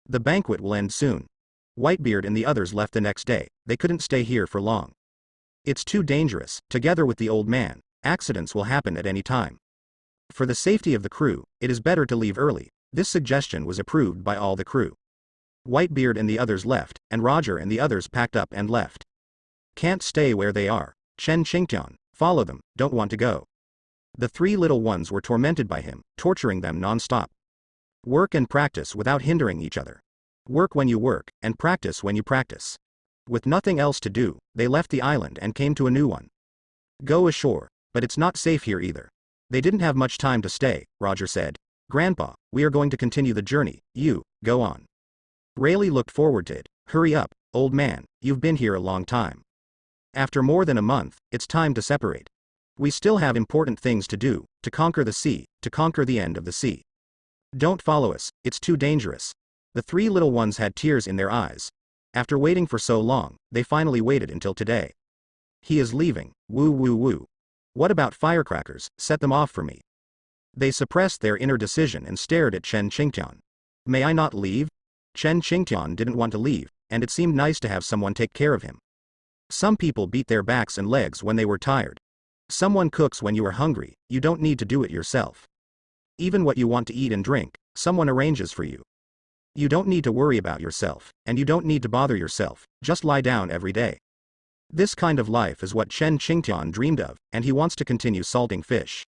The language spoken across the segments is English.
The banquet will end soon. Whitebeard and the others left the next day. They couldn't stay here for long. It's too dangerous. Together with the old man, accidents will happen at any time. For the safety of the crew, it is better to leave early. This suggestion was approved by all the crew. Whitebeard and the others left, and Roger and the others packed up and left. Can't stay where they are. Chen Qingtian, follow them, don't want to go. The three little ones were tormented by him, torturing them non-stop. Work and practice without hindering each other. Work when you work, and practice when you practice. With nothing else to do, they left the island and came to a new one. Go ashore, but it's not safe here either. They didn't have much time to stay, Roger said. Grandpa, we are going to continue the journey, you, go on. Rayleigh looked forward to it. Hurry up, old man, you've been here a long time. After more than a month, it's time to separate. We still have important things to do, to conquer the sea, to conquer the end of the sea. Don't follow us, it's too dangerous. The three little ones had tears in their eyes. After waiting for so long, they finally waited until today. He is leaving, woo woo woo. What about firecrackers, set them off for me. They suppressed their inner decision and stared at Chen Qingtian. May I not leave? Chen Qingtian didn't want to leave, and it seemed nice to have someone take care of him. Some people beat their backs and legs when they were tired. Someone cooks when you are hungry, you don't need to do it yourself. Even what you want to eat and drink, someone arranges for you. You don't need to worry about yourself, and you don't need to bother yourself, just lie down every day. This kind of life is what Chen Qingtian dreamed of, and he wants to continue salting fish.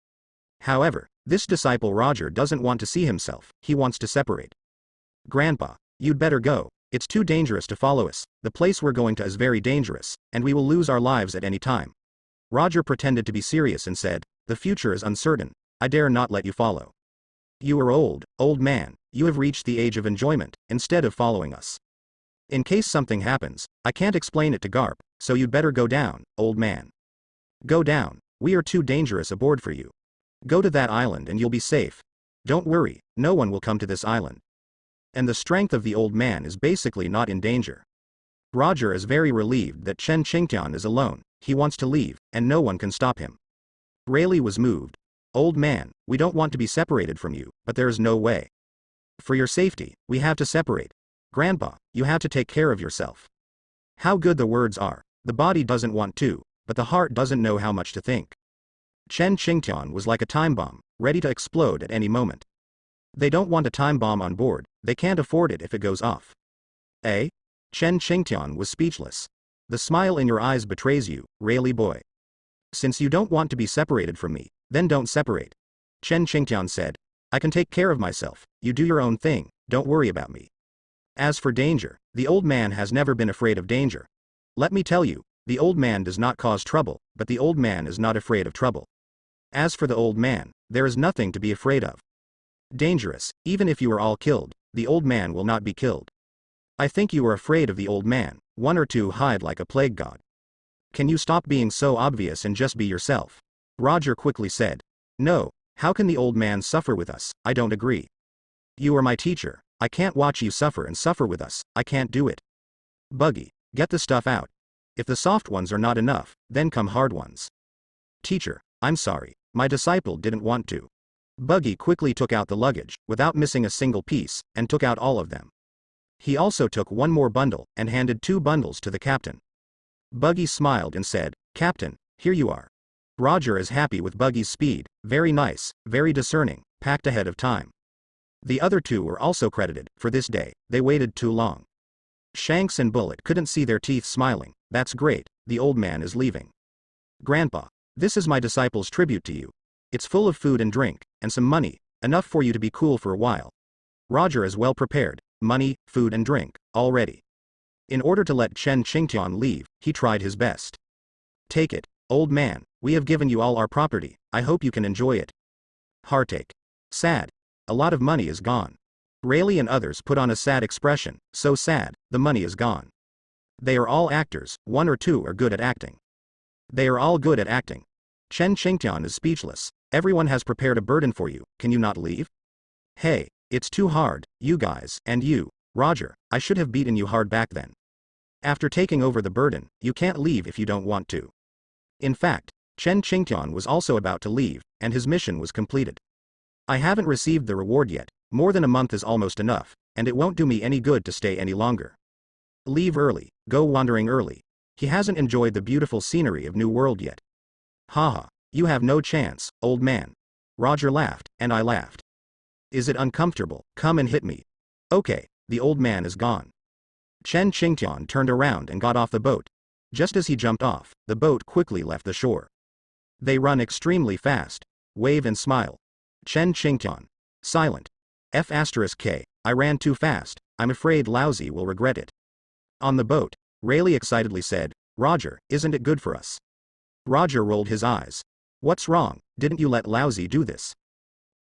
However, this disciple Roger doesn't want to see himself, he wants to separate. Grandpa, you'd better go, it's too dangerous to follow us, the place we're going to is very dangerous, and we will lose our lives at any time. Roger pretended to be serious and said, the future is uncertain, I dare not let you follow. You are old man, you have reached the age of enjoyment, instead of following us. In case something happens, I can't explain it to Garp, so you'd better go down, old man. Go down, we are too dangerous aboard for you. Go to that island and you'll be safe. Don't worry, no one will come to this island. And the strength of the old man is basically not in danger. Roger is very relieved that Chen Qingtian is alone, he wants to leave, and no one can stop him. Rayleigh was moved. Old man, we don't want to be separated from you, but there is no way. For your safety, we have to separate. Grandpa, you have to take care of yourself. How good the words are, the body doesn't want to, but the heart doesn't know how much to think. Chen Qingtian was like a time bomb, ready to explode at any moment. They don't want a time bomb on board, they can't afford it if it goes off. Eh? Chen Qingtian was speechless. The smile in your eyes betrays you, Rayleigh boy. Since you don't want to be separated from me, then don't separate. Chen Qingtian said, I can take care of myself, you do your own thing, don't worry about me. As for danger, the old man has never been afraid of danger. Let me tell you, the old man does not cause trouble, but the old man is not afraid of trouble. As for the old man, there is nothing to be afraid of. Dangerous, even if you are all killed, the old man will not be killed. I think you are afraid of the old man, one or two hide like a plague god. Can you stop being so obvious and just be yourself? Roger quickly said. No, how can the old man suffer with us, I don't agree. You are my teacher, I can't watch you suffer and suffer with us, I can't do it. Buggy, get the stuff out. If the soft ones are not enough, then come hard ones. Teacher, I'm sorry, my disciple didn't want to. Buggy quickly took out the luggage, without missing a single piece, and took out all of them. He also took one more bundle, and handed 2 bundles to the captain. Buggy smiled and said, Captain, here you are. Roger is happy with Buggy's speed, very nice, very discerning, packed ahead of time. The other 2 were also credited, for this day, they waited too long. Shanks and Bullet couldn't see their teeth smiling, that's great, the old man is leaving. Grandpa, this is my disciple's tribute to you. It's full of food and drink, and some money, enough for you to be cool for a while. Roger is well prepared, money, food and drink, all ready. In order to let Chen Qingtian leave, he tried his best. Take it, old man, we have given you all our property, I hope you can enjoy it. Heartache. Sad. A lot of money is gone. Rayleigh and others put on a sad expression, so sad, the money is gone. They are all actors, 1 or 2 are good at acting. They are all good at acting. Chen Qingtian is speechless, everyone has prepared a burden for you, can you not leave? Hey, it's too hard, you guys, and you, Roger, I should have beaten you hard back then. After taking over the burden, you can't leave if you don't want to. In fact, Chen Qingtian was also about to leave, and his mission was completed. I haven't received the reward yet, more than a month is almost enough, and it won't do me any good to stay any longer. Leave early, go wandering early. He hasn't enjoyed the beautiful scenery of New World yet. Haha, you have no chance, old man. Roger laughed, and I laughed. Is it uncomfortable? Come and hit me. Okay, the old man is gone. Chen Qingtian turned around and got off the boat. Just as he jumped off, the boat quickly left the shore. They run extremely fast. Wave and smile. Chen Qingtian. Silent. F*K. I ran too fast, I'm afraid Lousy will regret it. On the boat, Rayleigh excitedly said, Roger, isn't it good for us? Roger rolled his eyes. What's wrong, didn't you let Lousy do this?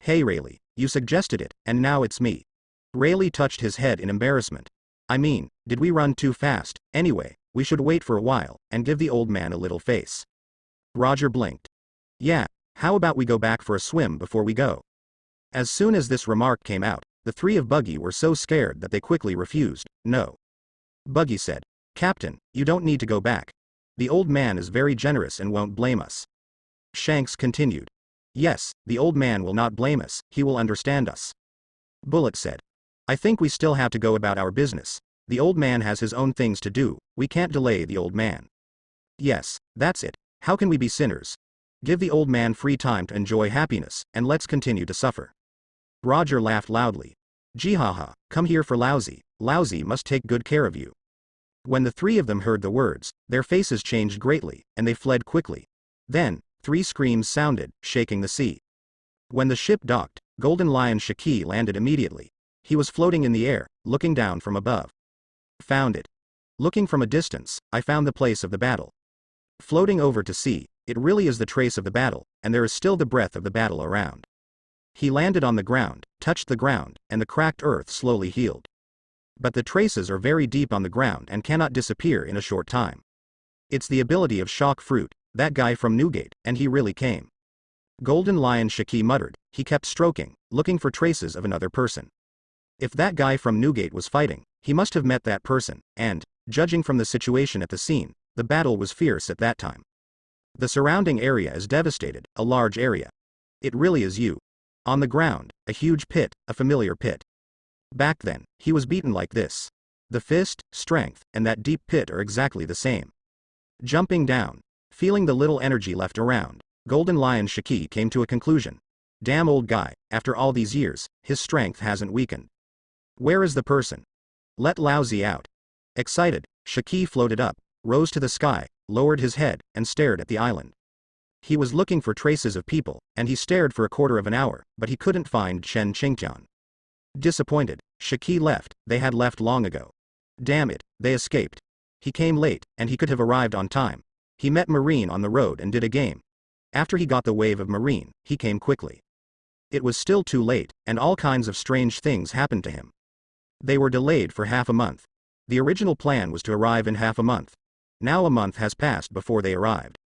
Hey Rayleigh, you suggested it, and now it's me. Rayleigh touched his head in embarrassment. I mean, did we run too fast? Anyway, we should wait for a while, and give the old man a little face. Roger blinked. Yeah, how about we go back for a swim before we go? As soon as this remark came out, the three of Buggy were so scared that they quickly refused. No. Buggy said, Captain, you don't need to go back. The old man is very generous and won't blame us. Shanks continued. Yes, the old man will not blame us, he will understand us. Bullet said. I think we still have to go about our business. The old man has his own things to do, we can't delay the old man. Yes, that's it, how can we be sinners? Give the old man free time to enjoy happiness, and let's continue to suffer. Roger laughed loudly. Jihaha, come here for Lousy, Lousy must take good care of you. When the three of them heard the words, their faces changed greatly, and they fled quickly. Then, 3 screams sounded, shaking the sea. When the ship docked, Golden Lion Shiki landed immediately. He was floating in the air, looking down from above. Found it. Looking from a distance, I found the place of the battle. Floating over to see, it really is the trace of the battle, and there is still the breath of the battle around. He landed on the ground, touched the ground, and the cracked earth slowly healed. But the traces are very deep on the ground and cannot disappear in a short time. It's the ability of Shock Fruit, that guy from Newgate, and he really came. Golden Lion Shiki muttered, he kept stroking, looking for traces of another person. If that guy from Newgate was fighting, he must have met that person, and, judging from the situation at the scene, the battle was fierce at that time. The surrounding area is devastated, a large area. It really is you. On the ground, a huge pit, a familiar pit. Back then, he was beaten like this. The fist, strength, and that deep pit are exactly the same. Jumping down, feeling the little energy left around, Golden Lion Shiki came to a conclusion. Damn old guy, after all these years, his strength hasn't weakened. Where is the person? Let Lousy out. Excited, Shiki floated up, rose to the sky, lowered his head, and stared at the island. He was looking for traces of people, and he stared for a quarter of an hour, but he couldn't find Chen Qingtian. Disappointed, Shiki left, they had left long ago. Damn it, they escaped. He came late, and he could have arrived on time. He met Marine on the road and did a game. After he got the wave of Marine, he came quickly. It was still too late, and all kinds of strange things happened to him. They were delayed for half a month. The original plan was to arrive in half a month. Now a month has passed before they arrived.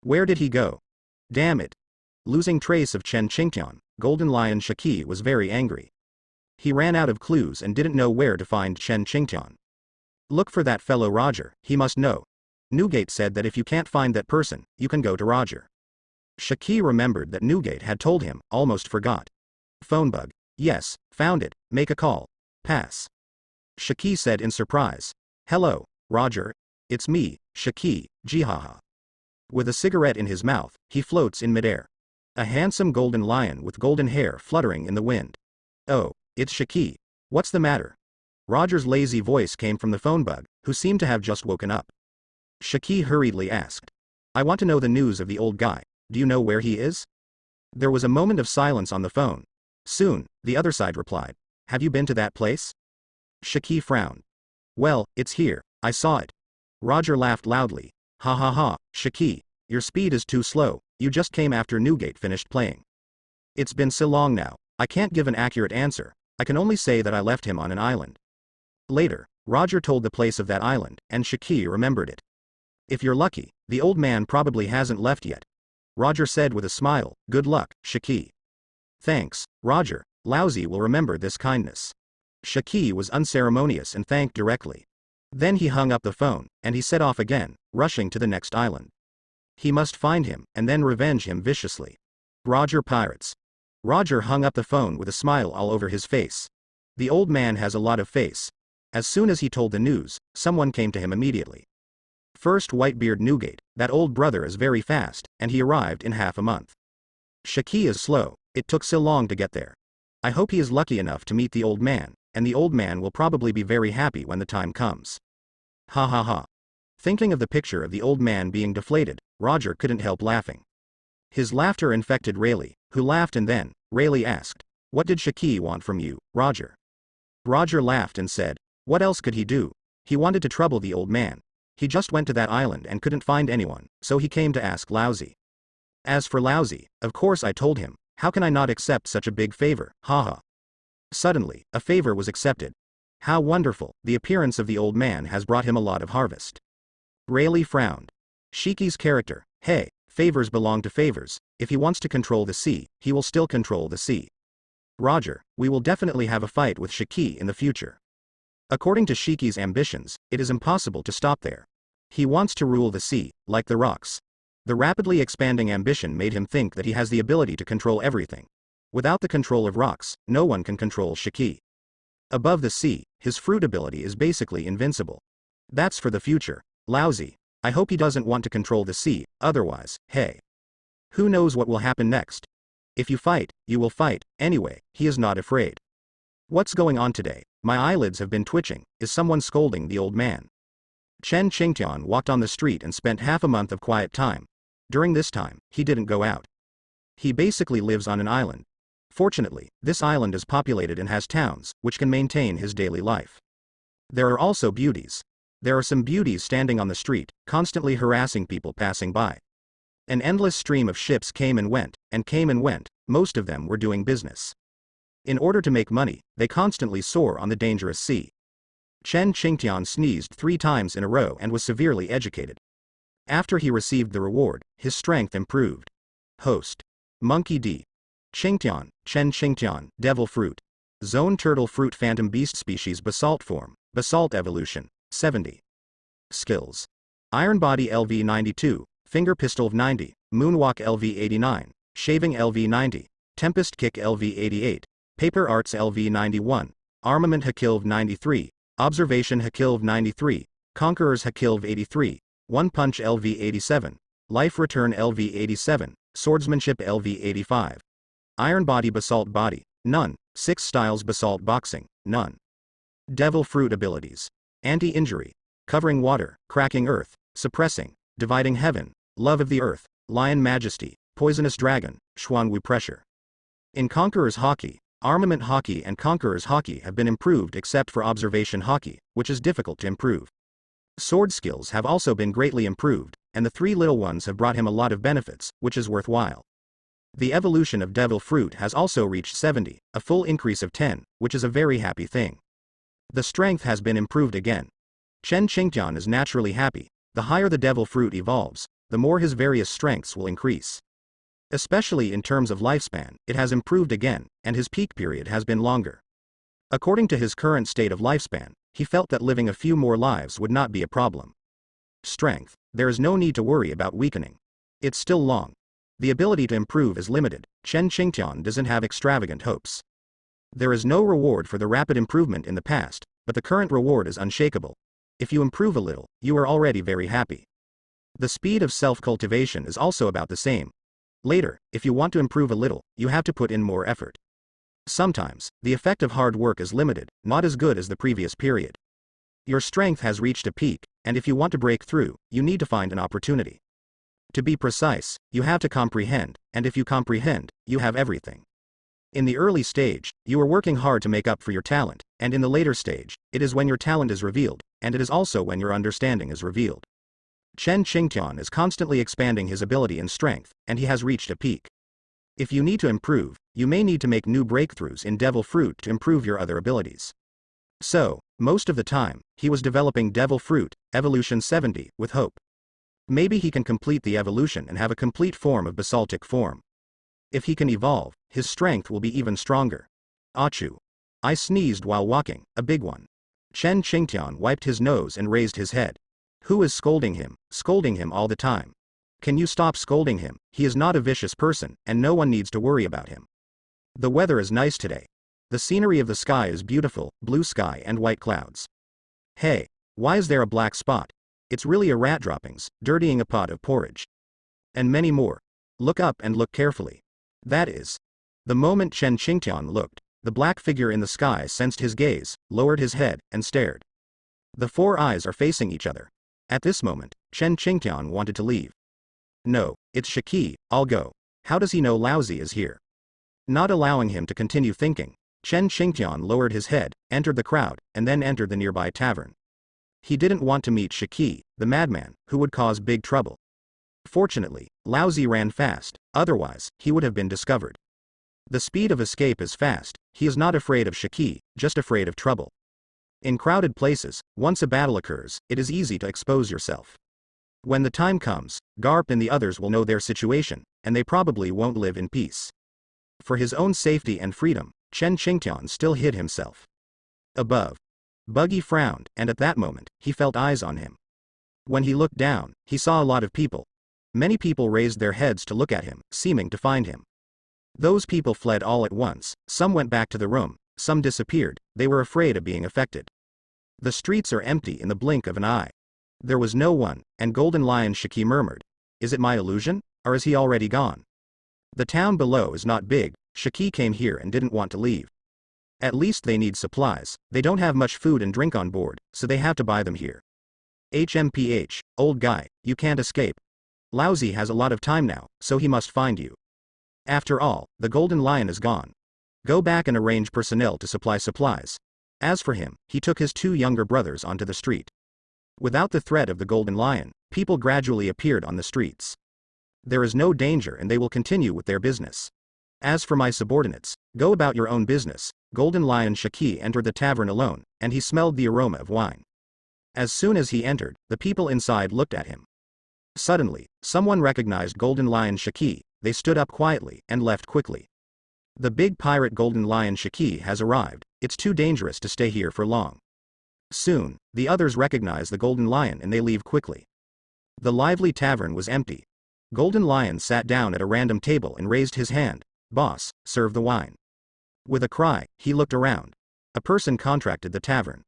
Where did he go? Damn it. Losing trace of Chen Qingtian, Golden Lion Shiki was very angry. He ran out of clues and didn't know where to find Chen Qingtian. Look for that fellow Roger, he must know. Newgate said that if you can't find that person, you can go to Roger. Shiki remembered that Newgate had told him, almost forgot. Phone bug. Yes, found it, make a call. Pass. Shiki said in surprise. Hello, Roger. It's me, Shiki, jihaha. With a cigarette in his mouth, he floats in midair. A handsome golden lion with golden hair fluttering in the wind. Oh, it's Shiki. What's the matter? Roger's lazy voice came from the phone bug, who seemed to have just woken up. Shiki hurriedly asked. I want to know the news of the old guy. Do you know where he is? There was a moment of silence on the phone. Soon, the other side replied. Have you been to that place? Shiki frowned. Well, it's here, I saw it. Roger laughed loudly. Ha ha ha, Shiki, your speed is too slow, you just came after Newgate finished playing. It's been so long now, I can't give an accurate answer, I can only say that I left him on an island. Later, Roger told the place of that island, and Shiki remembered it. If you're lucky, the old man probably hasn't left yet. Roger said with a smile, good luck, Shiki. Thanks, Roger, Lousy will remember this kindness. Shiki was unceremonious and thanked directly. Then he hung up the phone, and he set off again, rushing to the next island. He must find him, and then revenge him viciously. Roger Pirates. Roger hung up the phone with a smile all over his face. The old man has a lot of face. As soon as he told the news, someone came to him immediately. First, Whitebeard Newgate, that old brother is very fast, and he arrived in half a month. Shiki is slow, it took so long to get there. I hope he is lucky enough to meet the old man, and the old man will probably be very happy when the time comes. Ha ha ha. Thinking of the picture of the old man being deflated, Roger couldn't help laughing. His laughter infected Rayleigh, who laughed, and then Rayleigh asked, "What did Shiki want from you, Roger?" Roger laughed and said, "What else could he do? He wanted to trouble the old man. He just went to that island and couldn't find anyone, so he came to ask Lousy." As for Lousy, of course I told him, how can I not accept such a big favor, haha. Suddenly, a favor was accepted. How wonderful, the appearance of the old man has brought him a lot of harvest. Rayleigh frowned. Shiki's character, hey, favors belong to favors, if he wants to control the sea, he will still control the sea. Roger, we will definitely have a fight with Shiki in the future. According to Shiki's ambitions, it is impossible to stop there. He wants to rule the sea, like the rocks. The rapidly expanding ambition made him think that he has the ability to control everything. Without the control of rocks, no one can control Shiki. Above the sea, his fruit ability is basically invincible. That's for the future. Lousy. I hope he doesn't want to control the sea, otherwise, hey. Who knows what will happen next? If you fight, you will fight, anyway, he is not afraid. What's going on today? My eyelids have been twitching, is someone scolding the old man? Chen Qingtian walked on the street and spent half a month of quiet time. During this time, he didn't go out. He basically lives on an island. Fortunately, this island is populated and has towns, which can maintain his daily life. There are also beauties. There are some beauties standing on the street, constantly harassing people passing by. An endless stream of ships came and went, most of them were doing business. In order to make money, they constantly soar on the dangerous sea. Chen Qingtian sneezed 3 times in a row and was severely educated. After he received the reward, his strength improved. Host. Monkey D. Qingtian, Chen Qingtian, Devil Fruit. Zone Turtle Fruit Phantom Beast Species Basalt Form, Basalt Evolution, 70. Skills. Iron Body LV 92, Finger Pistol 90, Moonwalk LV 89, Shaving LV 90, Tempest Kick LV 88, Paper Arts LV 91, Armament Hakilv 93, Observation Hakilv 93, Conquerors Hakilv 83, One Punch LV 87, Life Return LV 87, Swordsmanship LV 85. Iron Body Basalt Body, none. 6 Styles Basalt Boxing, none. Devil Fruit Abilities. Anti-injury. Covering water, cracking earth, suppressing, dividing heaven, love of the earth, lion majesty, poisonous dragon, Xuanwu pressure. In Conqueror's Hockey, Armament Hockey and Conqueror's Hockey have been improved except for Observation Hockey, which is difficult to improve. Sword skills have also been greatly improved, and the 3 little ones have brought him a lot of benefits, which is worthwhile. The evolution of Devil Fruit has also reached 70, a full increase of 10, which is a very happy thing. The strength has been improved again. Chen Qingtian is naturally happy. The higher the Devil Fruit evolves, the more his various strengths will increase. Especially in terms of lifespan, it has improved again, and his peak period has been longer. According to his current state of lifespan, he felt that living a few more lives would not be a problem. Strength. There is no need to worry about weakening. It's still long. The ability to improve is limited. Chen Qingtian doesn't have extravagant hopes. There is no reward for the rapid improvement in the past, but the current reward is unshakable. If you improve a little, you are already very happy. The speed of self-cultivation is also about the same. Later, if you want to improve a little, you have to put in more effort. Sometimes, the effect of hard work is limited, not as good as the previous period. Your strength has reached a peak, and if you want to break through, you need to find an opportunity. To be precise, you have to comprehend, and if you comprehend, you have everything. In the early stage, you are working hard to make up for your talent, and in the later stage, it is when your talent is revealed, and it is also when your understanding is revealed. Chen Qingtian is constantly expanding his ability and strength, and he has reached a peak. If you need to improve, you may need to make new breakthroughs in Devil Fruit to improve your other abilities. So, most of the time, he was developing Devil Fruit, Evolution 70, with hope. Maybe he can complete the evolution and have a complete form of basaltic form. If he can evolve, his strength will be even stronger. Achoo. I sneezed while walking, a big one. Chen Qingtian wiped his nose and raised his head. Who is scolding him all the time? Can you stop scolding him? He is not a vicious person, and no one needs to worry about him. The weather is nice today. The scenery of the sky is beautiful, blue sky and white clouds. Hey, why is there a black spot? It's really a rat droppings, dirtying a pot of porridge. And many more. Look up and look carefully. That is. The moment Chen Qingtian looked, the black figure in the sky sensed his gaze, lowered his head, and stared. The four eyes are facing each other. At this moment, Chen Qingtian wanted to leave. No, it's Shiki, I'll go. How does he know Laozi is here? Not allowing him to continue thinking, Chen Qingtian lowered his head, entered the crowd, and then entered the nearby tavern. He didn't want to meet Shiki, the madman, who would cause big trouble. Fortunately, Laozi ran fast, otherwise, he would have been discovered. The speed of escape is fast, he is not afraid of Shiki, just afraid of trouble. In crowded places, once a battle occurs, it is easy to expose yourself. When the time comes, Garp and the others will know their situation, and they probably won't live in peace. For his own safety and freedom, Chen Qingtian still hid himself. Above. Buggy frowned, and at that moment, he felt eyes on him. When he looked down, he saw a lot of people. Many people raised their heads to look at him, seeming to find him. Those people fled all at once, some went back to the room, some disappeared, they were afraid of being affected. The streets are empty in the blink of an eye. There was no one, and Golden Lion Shiki murmured, "Is it my illusion, or is he already gone?" The town below is not big, Shiki came here and didn't want to leave. At least they need supplies, they don't have much food and drink on board, so they have to buy them here. HMPH, old guy, you can't escape. Laozi has a lot of time now, so he must find you. After all, the Golden Lion is gone. Go back and arrange personnel to supply supplies. As for him, he took his two younger brothers onto the street. Without the threat of the Golden Lion, people gradually appeared on the streets. There is no danger and they will continue with their business. As for my subordinates, go about your own business. Golden Lion Shiki entered the tavern alone, and he smelled the aroma of wine. As soon as he entered, the people inside looked at him. Suddenly, someone recognized Golden Lion Shiki, they stood up quietly, and left quickly. The big pirate Golden Lion Shiki has arrived, it's too dangerous to stay here for long. Soon, the others recognize the Golden Lion and they leave quickly. The lively tavern was empty. Golden Lion sat down at a random table and raised his hand. "Boss, serve the wine." With a cry, he looked around. A person contracted the tavern.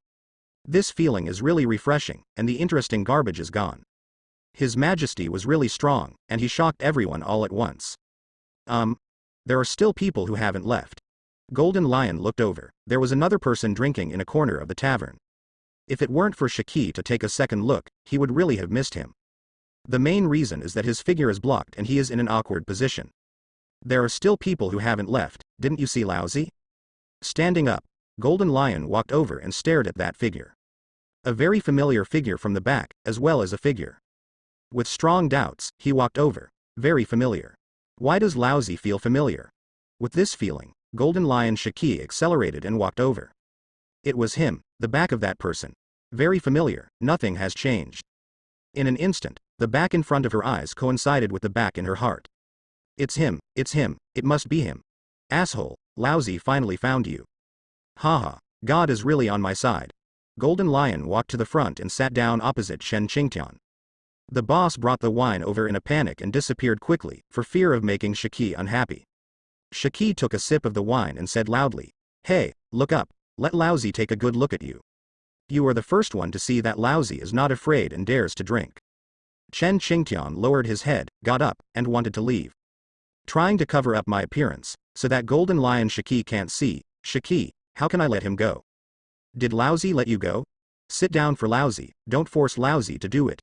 This feeling is really refreshing, and the interesting garbage is gone. His Majesty was really strong, and he shocked everyone all at once. There are still people who haven't left. Golden Lion looked over, there was another person drinking in a corner of the tavern. If it weren't for Shiki to take a second look, he would really have missed him. The main reason is that his figure is blocked and he is in an awkward position. There are still people who haven't left, didn't you see Laozi? Standing up, Golden Lion walked over and stared at that figure. A very familiar figure from the back, as well as a figure. With strong doubts, he walked over. Very familiar. Why does Laozi feel familiar? With this feeling, Golden Lion Shiki accelerated and walked over. It was him, the back of that person. Very familiar, nothing has changed. In an instant, the back in front of her eyes coincided with the back in her heart. It's him, it must be him. Asshole, Laozi finally found you. Haha, God is really on my side. Golden Lion walked to the front and sat down opposite Chen Qingtian. The boss brought the wine over in a panic and disappeared quickly, for fear of making Shiki unhappy. Shiki took a sip of the wine and said loudly, "Hey, look up, let Laozi take a good look at you. You are the first one to see that Laozi is not afraid and dares to drink." Chen Qingtian lowered his head, got up, and wanted to leave. Trying to cover up my appearance, so that Golden Lion Shiki can't see. Shiki, how can I let him go? Did Laozi let you go? Sit down for Laozi, don't force Laozi to do it.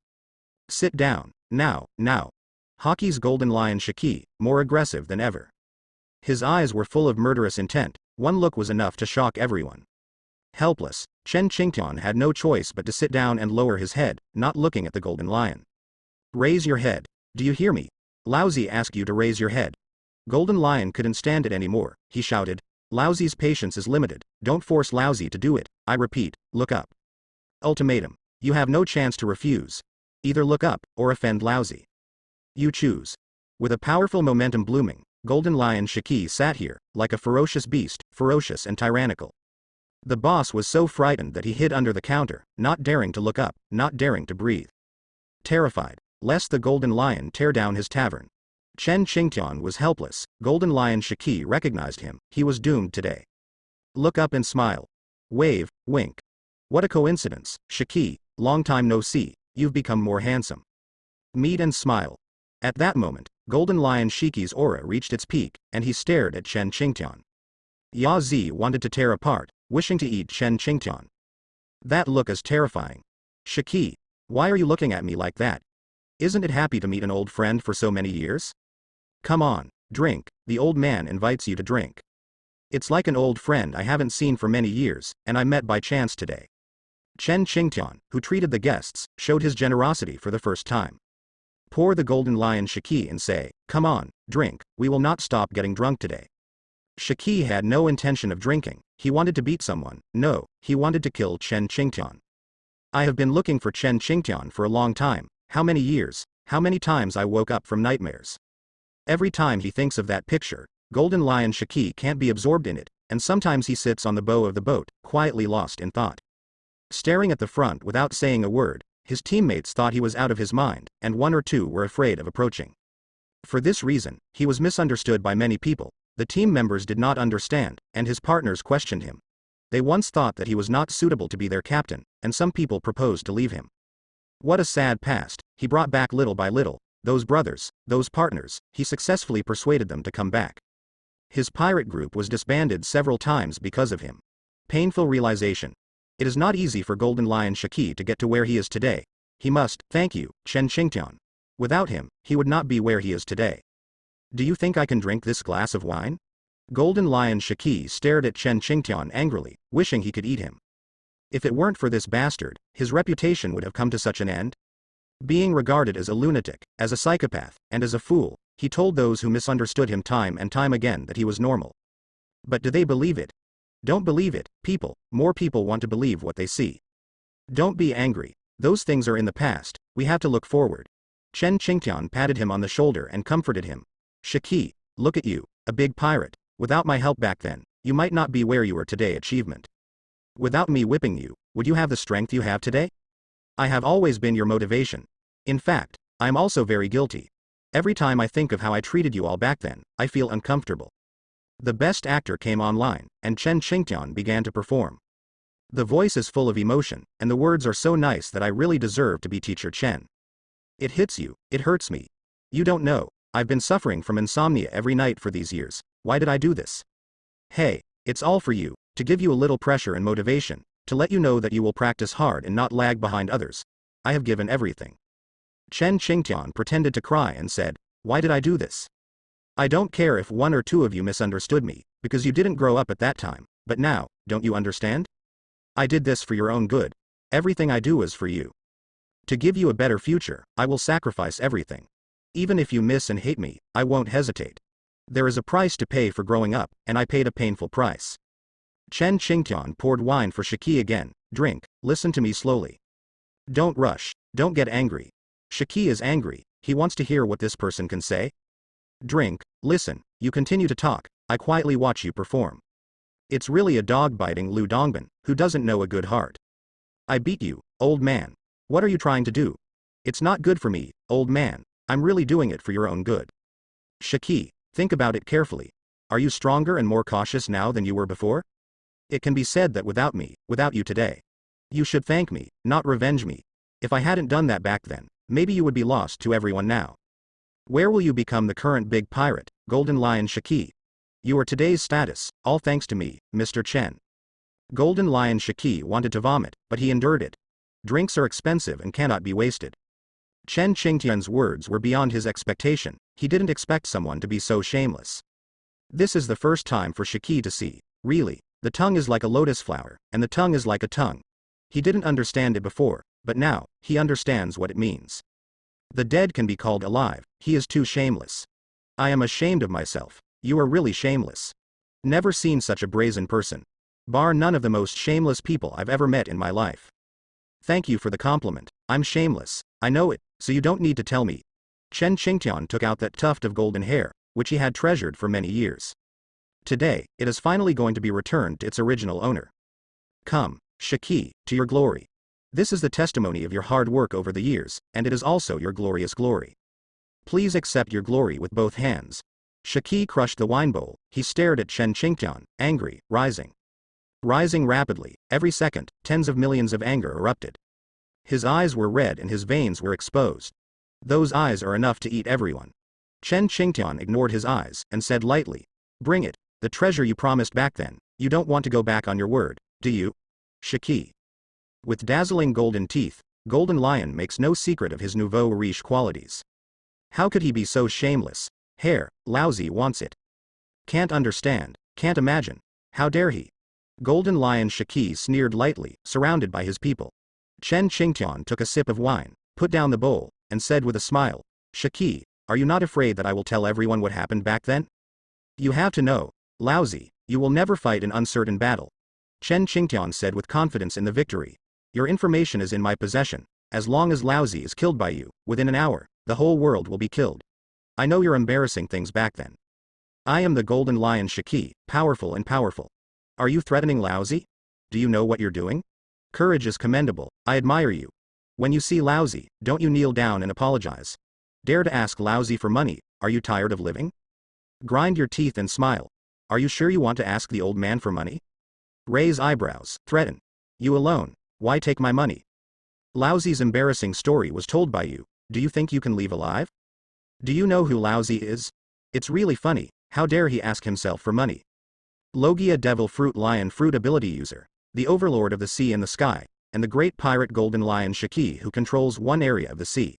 Sit down, now. Hockey's Golden Lion Shiki, more aggressive than ever. His eyes were full of murderous intent, one look was enough to shock everyone. Helpless, Chen Qingtian had no choice but to sit down and lower his head, not looking at the Golden Lion. Raise your head. Do you hear me? Laozi asked you to raise your head. Golden Lion couldn't stand it anymore, he shouted. Laozi's patience is limited, don't force Laozi to do it, I repeat, look up. Ultimatum. You have no chance to refuse. Either look up, or offend Laozi. You choose. With a powerful momentum blooming, Golden Lion Shiki sat here, like a ferocious beast, ferocious and tyrannical. The boss was so frightened that he hid under the counter, not daring to look up, not daring to breathe. Terrified, lest the Golden Lion tear down his tavern. Chen Qingtian was helpless, Golden Lion Shiki recognized him, he was doomed today. Look up and smile. Wave, wink. What a coincidence, Shiki, long time no see, you've become more handsome. Meet and smile. At that moment, Golden Lion Shiki's aura reached its peak, and he stared at Chen Qingtian. Yazi wanted to tear apart, wishing to eat Chen Qingtian. That look is terrifying. Shiki, why are you looking at me like that? Isn't it happy to meet an old friend for so many years? Come on, drink, the old man invites you to drink. It's like an old friend I haven't seen for many years, and I met by chance today. Chen Qingtian, who treated the guests, showed his generosity for the first time. Pour the Golden Lion Shiki and say, come on, drink, we will not stop getting drunk today. Shiki had no intention of drinking, he wanted to beat someone, no, he wanted to kill Chen Qingtian. I have been looking for Chen Qingtian for a long time, how many years, how many times I woke up from nightmares. Every time he thinks of that picture, Golden Lion Shiki can't be absorbed in it, and sometimes he sits on the bow of the boat, quietly lost in thought. Staring at the front without saying a word, his teammates thought he was out of his mind, and one or two were afraid of approaching. For this reason, he was misunderstood by many people, the team members did not understand, and his partners questioned him. They once thought that he was not suitable to be their captain, and some people proposed to leave him. What a sad past, he brought back little by little, those brothers, those partners, he successfully persuaded them to come back. His pirate group was disbanded several times because of him. Painful realization. It is not easy for Golden Lion Shiki to get to where he is today. He must, thank you, Chen Qingtian. Without him, he would not be where he is today. Do you think I can drink this glass of wine? Golden Lion Shiki stared at Chen Qingtian angrily, wishing he could eat him. If it weren't for this bastard, his reputation would have come to such an end. Being regarded as a lunatic, as a psychopath, and as a fool, he told those who misunderstood him time and time again that he was normal. But do they believe it? Don't believe it, people, more people want to believe what they see. Don't be angry, those things are in the past, we have to look forward. Chen Qingtian patted him on the shoulder and comforted him. Shiki, look at you, a big pirate, without my help back then, you might not be where you are today. Achievement. Without me whipping you, would you have the strength you have today? I have always been your motivation. In fact, I am also very guilty. Every time I think of how I treated you all back then, I feel uncomfortable. The best actor came online, and Chen Qingtian began to perform. The voice is full of emotion, and the words are so nice that I really deserve to be Teacher Chen. It hits you, it hurts me. You don't know, I've been suffering from insomnia every night for these years, why did I do this? Hey, it's all for you, to give you a little pressure and motivation, to let you know that you will practice hard and not lag behind others. I have given everything. Chen Qingtian pretended to cry and said, why did I do this? I don't care if one or two of you misunderstood me, because you didn't grow up at that time, but now, don't you understand? I did this for your own good. Everything I do is for you. To give you a better future, I will sacrifice everything. Even if you miss and hate me, I won't hesitate. There is a price to pay for growing up, and I paid a painful price. Chen Qingtian poured wine for Shiki again. Drink, listen to me slowly. Don't rush, don't get angry. Shiki is angry, he wants to hear what this person can say. Drink, listen, you continue to talk, I quietly watch you perform. It's really a dog-biting Lu Dongbin, who doesn't know a good heart. I beat you, old man. What are you trying to do? It's not good for me, old man, I'm really doing it for your own good. Shiki, think about it carefully. Are you stronger and more cautious now than you were before? It can be said that without me, without you today. You should thank me, not revenge me. If I hadn't done that back then, maybe you would be lost to everyone now. Where will you become the current big pirate, Golden Lion Shiki? You are today's status, all thanks to me, Mr. Chen. Golden Lion Shiki wanted to vomit, but he endured it. Drinks are expensive and cannot be wasted. Chen Qingtian's words were beyond his expectation, he didn't expect someone to be so shameless. This is the first time for Shiki to see, really, the tongue is like a lotus flower, and the tongue is like a tongue. He didn't understand it before, but now, he understands what it means. The dead can be called alive, he is too shameless. I am ashamed of myself, you are really shameless. Never seen such a brazen person. Bar none of the most shameless people I've ever met in my life. Thank you for the compliment, I'm shameless, I know it, so you don't need to tell me. Chen Qingtian took out that tuft of golden hair, which he had treasured for many years. Today, it is finally going to be returned to its original owner. Come, Shiki, to your glory. This is the testimony of your hard work over the years, and it is also your glorious glory. Please accept your glory with both hands. Shiki crushed the wine bowl, he stared at Chen Qingtian, angry, rising. Rising rapidly, every second, tens of millions of anger erupted. His eyes were red and his veins were exposed. Those eyes are enough to eat everyone. Chen Qingtian ignored his eyes and said lightly, "Bring it, the treasure you promised back then. You don't want to go back on your word, do you?" Shiki. With dazzling golden teeth, Golden Lion makes no secret of his nouveau riche qualities. How could he be so shameless? Hair, lousy wants it. Can't understand, can't imagine. How dare he? Golden Lion Shiki sneered lightly, surrounded by his people. Chen Qingtian took a sip of wine, put down the bowl, and said with a smile, "Shiki, are you not afraid that I will tell everyone what happened back then? You have to know, lousy, you will never fight an uncertain battle." Chen Qingtian said with confidence in the victory. "Your information is in my possession. As long as Lousy is killed by you, within an hour, the whole world will be killed. I know your embarrassing things back then. I am the Golden Lion Shiki, powerful and powerful. Are you threatening Lousy? Do you know what you're doing? Courage is commendable, I admire you. When you see Lousy, don't you kneel down and apologize. Dare to ask Lousy for money, are you tired of living? Grind your teeth and smile. Are you sure you want to ask the old man for money? Raise eyebrows, threaten. You alone, why take my money? Lousy's embarrassing story was told by you, do you think you can leave alive? Do you know who Lousy is? It's really funny, how dare he ask himself for money? Logia Devil Fruit Lion Fruit Ability User, the overlord of the sea and the sky, and the great pirate Golden Lion Shiki who controls one area of the sea.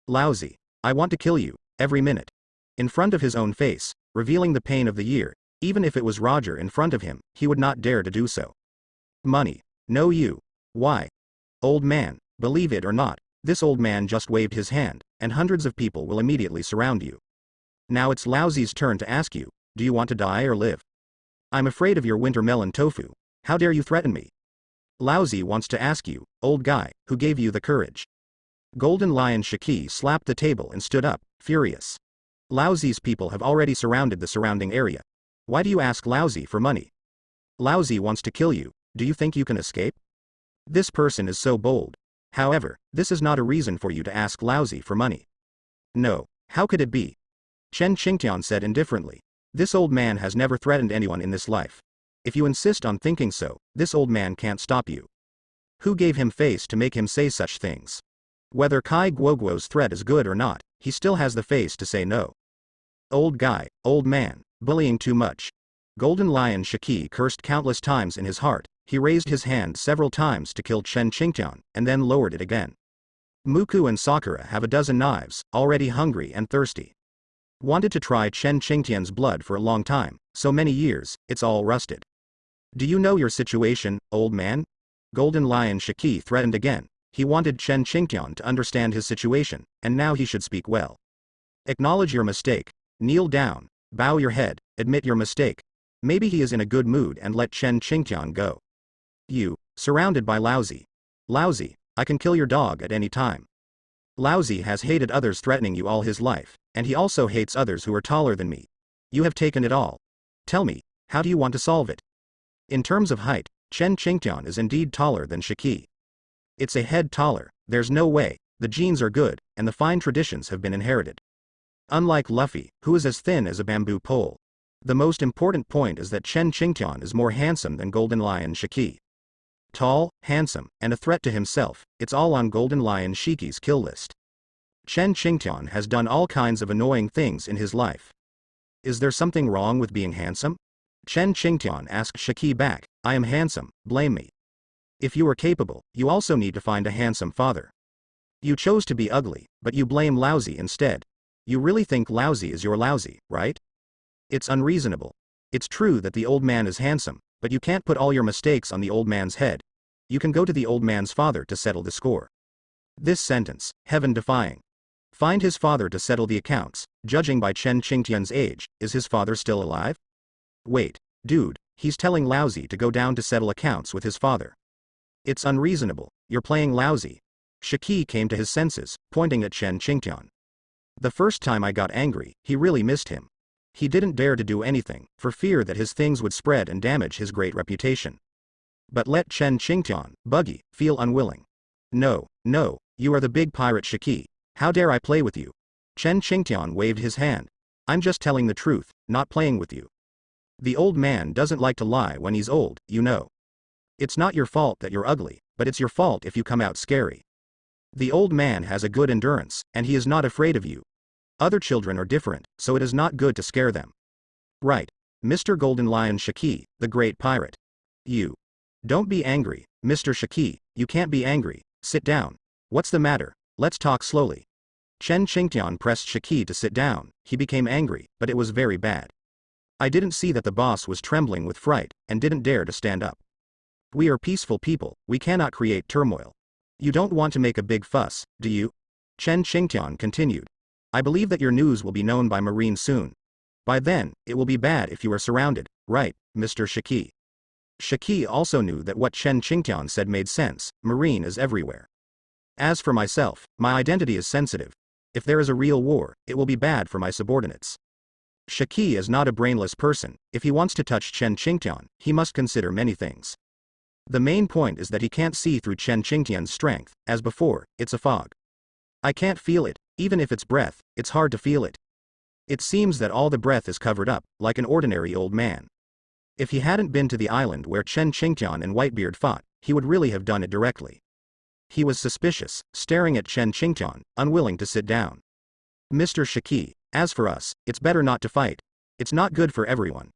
Lousy, I want to kill you, every minute. In front of his own face, revealing the pain of the year, even if it was Roger in front of him, he would not dare to do so. Money. No you. Why? Old man, believe it or not, this old man just waved his hand, and hundreds of people will immediately surround you. Now it's Lousy's turn to ask you, do you want to die or live? I'm afraid of your winter melon tofu, how dare you threaten me? Lousy wants to ask you, old guy, who gave you the courage? Golden Lion Shiki slapped the table and stood up, furious. Lousy's people have already surrounded the surrounding area. Why do you ask Lousy for money? Lousy wants to kill you, do you think you can escape? This person is so bold. However, this is not a reason for you to ask Lousy for money. No, how could it be? Chen Qingtian said indifferently. This old man has never threatened anyone in this life. If you insist on thinking so, this old man can't stop you. Who gave him face to make him say such things? Whether Kai Guoguo's threat is good or not, he still has the face to say no. Old guy, old man, bullying too much. Golden Lion Shiki cursed countless times in his heart, he raised his hand several times to kill Chen Qingtian, and then lowered it again. Muku and Sakura have a dozen knives, already hungry and thirsty. Wanted to try Chen Qingtian's blood for a long time, so many years, it's all rusted. Do you know your situation, old man? Golden Lion Shiki threatened again, he wanted Chen Qingtian to understand his situation, and now he should speak well. Acknowledge your mistake, kneel down, bow your head, admit your mistake. Maybe he is in a good mood and let Chen Qingtian go. You, surrounded by Lousy. Lousy, I can kill your dog at any time. Lousy has hated others threatening you all his life, and he also hates others who are taller than me. You have taken it all. Tell me, how do you want to solve it? In terms of height, Chen Qingtian is indeed taller than Shiki. It's a head taller, there's no way, the genes are good, and the fine traditions have been inherited. Unlike Luffy, who is as thin as a bamboo pole. The most important point is that Chen Qingtian is more handsome than Golden Lion Shiki. Tall, handsome, and a threat to himself, it's all on Golden Lion Shiki's kill list. Chen Qingtian has done all kinds of annoying things in his life. Is there something wrong with being handsome? Chen Qingtian asked Shiki back, I am handsome, blame me. If you are capable, you also need to find a handsome father. You chose to be ugly, but you blame Lousy instead. You really think Lousy is your Lousy, right? It's unreasonable. It's true that the old man is handsome, but you can't put all your mistakes on the old man's head. You can go to the old man's father to settle the score. This sentence, heaven-defying. Find his father to settle the accounts. Judging by Chen Qingtian's age, is his father still alive? Wait, dude, he's telling Lousy to go down to settle accounts with his father. It's unreasonable, you're playing Lousy. Shiki came to his senses, pointing at Chen Qingtian. The first time I got angry, he really missed him. He didn't dare to do anything, for fear that his things would spread and damage his great reputation. But let Chen Qingtian, Buggy, feel unwilling. No, no, you are the big pirate Shiki. How dare I play with you? Chen Qingtian waved his hand. I'm just telling the truth, not playing with you. The old man doesn't like to lie when he's old, you know. It's not your fault that you're ugly, but it's your fault if you come out scary. The old man has a good endurance, and he is not afraid of you. Other children are different, so it is not good to scare them. Right. Mr. Golden Lion Shiki, the great pirate. You. Don't be angry, Mr. Shiki, you can't be angry, sit down. What's the matter? Let's talk slowly. Chen Qingtian pressed Shiki to sit down. He became angry, but it was very bad. I didn't see that the boss was trembling with fright, and didn't dare to stand up. We are peaceful people, we cannot create turmoil. You don't want to make a big fuss, do you? Chen Qingtian continued. I believe that your news will be known by Marine soon. By then, it will be bad if you are surrounded, right, Mr. Shiki? Shiki also knew that what Chen Qingtian said made sense. Marine is everywhere. As for myself, my identity is sensitive. If there is a real war, it will be bad for my subordinates. Shiki is not a brainless person. If he wants to touch Chen Qingtian, he must consider many things. The main point is that he can't see through Chen Qingtian's strength. As before, it's a fog. I can't feel it, even if it's breath, it's hard to feel it. It seems that all the breath is covered up, like an ordinary old man. If he hadn't been to the island where Chen Qingtian and Whitebeard fought, he would really have done it directly. He was suspicious, staring at Chen Qingtian, unwilling to sit down. Mr. Shiki, as for us, it's better not to fight. It's not good for everyone.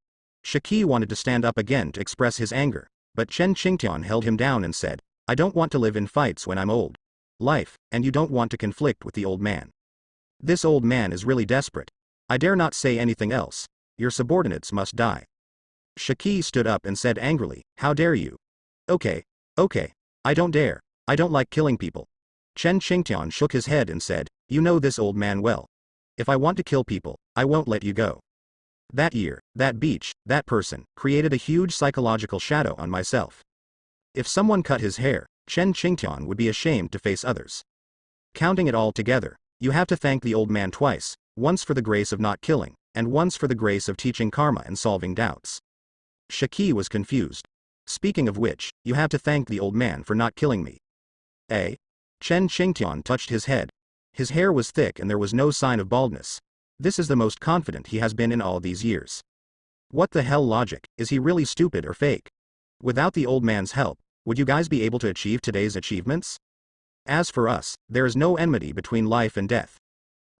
Shiki wanted to stand up again to express his anger, but Chen Qingtian held him down and said, I don't want to live in fights when I'm old. Life, and you don't want to conflict with the old man. This old man is really desperate. I dare not say anything else. Your subordinates must die. Shiki stood up and said angrily, how dare you? Okay. I don't dare. I don't like killing people. Chen Qingtian shook his head and said, you know this old man well. If I want to kill people, I won't let you go. That year, that beach, that person, created a huge psychological shadow on myself. If someone cut his hair, Chen Qingtian would be ashamed to face others. Counting it all together, you have to thank the old man twice, once for the grace of not killing, and once for the grace of teaching karma and solving doubts. Shiki was confused. Speaking of which, you have to thank the old man for not killing me. Eh? Chen Qingtian touched his head. His hair was thick and there was no sign of baldness. This is the most confident he has been in all these years. What the hell logic, is he really stupid or fake? Without the old man's help, would you guys be able to achieve today's achievements? As for us, there is no enmity between life and death.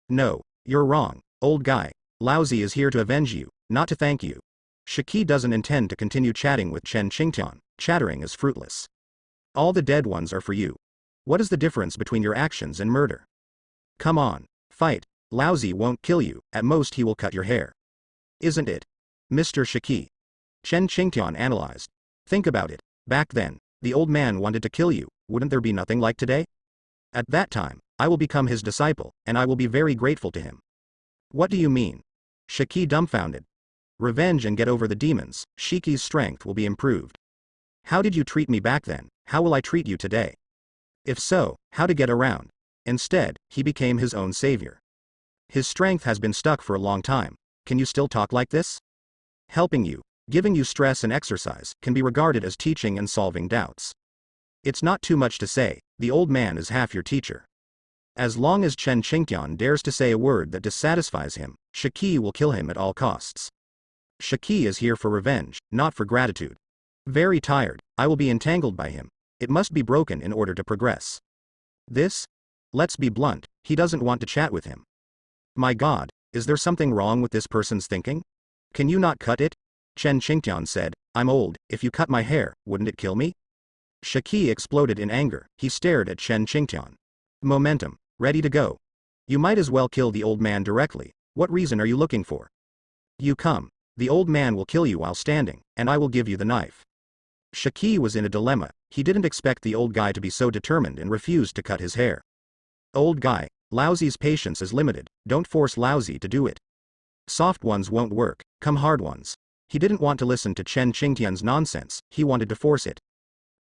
No, you're wrong, old guy. Laozi is here to avenge you, not to thank you. Shiki doesn't intend to continue chatting with Chen Qingtian. Chattering is fruitless. All the dead ones are for you. What is the difference between your actions and murder? Come on, fight. Laozi won't kill you, at most he will cut your hair. Isn't it? Mr. Shiki. Chen Qingtian analyzed. Think about it. Back then, the old man wanted to kill you, wouldn't there be nothing like today? At that time, I will become his disciple, and I will be very grateful to him. What do you mean? Shiki dumbfounded. Revenge and get over the demons. Shiki's strength will be improved. How did you treat me back then? How will I treat you today? If so, how to get around? Instead, he became his own savior. His strength has been stuck for a long time. Can you still talk like this? Helping you, giving you stress and exercise, can be regarded as teaching and solving doubts. It's not too much to say, the old man is half your teacher. As long as Chen Qingtian dares to say a word that dissatisfies him, Shiki will kill him at all costs. Shiki is here for revenge, not for gratitude. Very tired, I will be entangled by him. It must be broken in order to progress. This? Let's be blunt, he doesn't want to chat with him. My God, is there something wrong with this person's thinking? Can you not cut it? Chen Qingtian said, I'm old, if you cut my hair, wouldn't it kill me? Shiki exploded in anger, he stared at Chen Qingtian. Momentum, ready to go. You might as well kill the old man directly, what reason are you looking for? You come, the old man will kill you while standing, and I will give you the knife. Shiki was in a dilemma, he didn't expect the old guy to be so determined and refused to cut his hair. Old guy, Laozi's patience is limited, don't force Laozi to do it. Soft ones won't work, come hard ones. He didn't want to listen to Chen Qingtian's nonsense, he wanted to force it.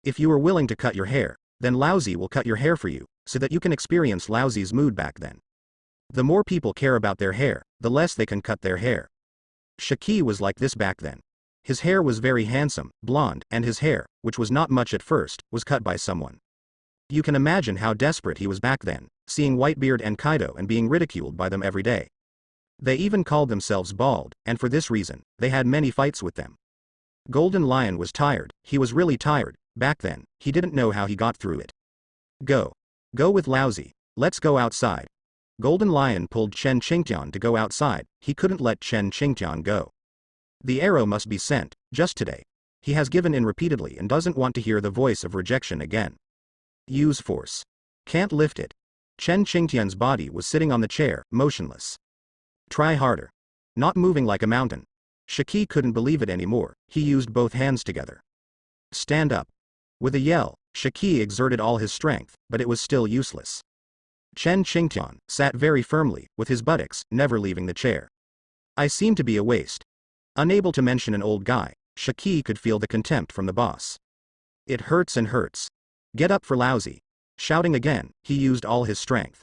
If you are willing to cut your hair, then Laozi will cut your hair for you, so that you can experience Laozi's mood back then. The more people care about their hair, the less they can cut their hair. Shiki was like this back then. His hair was very handsome, blonde, and his hair, which was not much at first, was cut by someone. You can imagine how desperate he was back then, seeing Whitebeard and Kaido and being ridiculed by them every day. They even called themselves bald, and for this reason, they had many fights with them. Golden Lion was tired, he was really tired, Back then, he didn't know how he got through it. Go. Go with lousy. Let's go outside. Golden Lion pulled Chen Qingtian to go outside. He couldn't let Chen Qingtian go. The arrow must be sent, just today. He has given in repeatedly and doesn't want to hear the voice of rejection again. Use force. Can't lift it. Chen Qingtian's body was sitting on the chair, motionless. Try harder. Not moving like a mountain. Shiki couldn't believe it anymore. He used both hands together. Stand up. With a yell, Shiki exerted all his strength, but it was still useless. Chen Qingtian sat very firmly, with his buttocks never leaving the chair. I seem to be a waste. Unable to mention an old guy, Shiki could feel the contempt from the boss. It hurts and hurts. Get up for lousy. Shouting again, he used all his strength.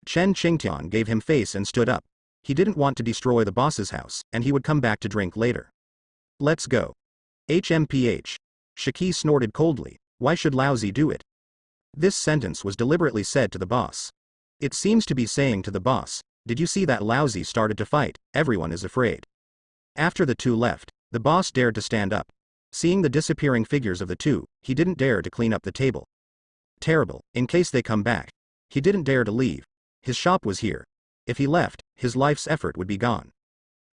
Chen Qingtian gave him face and stood up. He didn't want to destroy the boss's house, and he would come back to drink later. Let's go. HMPH. Shiki snorted coldly. Why should lousy do it? This sentence was deliberately said to the boss. It seems to be saying to the boss, did you see that lousy started to fight, everyone is afraid. After the two left, the boss dared to stand up. Seeing the disappearing figures of the two, he didn't dare to clean up the table. Terrible, in case they come back. He didn't dare to leave. His shop was here. If he left, his life's effort would be gone.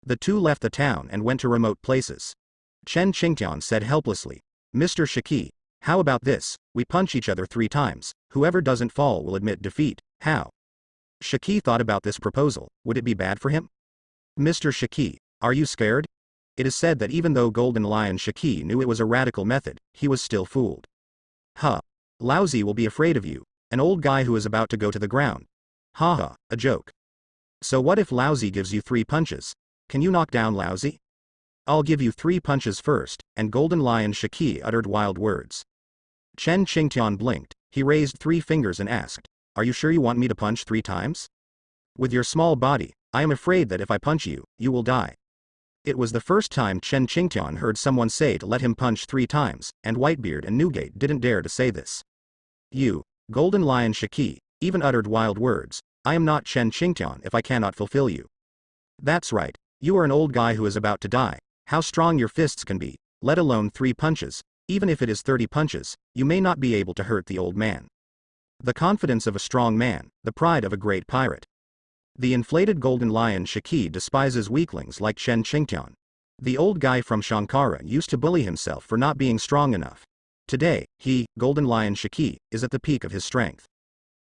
The two left the town and went to remote places. Chen Qingtian said helplessly, Mr. Shiki, how about this, we punch each other 3 times, whoever doesn't fall will admit defeat, how? Shiki thought about this proposal, would it be bad for him? Mr. Shiki, are you scared? It is said that even though Golden Lion Shiki knew it was a radical method, he was still fooled. Huh. Lousy will be afraid of you, an old guy who is about to go to the ground. Haha, a joke. So what if Lousy gives you 3 punches? Can you knock down Lousy? I'll give you 3 punches first, and Golden Lion Shiki uttered wild words. Chen Qingtian blinked, he raised 3 fingers and asked, are you sure you want me to punch 3 times? With your small body, I am afraid that if I punch you, you will die. It was the first time Chen Qingtian heard someone say to let him punch 3 times, and Whitebeard and Newgate didn't dare to say this. You, Golden Lion Shiki, even uttered wild words, I am not Chen Qingtian if I cannot fulfill you. That's right, you are an old guy who is about to die, how strong your fists can be, let alone 3 punches, even if it is 30 punches, you may not be able to hurt the old man. The confidence of a strong man, the pride of a great pirate. The inflated Golden Lion Shiki despises weaklings like Chen Qingtian. The old guy from Shankara used to bully himself for not being strong enough. Today, he, Golden Lion Shiki, is at the peak of his strength.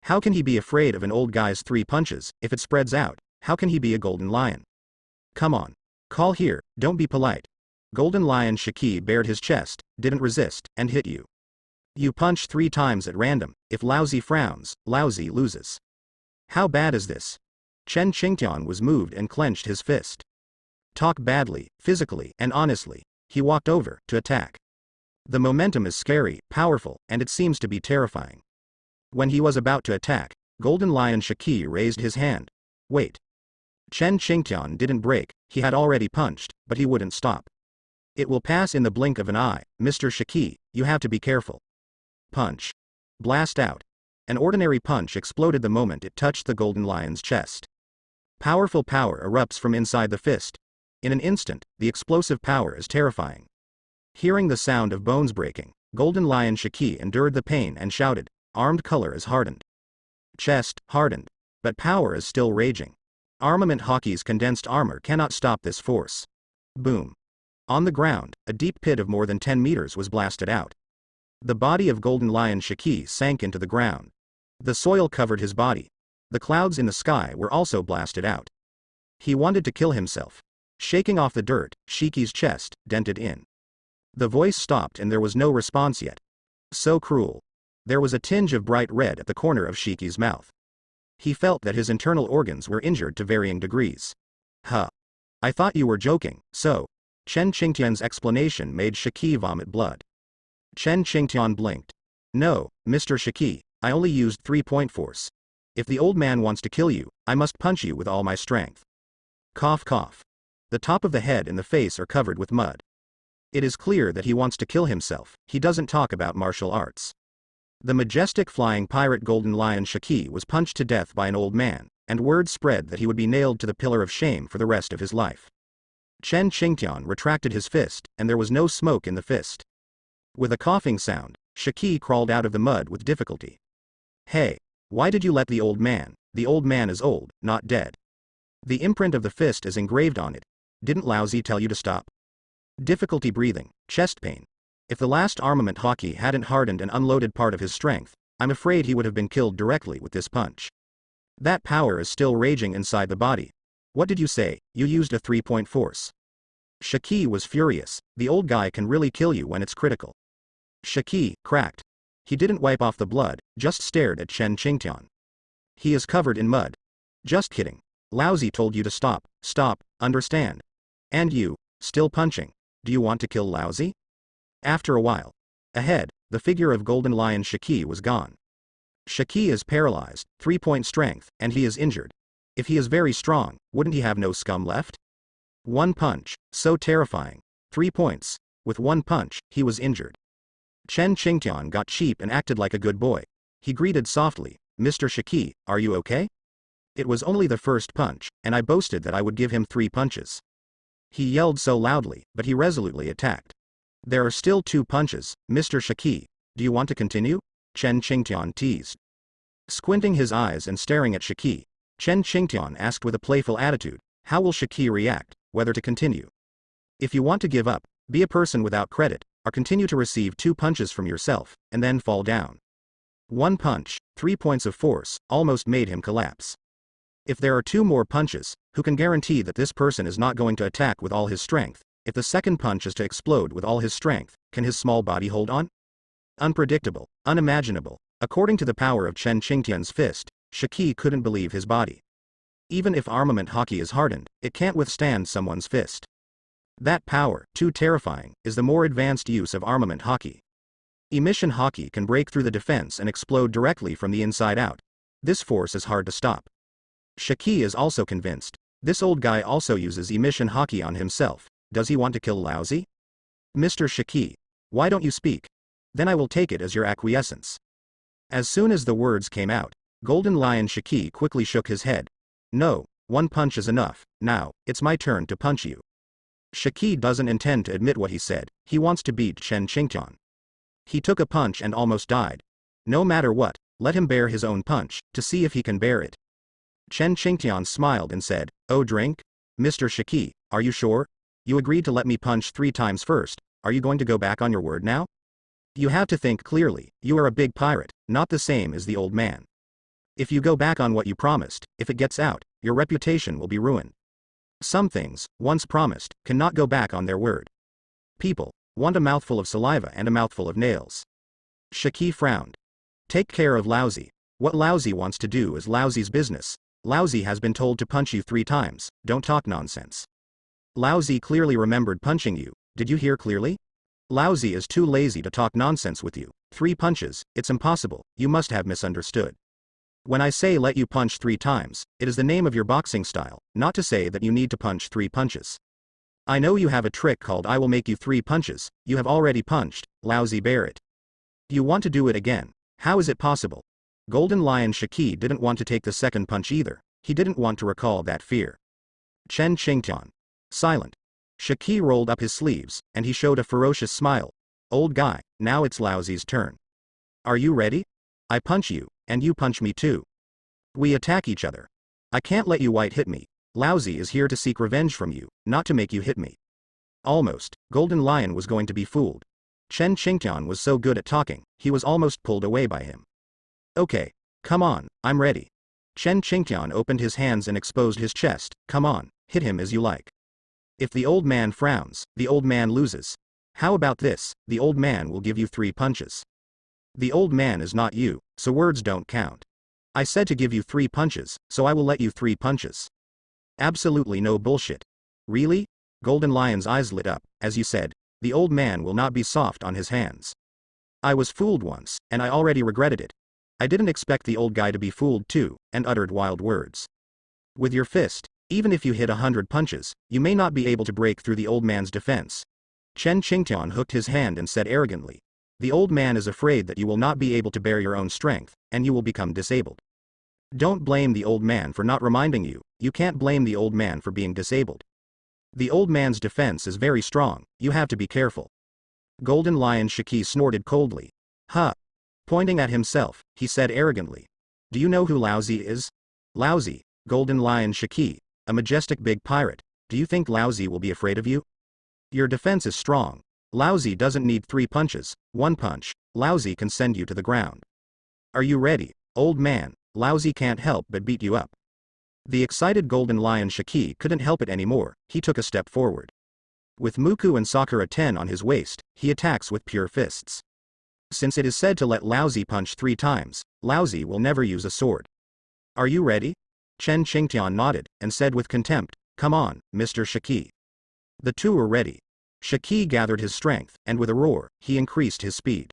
How can he be afraid of an old guy's 3 punches, if it spreads out, how can he be a golden lion? Come on. Call here, don't be polite. Golden Lion Shiki bared his chest, didn't resist, and hit you. You punch 3 times at random, if Lousy frowns, Lousy loses. How bad is this? Chen Qingtian was moved and clenched his fist. Talk badly, physically, and honestly. He walked over, to attack. The momentum is scary, powerful, and it seems to be terrifying. When he was about to attack, Golden Lion Shiki raised his hand. Wait. Chen Qingtian didn't break, he had already punched, but he wouldn't stop. It will pass in the blink of an eye, Mr. Shiki, you have to be careful. Punch. Blast out. An ordinary punch exploded the moment it touched the Golden Lion's chest. Powerful power erupts from inside the fist. In an instant, the explosive power is terrifying. Hearing the sound of bones breaking, Golden Lion Shiki endured the pain and shouted, armed color is hardened. Chest, hardened. But power is still raging. Armament hockey's condensed armor cannot stop this force. Boom. On the ground, a deep pit of more than 10 meters was blasted out. The body of Golden Lion Shiki sank into the ground. The soil covered his body. The clouds in the sky were also blasted out. He wanted to kill himself. Shaking off the dirt, Shiki's chest dented in. The voice stopped and there was no response yet. So cruel. There was a tinge of bright red at the corner of Shiki's mouth. He felt that his internal organs were injured to varying degrees. Huh. I thought you were joking, so. Chen Qingtian's explanation made Shiki vomit blood. Chen Qingtian blinked. No, Mr. Shiki, I only used 3-point force. If the old man wants to kill you, I must punch you with all my strength. Cough cough. The top of the head and the face are covered with mud. It is clear that he wants to kill himself, he doesn't talk about martial arts. The majestic flying pirate Golden Lion Shiki was punched to death by an old man, and word spread that he would be nailed to the pillar of shame for the rest of his life. Chen Qingtian retracted his fist, and there was no smoke in the fist. With a coughing sound, Shiki crawled out of the mud with difficulty. Hey, why did you let the old man? The old man is old, not dead. The imprint of the fist is engraved on it. Didn't Lousy tell you to stop? Difficulty breathing, chest pain. If the last armament hockey hadn't hardened and unloaded part of his strength, I'm afraid he would have been killed directly with this punch. That power is still raging inside the body. What did you say? You used a 3-point force. Shiki was furious. The old guy can really kill you when it's critical. Shiki cracked. He didn't wipe off the blood, just stared at Chen Qingtian. He is covered in mud. Just kidding. Lousy told you to stop, understand? And you, still punching. Do you want to kill Lousy? After a while. Ahead, the figure of Golden Lion Shiki was gone. Shiki is paralyzed, 3-point strength, and he is injured. If he is very strong, wouldn't he have no scum left? One punch, so terrifying. 3 points. With one punch, he was injured. Chen Qingtian got cheap and acted like a good boy. He greeted softly, Mr. Shiki, are you okay? It was only the first punch, and I boasted that I would give him 3 punches. He yelled so loudly, but he resolutely attacked. There are still 2 punches, Mr. Shiki. Do you want to continue? Chen Qingtian teased. Squinting his eyes and staring at Shiki, Chen Qingtian asked with a playful attitude, how will Shiki react, whether to continue? If you want to give up, be a person without credit, or continue to receive 2 punches from yourself, and then fall down. 1 punch, 3 points of force, almost made him collapse. If there are 2 more punches, who can guarantee that this person is not going to attack with all his strength? If the second punch is to explode with all his strength, can his small body hold on? Unpredictable, unimaginable. According to the power of Chen Qingtian's fist, Shiki couldn't believe his body. Even if armament hockey is hardened, it can't withstand someone's fist. That power, too terrifying, is the more advanced use of armament hockey. Emission hockey can break through the defense and explode directly from the inside out. This force is hard to stop. Shiki is also convinced. This old guy also uses emission hockey on himself. Does he want to kill Lousy? Mr. Shiki, why don't you speak? Then I will take it as your acquiescence. As soon as the words came out, Golden Lion Shiki quickly shook his head. No, 1 punch is enough. Now, it's my turn to punch you. Shiki doesn't intend to admit what he said. He wants to beat Chen Qingtian. He took a punch and almost died. No matter what, let him bear his own punch, to see if he can bear it. Chen Qingtian smiled and said, oh drink? Mr. Shiki, are you sure? You agreed to let me punch 3 times first, are you going to go back on your word now? You have to think clearly, you are a big pirate, not the same as the old man. If you go back on what you promised, if it gets out, your reputation will be ruined. Some things, once promised, cannot go back on their word. People want a mouthful of saliva and a mouthful of nails. Shiki frowned. Take care of Lousy. What Lousy wants to do is Lousy's business. Lousy has been told to punch you 3 times, don't talk nonsense. Lousy clearly remembered punching you, did you hear clearly? Lousy is too lazy to talk nonsense with you. 3 punches, it's impossible, you must have misunderstood. When I say let you punch 3 times, it is the name of your boxing style, not to say that you need to punch 3 punches. I know you have a trick called I will make you 3 punches, you have already punched, Lousy bear it. You want to do it again, how is it possible? Golden Lion Shiki didn't want to take the second punch either, he didn't want to recall that fear. Chen Qingtian. Silent. Shiki rolled up his sleeves, and he showed a ferocious smile. Old guy, now it's Lousy's turn. Are you ready? I punch you, and you punch me too. We attack each other. I can't let you white hit me. Lousy is here to seek revenge from you, not to make you hit me. Almost, Golden Lion was going to be fooled. Chen Qingtian was so good at talking, he was almost pulled away by him. Okay, come on, I'm ready. Chen Qingtian opened his hands and exposed his chest, come on, hit him as you like. If the old man frowns, the old man loses. How about this, the old man will give you 3 punches. The old man is not you, so words don't count. I said to give you 3 punches, so I will let you 3 punches. Absolutely no bullshit. Really? Golden Lion's eyes lit up, as you said, the old man will not be soft on his hands. I was fooled once, and I already regretted it. I didn't expect the old guy to be fooled too, and uttered wild words. With your fist, even if you hit 100 punches, you may not be able to break through the old man's defense. Chen Qingtian hooked his hand and said arrogantly, the old man is afraid that you will not be able to bear your own strength, and you will become disabled. Don't blame the old man for not reminding you, you can't blame the old man for being disabled. The old man's defense is very strong, you have to be careful. Golden Lion Shiki snorted coldly. Huh. Pointing at himself, he said arrogantly. Do you know who Lousy is? Lousy, Golden Lion Shiki, a majestic big pirate. Do you think Lousy will be afraid of you? Your defense is strong. Lousy doesn't need 3 punches, 1 punch. Lousy can send you to the ground. Are you ready, old man? Lousy can't help but beat you up. The excited Golden Lion Shiki couldn't help it anymore. He took a step forward. With Muku and Sakura 10 on his waist, he attacks with pure fists. Since it is said to let Lousy punch 3 times, Lousy will never use a sword. Are you ready? Chen Qingtian nodded, and said with contempt, come on, Mr. Shiki. The two were ready. Shiki gathered his strength, and with a roar, he increased his speed.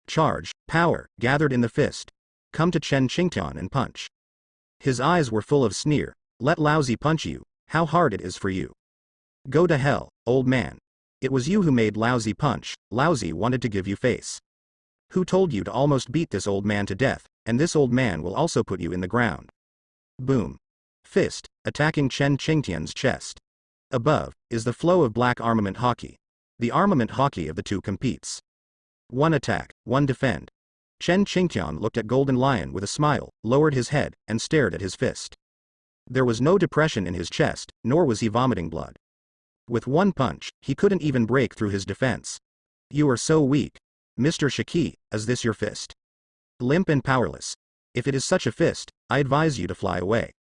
Charge, power, gathered in the fist. Come to Chen Qingtian and punch. His eyes were full of sneer. Let Lousy punch you, how hard it is for you. Go to hell, old man. It was you who made Lousy punch. Lousy wanted to give you face. Who told you to almost beat this old man to death, and this old man will also put you in the ground. Boom. Fist, attacking Chen Qingtian's chest. Above, is the flow of black armament hockey. The armament hockey of the two competes. One attack, one defend. Chen Qingtian looked at Golden Lion with a smile, lowered his head, and stared at his fist. There was no depression in his chest, nor was he vomiting blood. With one punch, he couldn't even break through his defense. You are so weak. Mr. Shiki, is this your fist? Limp and powerless. If it is such a fist, I advise you to fly away.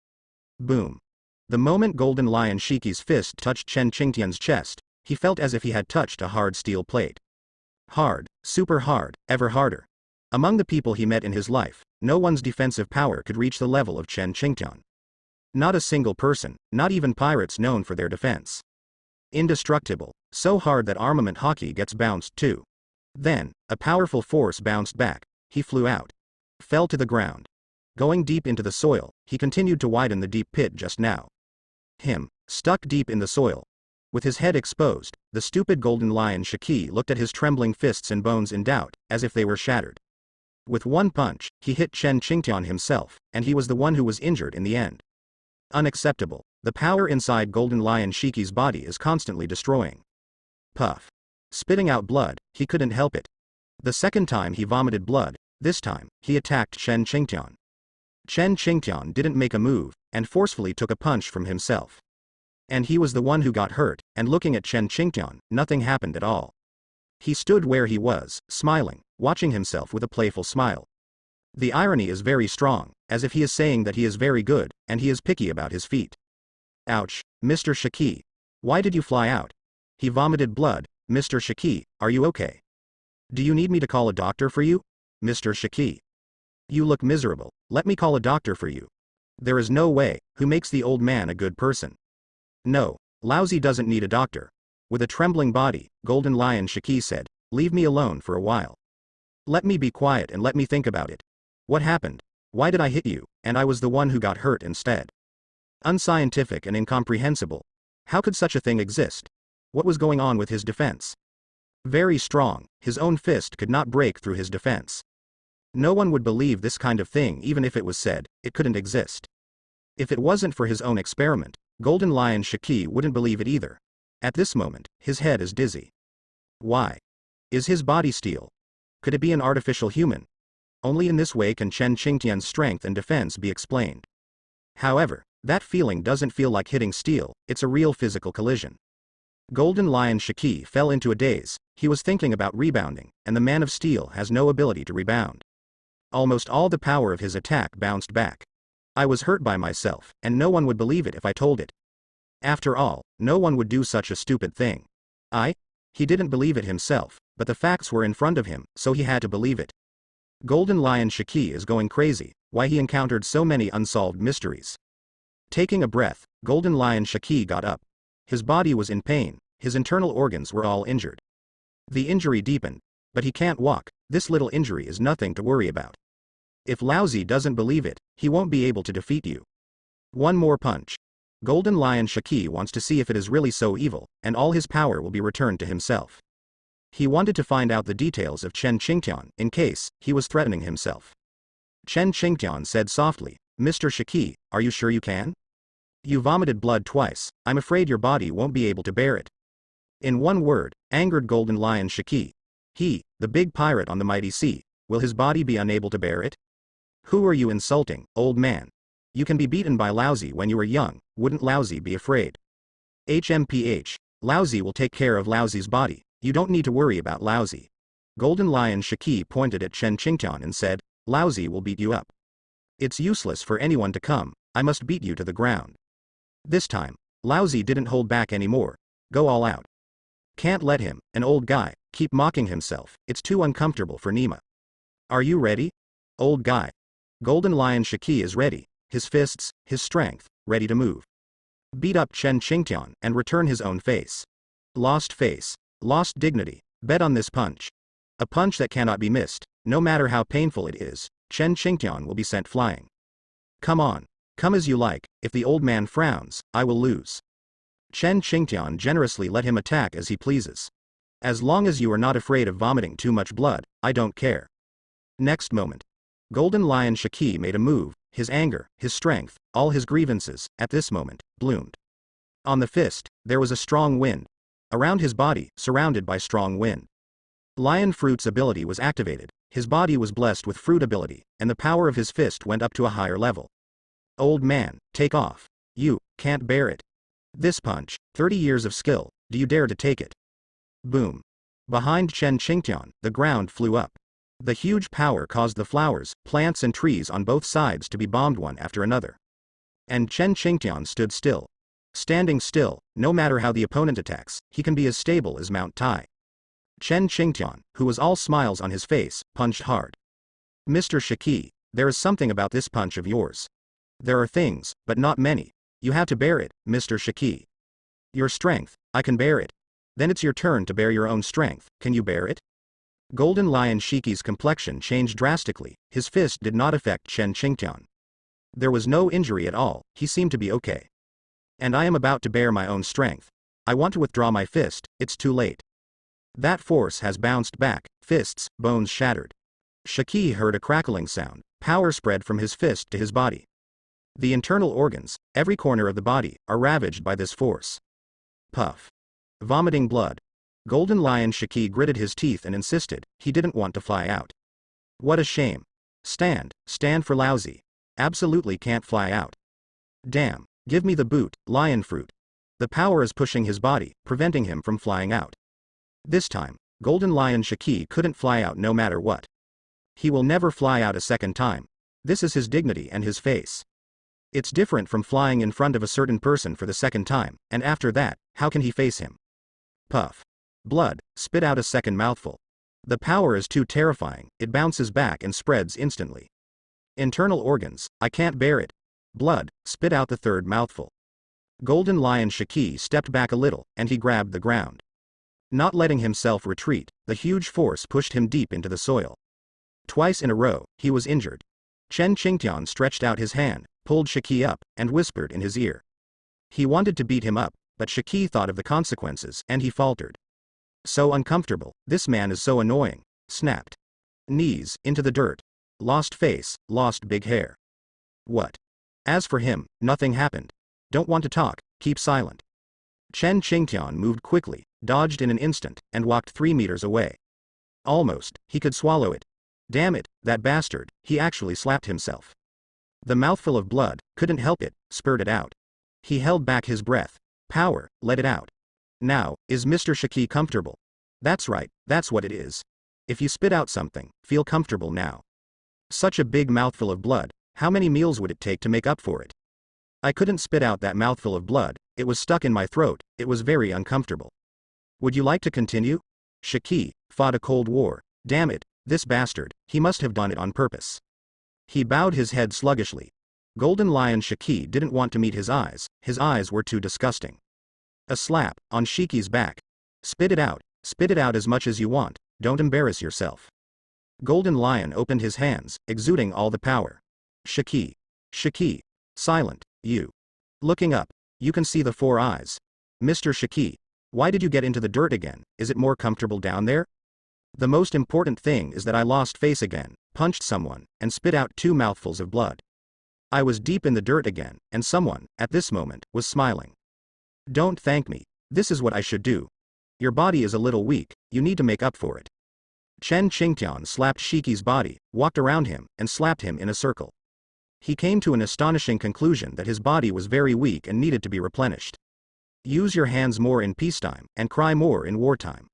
Boom. The moment Golden Lion Shiki's fist touched Chen Qingtian's chest, he felt as if he had touched a hard steel plate. Hard, super hard, ever harder. Among the people he met in his life, no one's defensive power could reach the level of Chen Qingtian. Not a single person, not even pirates known for their defense. Indestructible, so hard that armament hockey gets bounced too. Then, a powerful force bounced back, he flew out. Fell to the ground. Going deep into the soil, he continued to widen the deep pit just now. Stuck deep in the soil. With his head exposed, the stupid Golden Lion Shiki looked at his trembling fists and bones in doubt, as if they were shattered. With one punch, he hit Chen Qingtian himself, and he was the one who was injured in the end. Unacceptable. The power inside Golden Lion Shiki's body is constantly destroying. Puff. Spitting out blood, he couldn't help it. The second time he vomited blood, this time, he attacked Chen Qingtian. Chen Qingtian didn't make a move, and forcefully took a punch from himself. And he was the one who got hurt, and looking at Chen Qingtian, nothing happened at all. He stood where he was, smiling, watching himself with a playful smile. The irony is very strong, as if he is saying that he is very good, and he is picky about his feet. Ouch, Mr. Shiki. Why did you fly out? He vomited blood. Mr. Shiki, are you okay? Do you need me to call a doctor for you? Mr. Shiki. You look miserable. Let me call a doctor for you. There is no way. Who makes the old man a good person? No, Lousy doesn't need a doctor. With a trembling body, Golden Lion Shiki said, leave me alone for a while. Let me be quiet and let me think about it. What happened? Why did I hit you, and I was the one who got hurt instead? Unscientific and incomprehensible. How could such a thing exist? What was going on with his defense? Very strong, his own fist could not break through his defense. No one would believe this kind of thing even if it was said, it couldn't exist. If it wasn't for his own experiment, Golden Lion Shiki wouldn't believe it either. At this moment, his head is dizzy. Why? Is his body steel? Could it be an artificial human? Only in this way can Chen Qingtian's strength and defense be explained. However, that feeling doesn't feel like hitting steel, it's a real physical collision. Golden Lion Shiki fell into a daze. He was thinking about rebounding, and the Man of Steel has no ability to rebound. Almost all the power of his attack bounced back. I was hurt by myself, and no one would believe it if I told it. After all, no one would do such a stupid thing. He didn't believe it himself, but the facts were in front of him, so he had to believe it. Golden Lion Shiki is going crazy. Why he encountered so many unsolved mysteries. Taking a breath, Golden Lion Shiki got up. His body was in pain, his internal organs were all injured. The injury deepened, but he can't walk. This little injury is nothing to worry about. If Lousy doesn't believe it, he won't be able to defeat you. One more punch. Golden Lion Shiki wants to see if it is really so evil, and all his power will be returned to himself. He wanted to find out the details of Chen Qingtian, in case he was threatening himself. Chen Qingtian said softly, Mr. Shiki, are you sure you can? You vomited blood twice, I'm afraid your body won't be able to bear it. In one word, angered Golden Lion Shiki. He, the big pirate on the mighty sea, will his body be unable to bear it? Who are you insulting, old man? You can be beaten by Lousy when you were young, wouldn't Lousy be afraid? HMPH, Lousy will take care of Lousy's body, you don't need to worry about Lousy. Golden Lion Shiki pointed at Chen Qingtian and said, Lousy will beat you up. It's useless for anyone to come, I must beat you to the ground. This time, Lousy didn't hold back anymore. Go all out. Can't let him, an old guy, keep mocking himself, it's too uncomfortable for Nima. Are you ready? Old guy. Golden Lion Shiki is ready, his fists, his strength, ready to move. Beat up Chen Qingtian and return his own face. Lost face, lost dignity, bet on this punch. A punch that cannot be missed, no matter how painful it is, Chen Qingtian will be sent flying. Come on, come as you like, if the old man frowns, I will lose. Chen Qingtian generously let him attack as he pleases. As long as you are not afraid of vomiting too much blood, I don't care. Next moment. Golden Lion Shiki made a move, his anger, his strength, all his grievances, at this moment, bloomed. On the fist, there was a strong wind. Around his body, surrounded by strong wind. Lion Fruit's ability was activated, his body was blessed with fruit ability, and the power of his fist went up to a higher level. Old man, take off. You can't bear it. This punch, 30 years of skill, do you dare to take it? Boom. Behind Chen Qingtian, the ground flew up. The huge power caused the flowers, plants and trees on both sides to be bombed one after another. And Chen Qingtian stood still. Standing still, no matter how the opponent attacks, he can be as stable as Mount Tai. Chen Qingtian, who was all smiles on his face, punched hard. Mr. Shiki, there is something about this punch of yours. There are things, but not many. You have to bear it, Mr. Shiki. Your strength, I can bear it. Then it's your turn to bear your own strength, can you bear it? Golden Lion Shiki's complexion changed drastically, his fist did not affect Chen Qingtian. There was no injury at all, he seemed to be okay. And I am about to bear my own strength. I want to withdraw my fist, it's too late. That force has bounced back, fists, bones shattered. Shiki heard a crackling sound, power spread from his fist to his body. The internal organs, every corner of the body, are ravaged by this force. Puff. Vomiting blood. Golden Lion Shiki gritted his teeth and insisted, he didn't want to fly out. What a shame. Stand for Lousy. Absolutely can't fly out. Damn, give me the boot, Lion Fruit. The power is pushing his body, preventing him from flying out. This time, Golden Lion Shiki couldn't fly out no matter what. He will never fly out a second time. This is his dignity and his face. It's different from flying in front of a certain person for the second time, and after that, how can he face him? Puff. Blood, spit out a second mouthful. The power is too terrifying, it bounces back and spreads instantly. Internal organs, I can't bear it. Blood, spit out the third mouthful. Golden Lion Shiki stepped back a little, and he grabbed the ground. Not letting himself retreat, the huge force pushed him deep into the soil. Twice in a row, he was injured. Chen Qingtian stretched out his hand, pulled Shiki up, and whispered in his ear. He wanted to beat him up, but Shiki thought of the consequences, and he faltered. So uncomfortable, this man is so annoying. Snapped. Knees, into the dirt. Lost face, lost big hair. What? As for him, nothing happened. Don't want to talk, keep silent. Chen Qingtian moved quickly, dodged in an instant, and walked 3 meters away. Almost, he could swallow it. Damn it, that bastard, he actually slapped himself. The mouthful of blood, couldn't help it, spurted out. He held back his breath. Power, let it out. Now, is Mr. Shiki comfortable? That's right, that's what it is. If you spit out something, feel comfortable now. Such a big mouthful of blood, how many meals would it take to make up for it? I couldn't spit out that mouthful of blood, it was stuck in my throat, it was very uncomfortable. Would you like to continue? Shiki fought a cold war. Damn it, this bastard, he must have done it on purpose. He bowed his head sluggishly. Golden Lion Shiki didn't want to meet his eyes were too disgusting. A slap, on Shiki's back. Spit it out as much as you want, don't embarrass yourself. Golden Lion opened his hands, exuding all the power. Shiki. Silent, you. Looking up, you can see the 4 eyes. Mr. Shiki, why did you get into the dirt again, is it more comfortable down there? The most important thing is that I lost face again, punched someone, and spit out 2 mouthfuls of blood. I was deep in the dirt again, and someone, at this moment, was smiling. Don't thank me, this is what I should do. Your body is a little weak, you need to make up for it. Chen Qingtian slapped Shiki's body, walked around him, and slapped him in a circle. He came to an astonishing conclusion that his body was very weak and needed to be replenished. Use your hands more in peacetime, and cry more in wartime.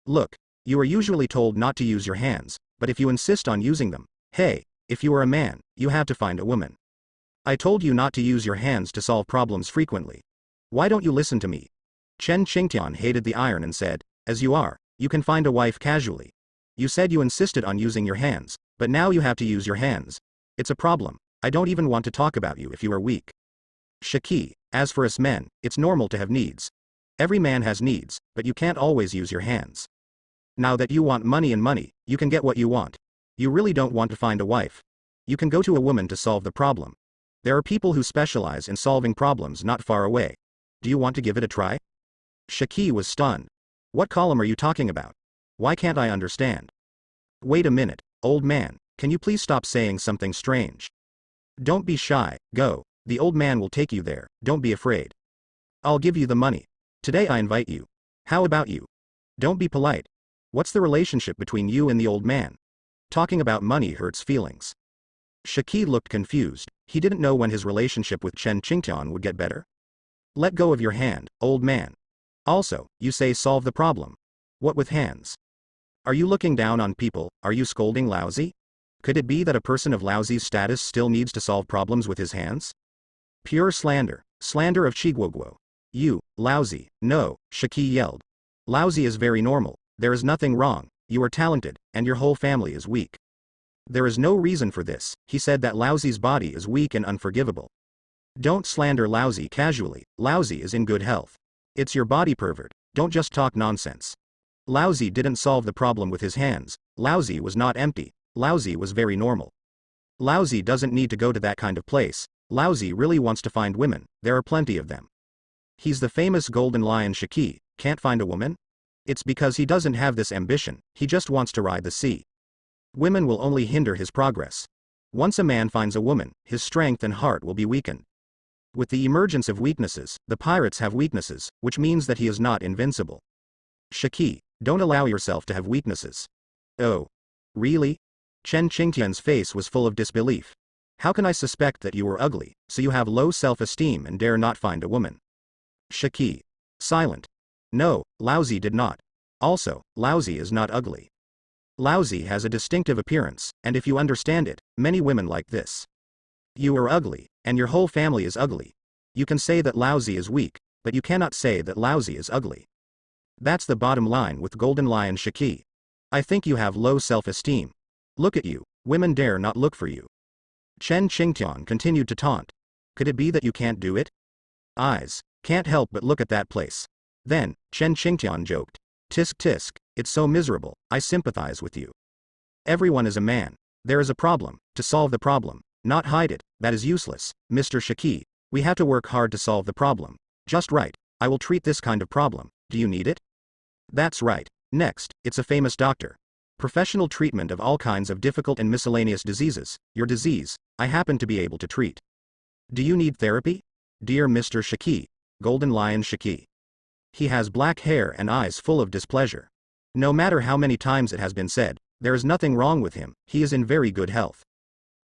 Look, you are usually told not to use your hands, but if you insist on using them, hey, if you are a man, you have to find a woman. I told you not to use your hands to solve problems frequently. Why don't you listen to me? Chen Qingtian hated the iron and said, as you are, you can find a wife casually. You said you insisted on using your hands, but now you have to use your hands. It's a problem. I don't even want to talk about you if you are weak. Shiki, as for us men, it's normal to have needs. Every man has needs, but you can't always use your hands. Now that you want money and money, you can get what you want. You really don't want to find a wife. You can go to a woman to solve the problem. There are people who specialize in solving problems not far away. Do you want to give it a try? Shiki was stunned. What column are you talking about? Why can't I understand? Wait a minute, old man, can you please stop saying something strange? Don't be shy, go, the old man will take you there, don't be afraid. I'll give you the money. Today I invite you. How about you? Don't be polite. What's the relationship between you and the old man? Talking about money hurts feelings. Shiki looked confused, he didn't know when his relationship with Chen Qingtian would get better. Let go of your hand, old man. Also, you say solve the problem. What with hands? Are you looking down on people, are you scolding lousy? Could it be that a person of lousy's status still needs to solve problems with his hands? Pure slander, slander of Chiguoguo. You, lousy, no, Shiki yelled. Lousy is very normal, there is nothing wrong, you are talented, and your whole family is weak. There is no reason for this, he said that lousy's body is weak and unforgivable. Don't slander lousy casually, lousy is in good health. It's your body pervert, don't just talk nonsense. Lousy didn't solve the problem with his hands, lousy was not empty, lousy was very normal. Lousy doesn't need to go to that kind of place, lousy really wants to find women, there are plenty of them. He's the famous golden lion Shiki, can't find a woman? It's because he doesn't have this ambition, he just wants to ride the sea. Women will only hinder his progress. Once a man finds a woman, his strength and heart will be weakened. With the emergence of weaknesses, the pirates have weaknesses, which means that he is not invincible. Shiki, don't allow yourself to have weaknesses. Oh. Really? Chen Qingtian's face was full of disbelief. How can I suspect that you are ugly, so you have low self-esteem and dare not find a woman? Shiki. Silent. No, lousy did not. Also, lousy is not ugly. Lousy has a distinctive appearance, and if you understand it, many women like this. You are ugly, and your whole family is ugly. You can say that lousy is weak, but you cannot say that lousy is ugly. That's the bottom line with Golden Lion Shiki. I think you have low self-esteem. Look at you, women dare not look for you. Chen Qingtian continued to taunt. Could it be that you can't do it? Eyes, can't help but look at that place. Then, Chen Qingtian joked. Tisk tisk, it's so miserable, I sympathize with you. Everyone is a man. There is a problem, to solve the problem, not hide it, that is useless, Mr. Shiki, we have to work hard to solve the problem. Just right, I will treat this kind of problem, do you need it? That's right, next, it's a famous doctor. Professional treatment of all kinds of difficult and miscellaneous diseases, your disease, I happen to be able to treat. Do you need therapy? Dear Mr. Shiki, Golden Lion Shiki. He has black hair and eyes full of displeasure. No matter how many times it has been said, there is nothing wrong with him, he is in very good health.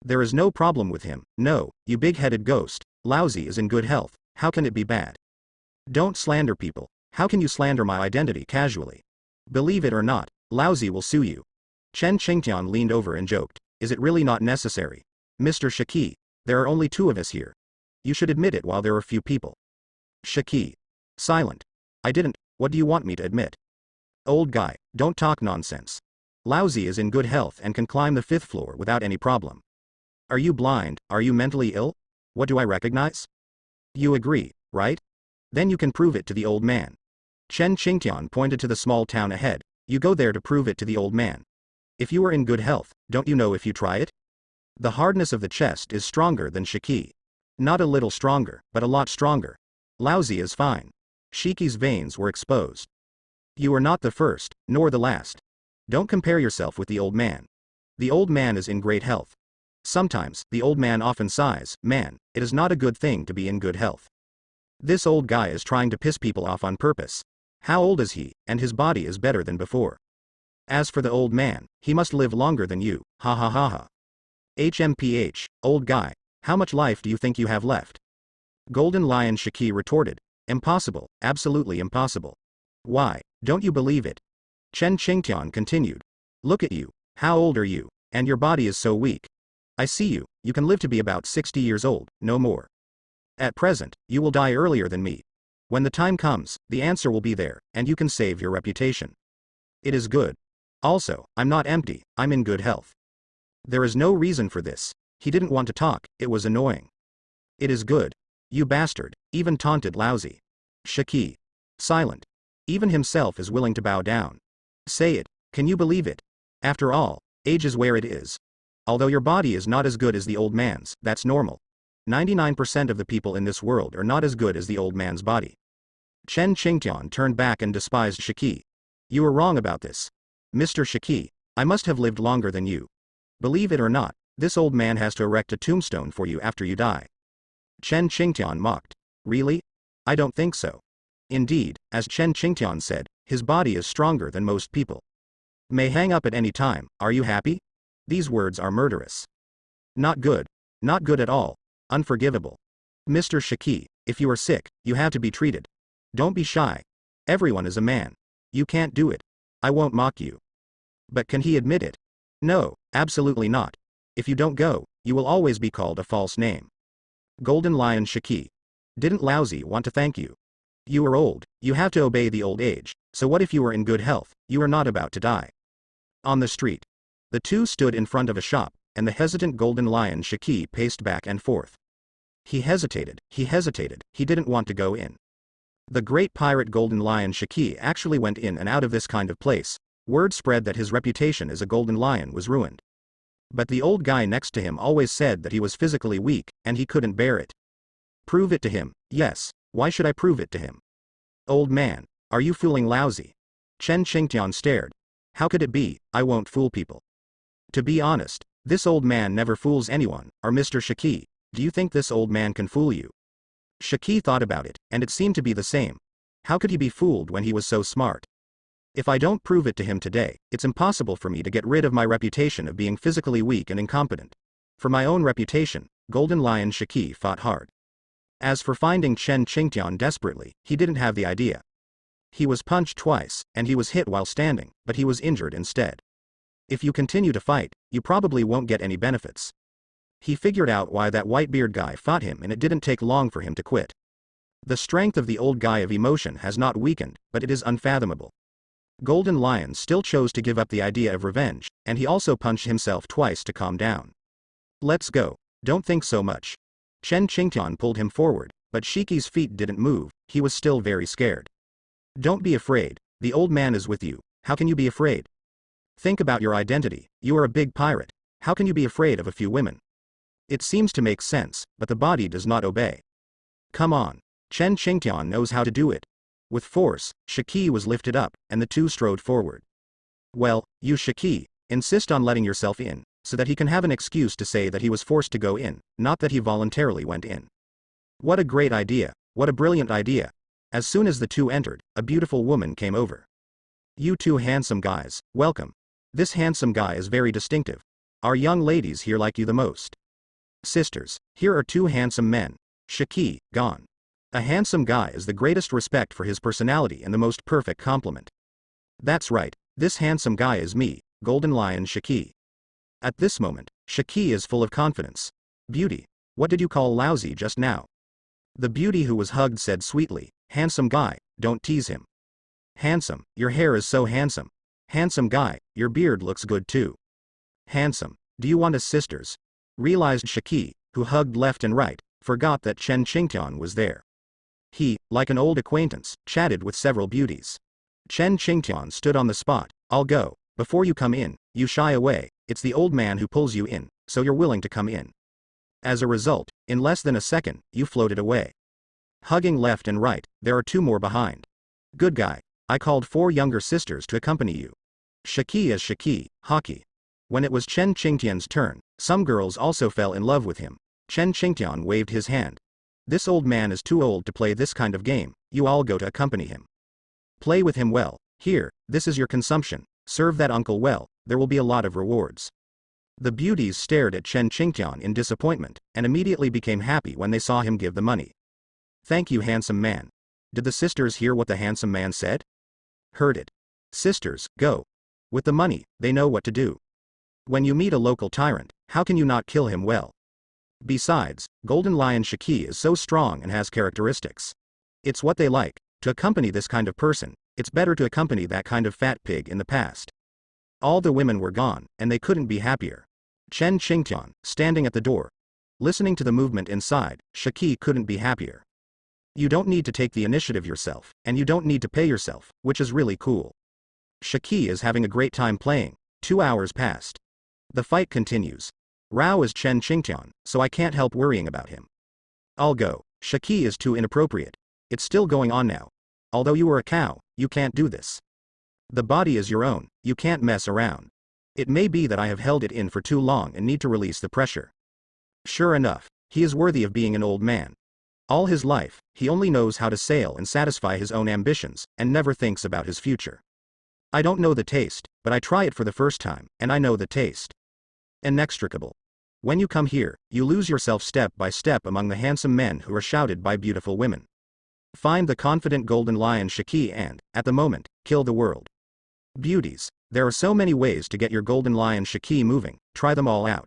There is no problem with him, no, you big-headed ghost, lousy is in good health, how can it be bad? Don't slander people, how can you slander my identity casually? Believe it or not, lousy will sue you. Chen Qingtian leaned over and joked, is it really not necessary? Mr. Shiki, there are only two of us here. You should admit it while there are few people. Shiki. Silent. I didn't, what do you want me to admit? Old guy, don't talk nonsense. Lousy is in good health and can climb the 5th floor without any problem. Are you blind, are you mentally ill? What do I recognize? You agree, right? Then you can prove it to the old man. Chen Qingtian pointed to the small town ahead, you go there to prove it to the old man. If you are in good health, don't you know if you try it? The hardness of the chest is stronger than Shiki. Not a little stronger, but a lot stronger. Lousy is fine. Shiki's veins were exposed. You are not the first, nor the last. Don't compare yourself with the old man. The old man is in great health. Sometimes, the old man often sighs, man, it is not a good thing to be in good health. This old guy is trying to piss people off on purpose. How old is he, and his body is better than before. As for the old man, he must live longer than you, ha ha ha ha. HMPH, old guy, how much life do you think you have left? Golden Lion Shiki retorted. Impossible, absolutely impossible. Why, don't you believe it? Chen Qingtian continued. Look at you, how old are you, and your body is so weak. I see you, you can live to be about 60 years old, no more. At present, you will die earlier than me. When the time comes, the answer will be there, and you can save your reputation. It is good. Also, I'm not empty, I'm in good health. There is no reason for this. He didn't want to talk, it was annoying. It is good. You bastard, even taunted lousy. Shiki. Silent. Even himself is willing to bow down. Say it, can you believe it? After all, age is where it is. Although your body is not as good as the old man's, that's normal. 99% of the people in this world are not as good as the old man's body. Chen Qingtian turned back and despised Shiki. You were wrong about this. Mr. Shiki, I must have lived longer than you. Believe it or not, this old man has to erect a tombstone for you after you die. Chen Qingtian mocked. Really? I don't think so. Indeed, as Chen Qingtian said, his body is stronger than most people. May hang up at any time, are you happy? These words are murderous. Not good. Not good at all. Unforgivable. Mr. Shiki, if you are sick, you have to be treated. Don't be shy. Everyone is a man. You can't do it. I won't mock you. But can he admit it? No, absolutely not. If you don't go, you will always be called a false name. Golden Lion Shiki. Didn't Lousy want to thank you? You are old, you have to obey the old age, so what if you are in good health, you are not about to die? On the street. The two stood in front of a shop, and the hesitant Golden Lion Shiki paced back and forth. He hesitated, he didn't want to go in. The great pirate Golden Lion Shiki actually went in and out of this kind of place. Word spread that his reputation as a golden lion was ruined. But the old guy next to him always said that he was physically weak, and he couldn't bear it. Prove it to him, yes, why should I prove it to him? Old man, are you fooling Lousy? Chen Qingtian stared. How could it be, I won't fool people. To be honest, this old man never fools anyone, or Mr. Shiki, do you think this old man can fool you? Shiki thought about it, and it seemed to be the same. How could he be fooled when he was so smart? If I don't prove it to him today, it's impossible for me to get rid of my reputation of being physically weak and incompetent. For my own reputation, Golden Lion Shiki fought hard. As for finding Chen Qingtian desperately, he didn't have the idea. He was punched twice, and he was hit while standing, but he was injured instead. If you continue to fight, you probably won't get any benefits. He figured out why that Whitebeard guy fought him, and it didn't take long for him to quit. The strength of the old guy of emotion has not weakened, but it is unfathomable. Golden Lion still chose to give up the idea of revenge, and he also punched himself twice to calm down. Let's go, don't think so much. Chen Qingtian pulled him forward, but Shiki's feet didn't move, he was still very scared. Don't be afraid, the old man is with you, how can you be afraid? Think about your identity, you are a big pirate, how can you be afraid of a few women? It seems to make sense, but the body does not obey. Come on, Chen Qingtian knows how to do it. With force, Shiki was lifted up, and the two strode forward. Well, you Shiki, insist on letting yourself in, so that he can have an excuse to say that he was forced to go in, not that he voluntarily went in. What a great idea, what a brilliant idea. As soon as the two entered, a beautiful woman came over. You two handsome guys, welcome. This handsome guy is very distinctive. Our young ladies here like you the most. Sisters, here are two handsome men. Shiki, gone. A handsome guy is the greatest respect for his personality and the most perfect compliment. That's right, this handsome guy is me, Golden Lion Shiki. At this moment, Shiki is full of confidence. Beauty, what did you call Lousy just now? The beauty who was hugged said sweetly, handsome guy, don't tease him. Handsome, your hair is so handsome. Handsome guy, your beard looks good too. Handsome, do you want us sisters? Realized Shiki, who hugged left and right, forgot that Chen Qingtian was there. He, like an old acquaintance, chatted with several beauties. Chen Qingtian stood on the spot. I'll go. Before you come in, you shy away, it's the old man who pulls you in, so you're willing to come in. As a result, in less than a second, you floated away. Hugging left and right, there are two more behind. Good guy, I called 4 younger sisters to accompany you. Shiki is Shiki, hockey. When it was Chen Qingtian's turn, some girls also fell in love with him. Chen Qingtian waved his hand. This old man is too old to play this kind of game, you all go to accompany him. Play with him well. Here, this is your consumption. Serve that uncle well, there will be a lot of rewards. The beauties stared at Chen Qingtian in disappointment, and immediately became happy when they saw him give the money. Thank you, handsome man. Did the sisters hear what the handsome man said? Heard it. Sisters, go. With the money, they know what to do. When you meet a local tyrant, how can you not kill him well? Besides, Golden Lion Shiki is so strong and has characteristics. It's what they like. To accompany this kind of person, it's better to accompany that kind of fat pig in the past. All the women were gone, and they couldn't be happier. Chen Qingtian, standing at the door, listening to the movement inside, Shiki couldn't be happier. You don't need to take the initiative yourself, and you don't need to pay yourself, which is really cool. Shiki is having a great time playing. 2 hours passed. The fight continues. Rao is Chen Qingtian, so I can't help worrying about him. I'll go. Shiki is too inappropriate. It's still going on now. Although you are a cow, you can't do this. The body is your own, you can't mess around. It may be that I have held it in for too long and need to release the pressure. Sure enough, he is worthy of being an old man. All his life, he only knows how to sail and satisfy his own ambitions, and never thinks about his future. I don't know the taste, but I try it for the first time, and I know the taste. Inextricable. When you come here, you lose yourself step by step among the handsome men who are shouted by beautiful women. Find the confident Golden Lion Shiki and, at the moment, kill the world. Beauties, there are so many ways to get your Golden Lion Shiki moving, try them all out.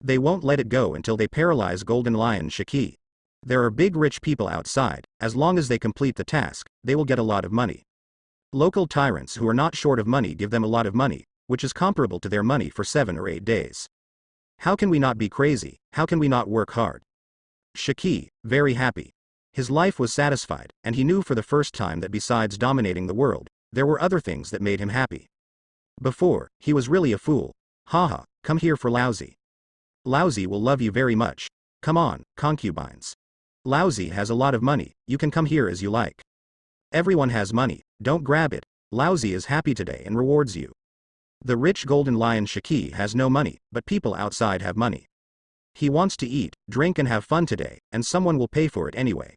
They won't let it go until they paralyze Golden Lion Shiki. There are big rich people outside, as long as they complete the task, they will get a lot of money. Local tyrants who are not short of money give them a lot of money, which is comparable to their money for 7 or 8 days. How can we not be crazy, how can we not work hard? Shiki, very happy. His life was satisfied, and he knew for the first time that besides dominating the world, there were other things that made him happy. Before, he was really a fool. Haha, come here for Lousy. Lousy will love you very much. Come on, concubines. Lousy has a lot of money, you can come here as you like. Everyone has money, don't grab it. Lousy is happy today and rewards you. The rich Golden Lion Shiki has no money, but people outside have money. He wants to eat, drink and have fun today, and someone will pay for it anyway.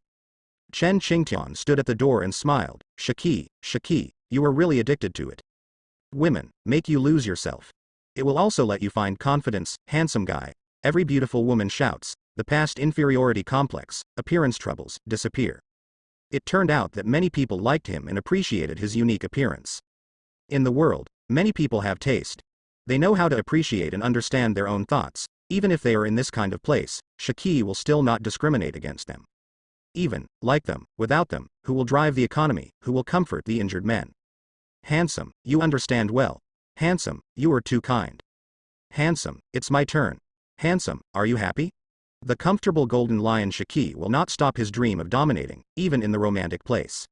Chen Qingtian stood at the door and smiled. Shiki, Shiki, you are really addicted to it. Women, make you lose yourself. It will also let you find confidence, handsome guy. Every beautiful woman shouts, the past inferiority complex, appearance troubles, disappear. It turned out that many people liked him and appreciated his unique appearance. In the world, many people have taste. They know how to appreciate and understand their own thoughts. Even if they are in this kind of place, Shiki will still not discriminate against them. Even, like them, without them, who will drive the economy, who will comfort the injured men. Handsome, you understand well. Handsome, you are too kind. Handsome, it's my turn. Handsome, are you happy? The comfortable Golden Lion Shiki will not stop his dream of dominating, even in the romantic place.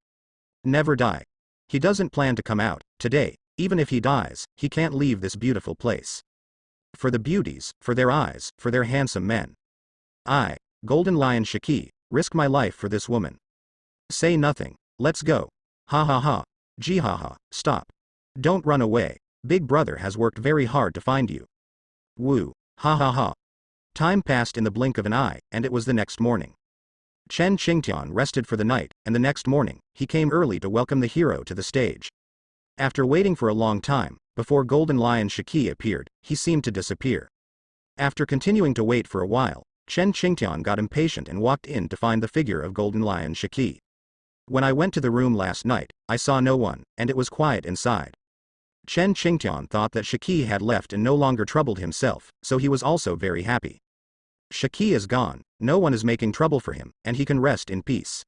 Never die. He doesn't plan to come out, today, even if he dies, he can't leave this beautiful place. For the beauties, for their eyes, for their handsome men. I, Golden Lion Shiki, risk my life for this woman. Say nothing, let's go. Ha ha ha. Jihaha, stop. Don't run away, Big Brother has worked very hard to find you. Woo, ha ha ha. Time passed in the blink of an eye, and it was the next morning. Chen Qingtian rested for the night, and the next morning, he came early to welcome the hero to the stage. After waiting for a long time, before Golden Lion Shiki appeared, he seemed to disappear. After continuing to wait for a while, Chen Qingtian got impatient and walked in to find the figure of Golden Lion Shiki. When I went to the room last night, I saw no one, and it was quiet inside. Chen Qingtian thought that Shiki had left and no longer troubled himself, so he was also very happy. Shiki is gone, no one is making trouble for him, and he can rest in peace.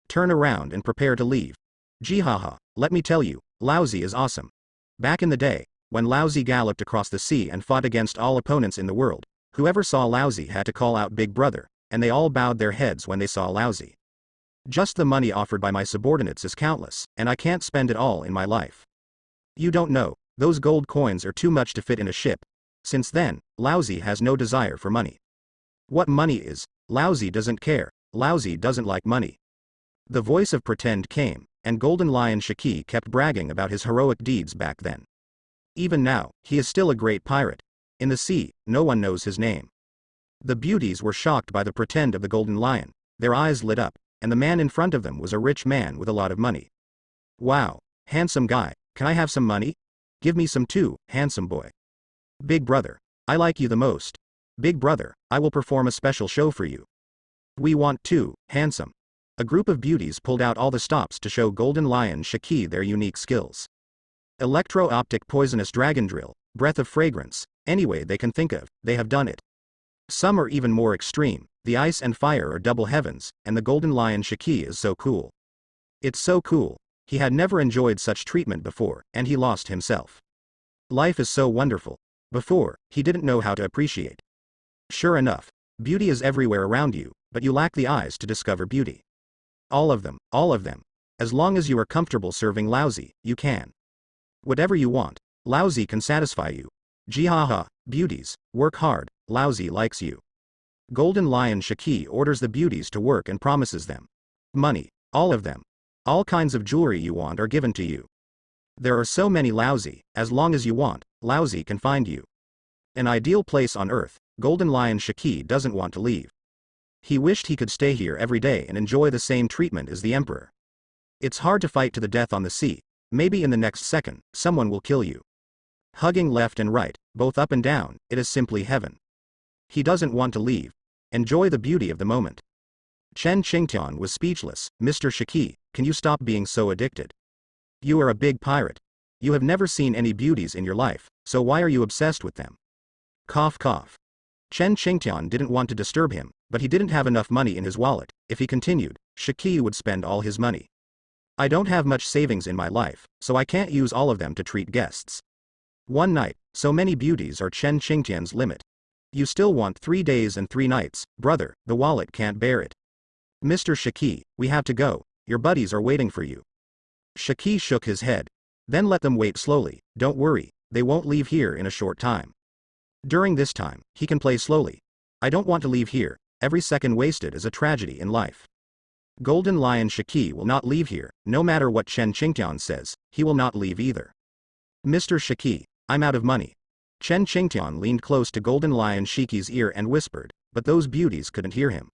Turn around and prepare to leave. Jihaha, let me tell you, Lousy is awesome. Back in the day, when Lousy galloped across the sea and fought against all opponents in the world, whoever saw Lousy had to call out Big Brother, and they all bowed their heads when they saw Lousy. Just the money offered by my subordinates is countless, and I can't spend it all in my life. You don't know, those gold coins are too much to fit in a ship. Since then, Lousy has no desire for money. What money is, Lousy doesn't care, Lousy doesn't like money. The voice of Pretend came, and Golden Lion Shiki kept bragging about his heroic deeds back then. Even now, he is still a great pirate. In the sea, no one knows his name. The beauties were shocked by the pretend of the Golden Lion, their eyes lit up, and the man in front of them was a rich man with a lot of money. Wow, handsome guy, can I have some money? Give me some too, handsome boy. Big brother, I like you the most. Big brother, I will perform a special show for you. We want too, handsome. A group of beauties pulled out all the stops to show Golden Lion Shiki their unique skills. Electro-optic poisonous dragon drill, breath of fragrance, any way they can think of, they have done it. Some are even more extreme, the ice and fire are double heavens, and the Golden Lion Shiki is so cool. It's so cool, he had never enjoyed such treatment before, and he lost himself. Life is so wonderful. Before, he didn't know how to appreciate. Sure enough, beauty is everywhere around you, but you lack the eyes to discover beauty. All of them, all of them. As long as you are comfortable serving lousy, you can. Whatever you want, lousy can satisfy you. Jihaha, beauties, work hard, lousy likes you. Golden Lion Shiki orders the beauties to work and promises them money, all of them. All kinds of jewelry you want are given to you. There are so many lousy, as long as you want, lousy can find you. An ideal place on earth, Golden Lion Shiki doesn't want to leave. He wished he could stay here every day and enjoy the same treatment as the Emperor. It's hard to fight to the death on the sea, maybe in the next second, someone will kill you. Hugging left and right, both up and down, it is simply heaven. He doesn't want to leave. Enjoy the beauty of the moment. Chen Qingtian was speechless. Mr. Shiki, can you stop being so addicted? You are a big pirate. You have never seen any beauties in your life, so why are you obsessed with them? Cough cough. Chen Qingtian didn't want to disturb him, but he didn't have enough money in his wallet. If he continued, Shiki would spend all his money. I don't have much savings in my life, so I can't use all of them to treat guests. One night, so many beauties are Chen Qingtian's limit. You still want 3 days and 3 nights, brother, the wallet can't bear it. Mr. Shiki, we have to go, your buddies are waiting for you. Shiki shook his head. Then let them wait slowly, don't worry, they won't leave here in a short time. During this time, he can play slowly. I don't want to leave here, every second wasted is a tragedy in life. Golden Lion Shiki will not leave here, no matter what Chen Qingtian says, he will not leave either. Mr. Shiki, I'm out of money. Chen Qingtian leaned close to Golden Lion Shiki's ear and whispered, but those beauties couldn't hear him.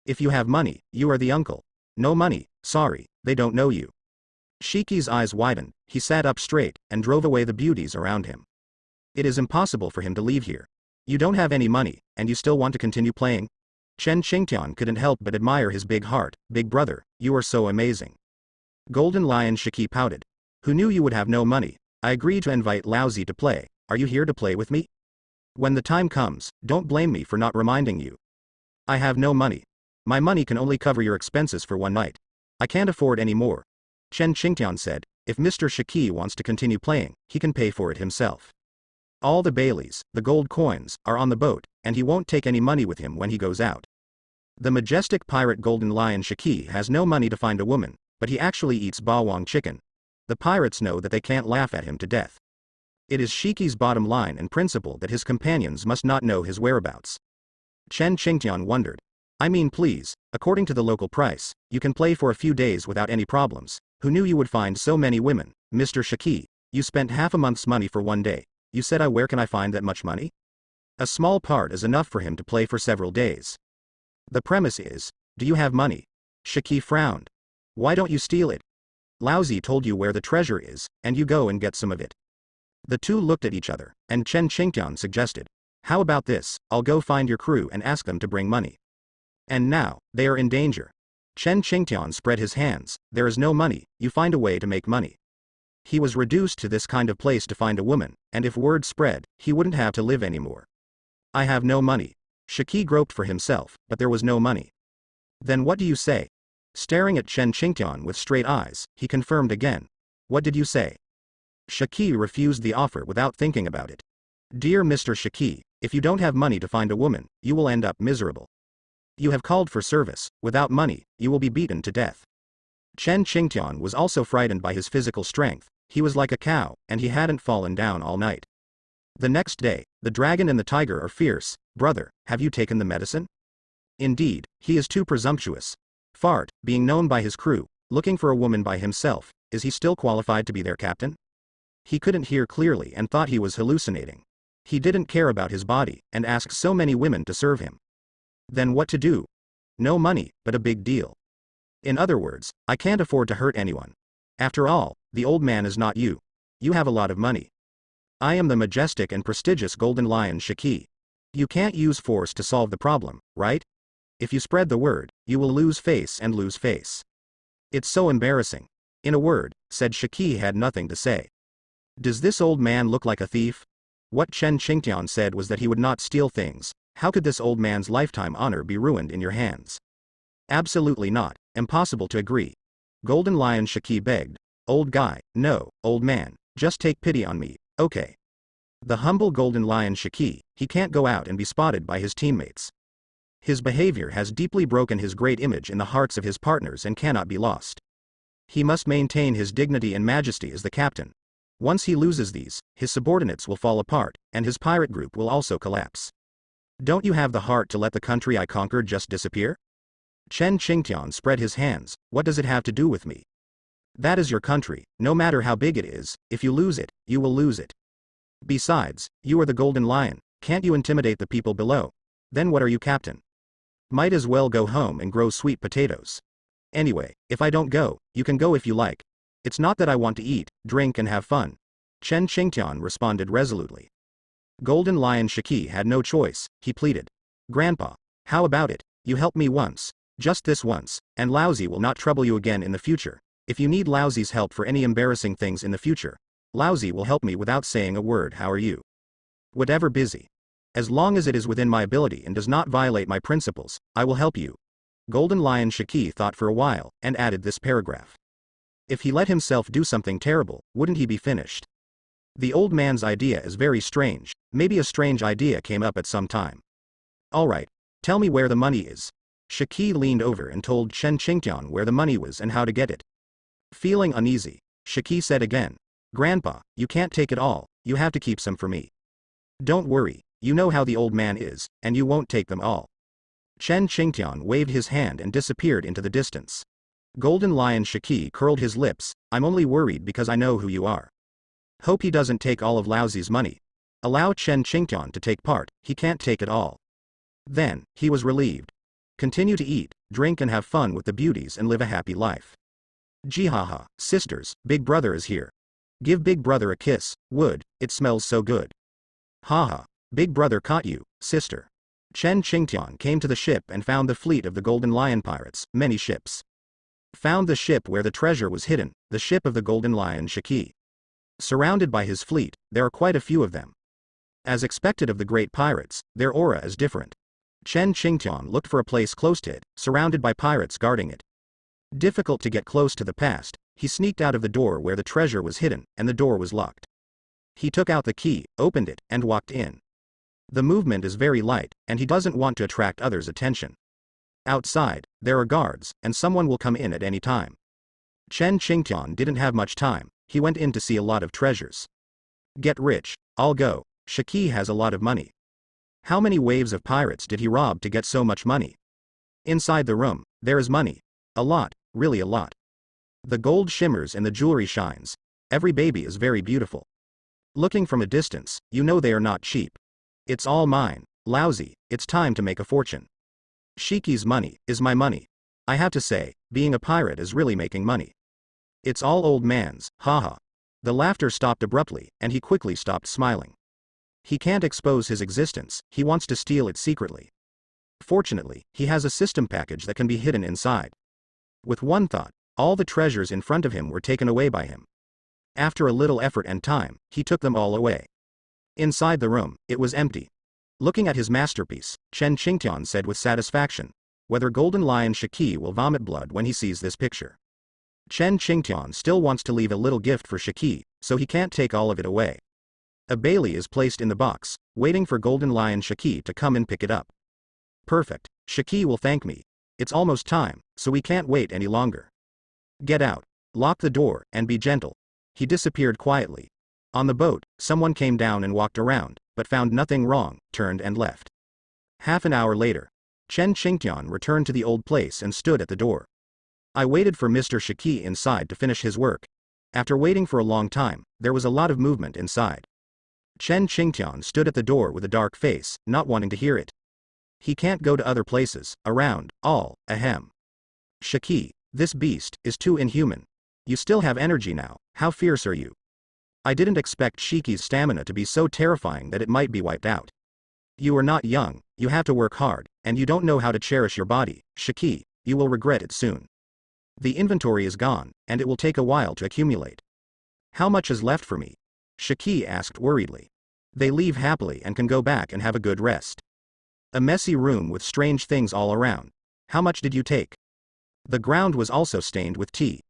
If you have money, you are the uncle. No money, sorry, they don't know you. Shiki's eyes widened, he sat up straight, and drove away the beauties around him. It is impossible for him to leave here. You don't have any money, and you still want to continue playing? Chen Qingtian couldn't help but admire his big heart. Big brother, you are so amazing. Golden Lion Shiki pouted. Who knew you would have no money? I agreed to invite Lousy to play. Are you here to play with me? When the time comes, don't blame me for not reminding you. I have no money. My money can only cover your expenses for one night. I can't afford any more. Chen Qingtian said, if Mr. Shiki wants to continue playing, he can pay for it himself. All the Baileys, the gold coins, are on the boat, and he won't take any money with him when he goes out. The majestic pirate Golden Lion Shiki has no money to find a woman, but he actually eats bawang chicken. The pirates know that they can't laugh at him to death. It is Shiki's bottom line and principle that his companions must not know his whereabouts. Chen Qingtian wondered. I mean please, according to the local price, you can play for a few days without any problems. Who knew you would find so many women? Mr. Shiki, you spent half a month's money for one day. You said where can I find that much money? A small part is enough for him to play for several days. The premise is, do you have money? Shiki frowned. Why don't you steal it? Lousy told you where the treasure is, and you go and get some of it. The two looked at each other, and Chen Qingtian suggested. How about this, I'll go find your crew and ask them to bring money. And now, they are in danger. Chen Qingtian spread his hands, there is no money, you find a way to make money. He was reduced to this kind of place to find a woman, and if word spread, he wouldn't have to live anymore. I have no money. Shiki groped for himself, but there was no money. Then what do you say? Staring at Chen Qingtian with straight eyes, he confirmed again. What did you say? Shiki refused the offer without thinking about it. Dear Mr. Shiki, if you don't have money to find a woman, you will end up miserable. You have called for service, without money, you will be beaten to death. Chen Qingtian was also frightened by his physical strength, he was like a cow, and he hadn't fallen down all night. The next day, the dragon and the tiger are fierce. Brother, have you taken the medicine? Indeed, he is too presumptuous. Fart, being known by his crew, looking for a woman by himself, is he still qualified to be their captain? He couldn't hear clearly and thought he was hallucinating. He didn't care about his body, and asked so many women to serve him. Then what to do? No money, but a big deal. In other words, I can't afford to hurt anyone. After all, the old man is not you. You have a lot of money. I am the majestic and prestigious Golden Lion Shiki. You can't use force to solve the problem, right? If you spread the word, you will lose face and lose face. It's so embarrassing. In a word, said Shiki had nothing to say. Does this old man look like a thief? What Chen Qingtian said was that he would not steal things. How could this old man's lifetime honor be ruined in your hands? Absolutely not. Impossible to agree. Golden Lion Shiki begged. Old guy, no, old man, just take pity on me, okay? The humble Golden Lion Shiki, he can't go out and be spotted by his teammates. His behavior has deeply broken his great image in the hearts of his partners and cannot be lost. He must maintain his dignity and majesty as the captain. Once he loses these, his subordinates will fall apart, and his pirate group will also collapse. Don't you have the heart to let the country I conquered just disappear? Chen Qingtian spread his hands. What does it have to do with me? That is your country, no matter how big it is. If you lose it, you will lose it. Besides, you are the Golden Lion, can't you intimidate the people below? Then what are you, captain? Might as well go home and grow sweet potatoes. Anyway, if I don't go, you can go if you like. It's not that I want to eat, drink and have fun. Chen Qingtian responded resolutely. Golden Lion Shiki had no choice, he pleaded. Grandpa, how about it, you help me once, just this once, and Lousy will not trouble you again in the future. If you need Lousy's help for any embarrassing things in the future, Lousy will help me without saying a word. How are you? Whatever, busy. As long as it is within my ability and does not violate my principles, I will help you. Golden Lion Shiki thought for a while, and added this paragraph. If he let himself do something terrible, wouldn't he be finished? The old man's idea is very strange. Maybe a strange idea came up at some time. Alright, tell me where the money is. Shiki leaned over and told Chen Qingtian where the money was and how to get it. Feeling uneasy, Shiki said again. Grandpa, you can't take it all, you have to keep some for me. Don't worry, you know how the old man is, and you won't take them all. Chen Qingtian waved his hand and disappeared into the distance. Golden Lion Shiki curled his lips. I'm only worried because I know who you are. Hope he doesn't take all of Lousy's money. Allow Chen Qingtian to take part, he can't take it all. Then, he was relieved. Continue to eat, drink and have fun with the beauties and live a happy life. Jihaha, sisters, Big Brother is here. Give Big Brother a kiss, wood, it smells so good. Haha, Big Brother caught you, sister. Chen Qingtian came to the ship and found the fleet of the Golden Lion pirates, many ships. Found the ship where the treasure was hidden, the ship of the Golden Lion Shiki. Surrounded by his fleet, there are quite a few of them. As expected of the great pirates, their aura is different. Chen Qingtian looked for a place close to it, surrounded by pirates guarding it. Difficult to get close to the past, he sneaked out of the door where the treasure was hidden, and the door was locked. He took out the key, opened it, and walked in. The movement is very light, and he doesn't want to attract others' attention. Outside, there are guards, and someone will come in at any time. Chen Qingtian didn't have much time, he went in to see a lot of treasures. Get rich, I'll go, Shiki has a lot of money. How many waves of pirates did he rob to get so much money? Inside the room, there is money. A lot, really a lot. The gold shimmers and the jewelry shines. Every baby is very beautiful. Looking from a distance, you know they are not cheap. It's all mine, Lousy, it's time to make a fortune. Shiki's money is my money. I have to say, being a pirate is really making money. It's all old man's, haha. The laughter stopped abruptly, and he quickly stopped smiling. He can't expose his existence, he wants to steal it secretly. Fortunately, he has a system package that can be hidden inside. With one thought, all the treasures in front of him were taken away by him. After a little effort and time, he took them all away. Inside the room, it was empty. Looking at his masterpiece, Chen Qingtian said with satisfaction, whether Golden Lion Shiki will vomit blood when he sees this picture. Chen Qingtian still wants to leave a little gift for Shiki, so he can't take all of it away. A Bailey is placed in the box, waiting for Golden Lion Shiki to come and pick it up. Perfect, Shiki will thank me. It's almost time, so we can't wait any longer. Get out, lock the door, and be gentle. He disappeared quietly. On the boat, someone came down and walked around, but found nothing wrong, turned and left. Half an hour later, Chen Qingtian returned to the old place and stood at the door. I waited for Mr. Shiki inside to finish his work. After waiting for a long time, there was a lot of movement inside. Chen Qingtian stood at the door with a dark face, not wanting to hear it. He can't go to other places, around, all, ahem. Shiki, this beast, is too inhuman. You still have energy now, how fierce are you? I didn't expect Shiki's stamina to be so terrifying that it might be wiped out. You are not young, you have to work hard, and you don't know how to cherish your body, Shiki, you will regret it soon. The inventory is gone, and it will take a while to accumulate. How much is left for me? Shiki asked worriedly. They leave happily and can go back and have a good rest. A messy room with strange things all around. How much did you take? The ground was also stained with tea.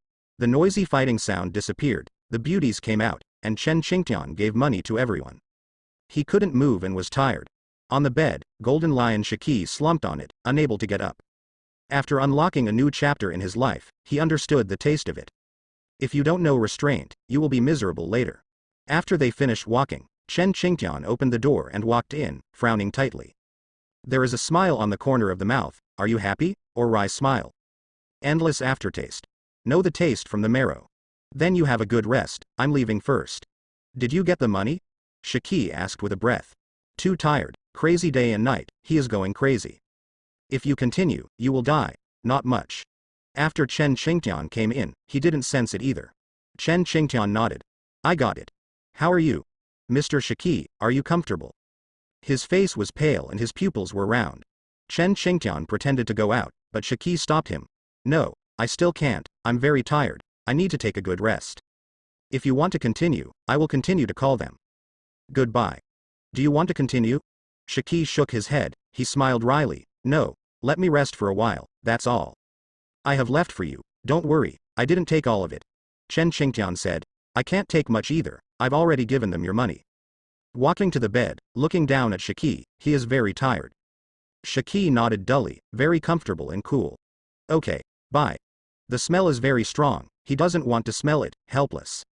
The noisy fighting sound disappeared, the beauties came out, and Chen Qingtian gave money to everyone. He couldn't move and was tired. On the bed, Golden Lion Shiki slumped on it, unable to get up. After unlocking a new chapter in his life, he understood the taste of it. If you don't know restraint, you will be miserable later. After they finished walking, Chen Qingtian opened the door and walked in, frowning tightly. There is a smile on the corner of the mouth. Are you happy? Or wry smile? Endless aftertaste. Know the taste from the marrow. Then you have a good rest. I'm leaving first. Did you get the money? Shiki asked with a breath. Too tired, crazy day and night, he is going crazy. If you continue, you will die. Not much. After Chen Qingtian came in, he didn't sense it either. Chen Qingtian nodded. I got it. How are you? Mr. Shiki, are you comfortable? His face was pale and his pupils were round. Chen Qingtian pretended to go out, but Shiki stopped him. No, I still can't, I'm very tired, I need to take a good rest. If you want to continue, I will continue to call them. Goodbye. Do you want to continue? Shiki shook his head, he smiled wryly. No, let me rest for a while, that's all. I have left for you, don't worry, I didn't take all of it. Chen Qingtian said. I can't take much either, I've already given them your money. Walking to the bed, looking down at Shiki, he is very tired. Shiki nodded dully, very comfortable and cool. Okay, bye. The smell is very strong, he doesn't want to smell it, helpless.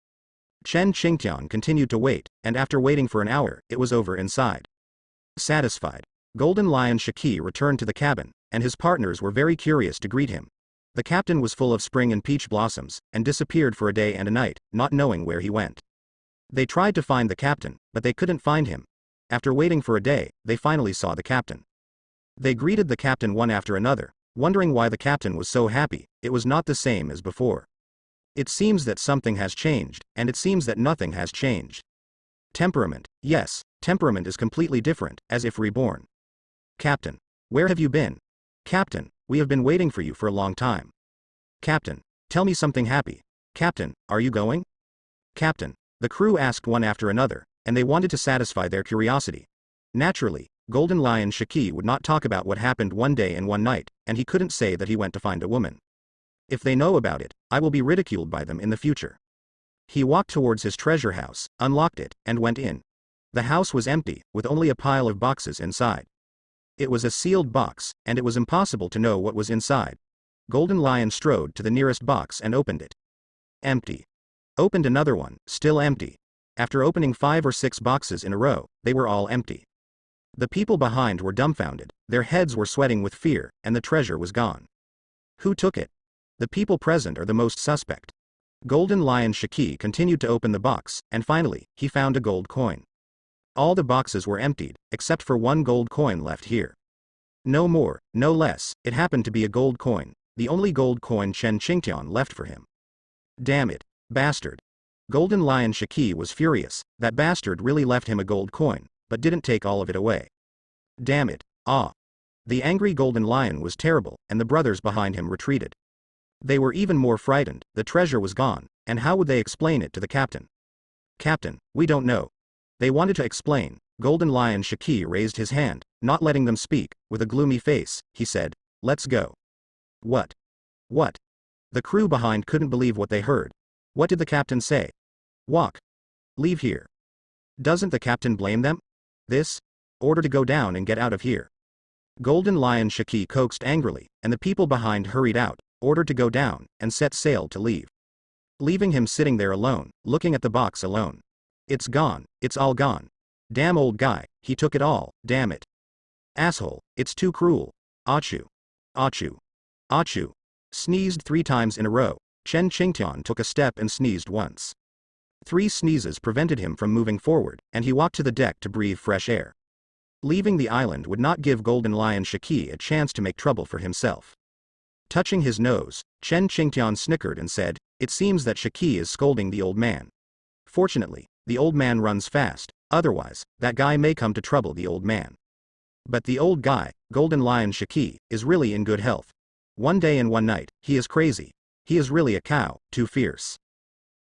Chen Qingtian continued to wait, and after waiting for an hour, it was over inside. Satisfied, Golden Lion Shiki returned to the cabin, and his partners were very curious to greet him. The captain was full of spring and peach blossoms, and disappeared for a day and a night, not knowing where he went. They tried to find the captain, but they couldn't find him. After waiting for a day, they finally saw the captain. They greeted the captain one after another, wondering why the captain was so happy. It was not the same as before. It seems that something has changed, and it seems that nothing has changed. Temperament, yes, temperament is completely different, as if reborn. Captain, where have you been? Captain, we have been waiting for you for a long time. Captain, tell me something happy. Captain, are you going? Captain, the crew asked one after another, and they wanted to satisfy their curiosity. Naturally, Golden Lion Shiki would not talk about what happened one day and one night, and he couldn't say that he went to find a woman. If they know about it, I will be ridiculed by them in the future. He walked towards his treasure house, unlocked it, and went in. The house was empty, with only a pile of boxes inside. It was a sealed box, and it was impossible to know what was inside. Golden Lion strode to the nearest box and opened it. Empty. Opened another one, still empty. After opening 5 or 6 boxes in a row, they were all empty. The people behind were dumbfounded, their heads were sweating with fear, and the treasure was gone. Who took it? The people present are the most suspect. Golden Lion Shiki continued to open the box, and finally, he found a gold coin. All the boxes were emptied, except for one gold coin left here. No more, no less, it happened to be a gold coin, the only gold coin Chen Qingtian left for him. Damn it, bastard. Golden Lion Shiki was furious, that bastard really left him a gold coin, but didn't take all of it away. Damn it, ah. The angry Golden Lion was terrible, and the brothers behind him retreated. They were even more frightened, the treasure was gone, and how would they explain it to the captain? Captain, we don't know. They wanted to explain. Golden Lion Shiki raised his hand, not letting them speak. With a gloomy face, he said, let's go. What? What? The crew behind couldn't believe what they heard. What did the captain say? Walk. Leave here. Doesn't the captain blame them? This? Order to go down and get out of here. Golden Lion Shiki coaxed angrily, and the people behind hurried out, ordered to go down, and set sail to leave. Leaving him sitting there alone, looking at the box alone. It's gone, it's all gone. Damn old guy, he took it all, damn it. Asshole, it's too cruel. Achoo. Achoo. Achoo. Sneezed 3 times in a row. Chen Qingtian took a step and sneezed once. 3 sneezes prevented him from moving forward, and he walked to the deck to breathe fresh air. Leaving the island would not give Golden Lion Shiki a chance to make trouble for himself. Touching his nose, Chen Qingtian snickered and said, It seems that Shiki is scolding the old man. Fortunately, the old man runs fast, otherwise, that guy may come to trouble the old man. But the old guy, Golden Lion Shiki, is really in good health. One day and one night, he is crazy. He is really a cow, too fierce.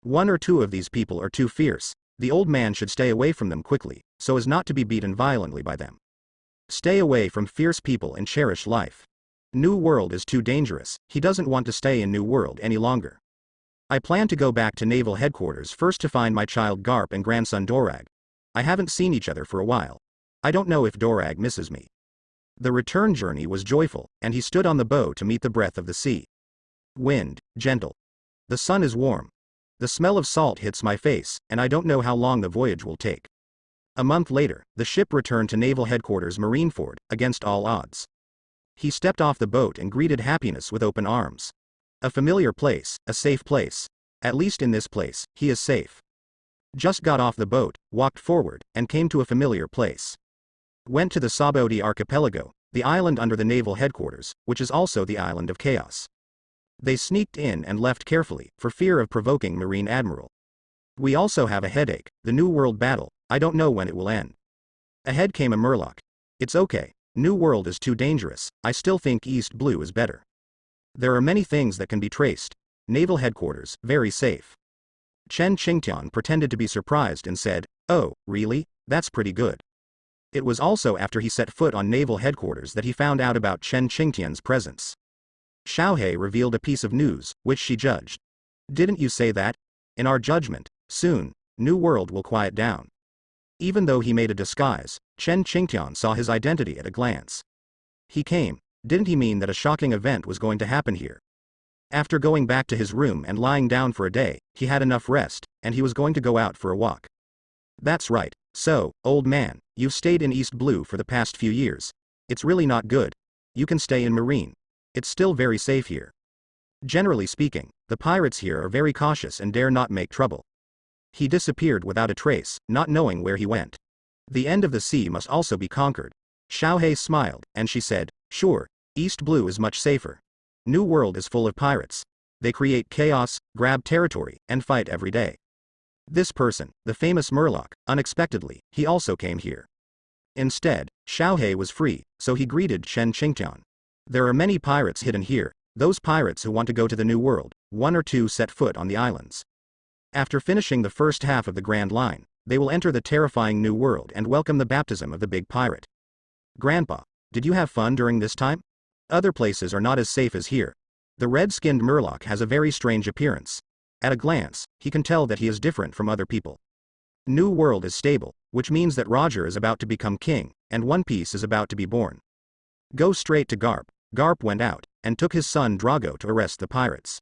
One or two of these people are too fierce. The old man should stay away from them quickly, so as not to be beaten violently by them. Stay away from fierce people and cherish life. New World is too dangerous. He doesn't want to stay in New World any longer. I plan to go back to Naval Headquarters first to find my child Garp and grandson Dorag. I haven't seen each other for a while. I don't know if Dorag misses me. The return journey was joyful, and he stood on the bow to meet the breath of the sea. Wind, gentle. The sun is warm. The smell of salt hits my face, and I don't know how long the voyage will take. A month later, the ship returned to Naval Headquarters Marineford, against all odds. He stepped off the boat and greeted happiness with open arms. A familiar place, a safe place. At least in this place, he is safe. Just got off the boat, walked forward, and came to a familiar place. Went to the Saboti archipelago, the island under the naval headquarters, which is also the island of chaos. They sneaked in and left carefully, for fear of provoking Marine Admiral. We also have a headache, the New World battle, I don't know when it will end. Ahead came a Murloc. It's okay, New World is too dangerous, I still think East Blue is better. There are many things that can be traced. Naval headquarters, very safe. Chen Qingtian pretended to be surprised and said, "Oh, really? That's pretty good." It was also after he set foot on naval headquarters that he found out about Chen Qingtian's presence. Xiaohe revealed a piece of news, which she judged. "Didn't you say that? In our judgment, soon, New World will quiet down." Even though he made a disguise, Chen Qingtian saw his identity at a glance. He came. Didn't he mean that a shocking event was going to happen here? After going back to his room and lying down for a day, he had enough rest, and he was going to go out for a walk. That's right. So, old man, you've stayed in East Blue for the past few years. It's really not good. You can stay in Marine. It's still very safe here. Generally speaking, the pirates here are very cautious and dare not make trouble. He disappeared without a trace, not knowing where he went. The end of the sea must also be conquered. Xiaohe smiled, and she said, "Sure, East Blue is much safer. New World is full of pirates. They create chaos, grab territory, and fight every day. This person, the famous Murloc, unexpectedly, he also came here." Instead, Xiaohe was free, so he greeted Chen Qingtian. "There are many pirates hidden here, those pirates who want to go to the New World, one or two set foot on the islands. After finishing the first half of the Grand Line, they will enter the terrifying New World and welcome the baptism of the big pirate. Grandpa, did you have fun during this time? Other places are not as safe as here. The red-skinned Murloc has a very strange appearance. At a glance, he can tell that he is different from other people. New World is stable, which means that Roger is about to become king, and One Piece is about to be born. Go straight to Garp." Garp went out, and took his son Drago to arrest the pirates.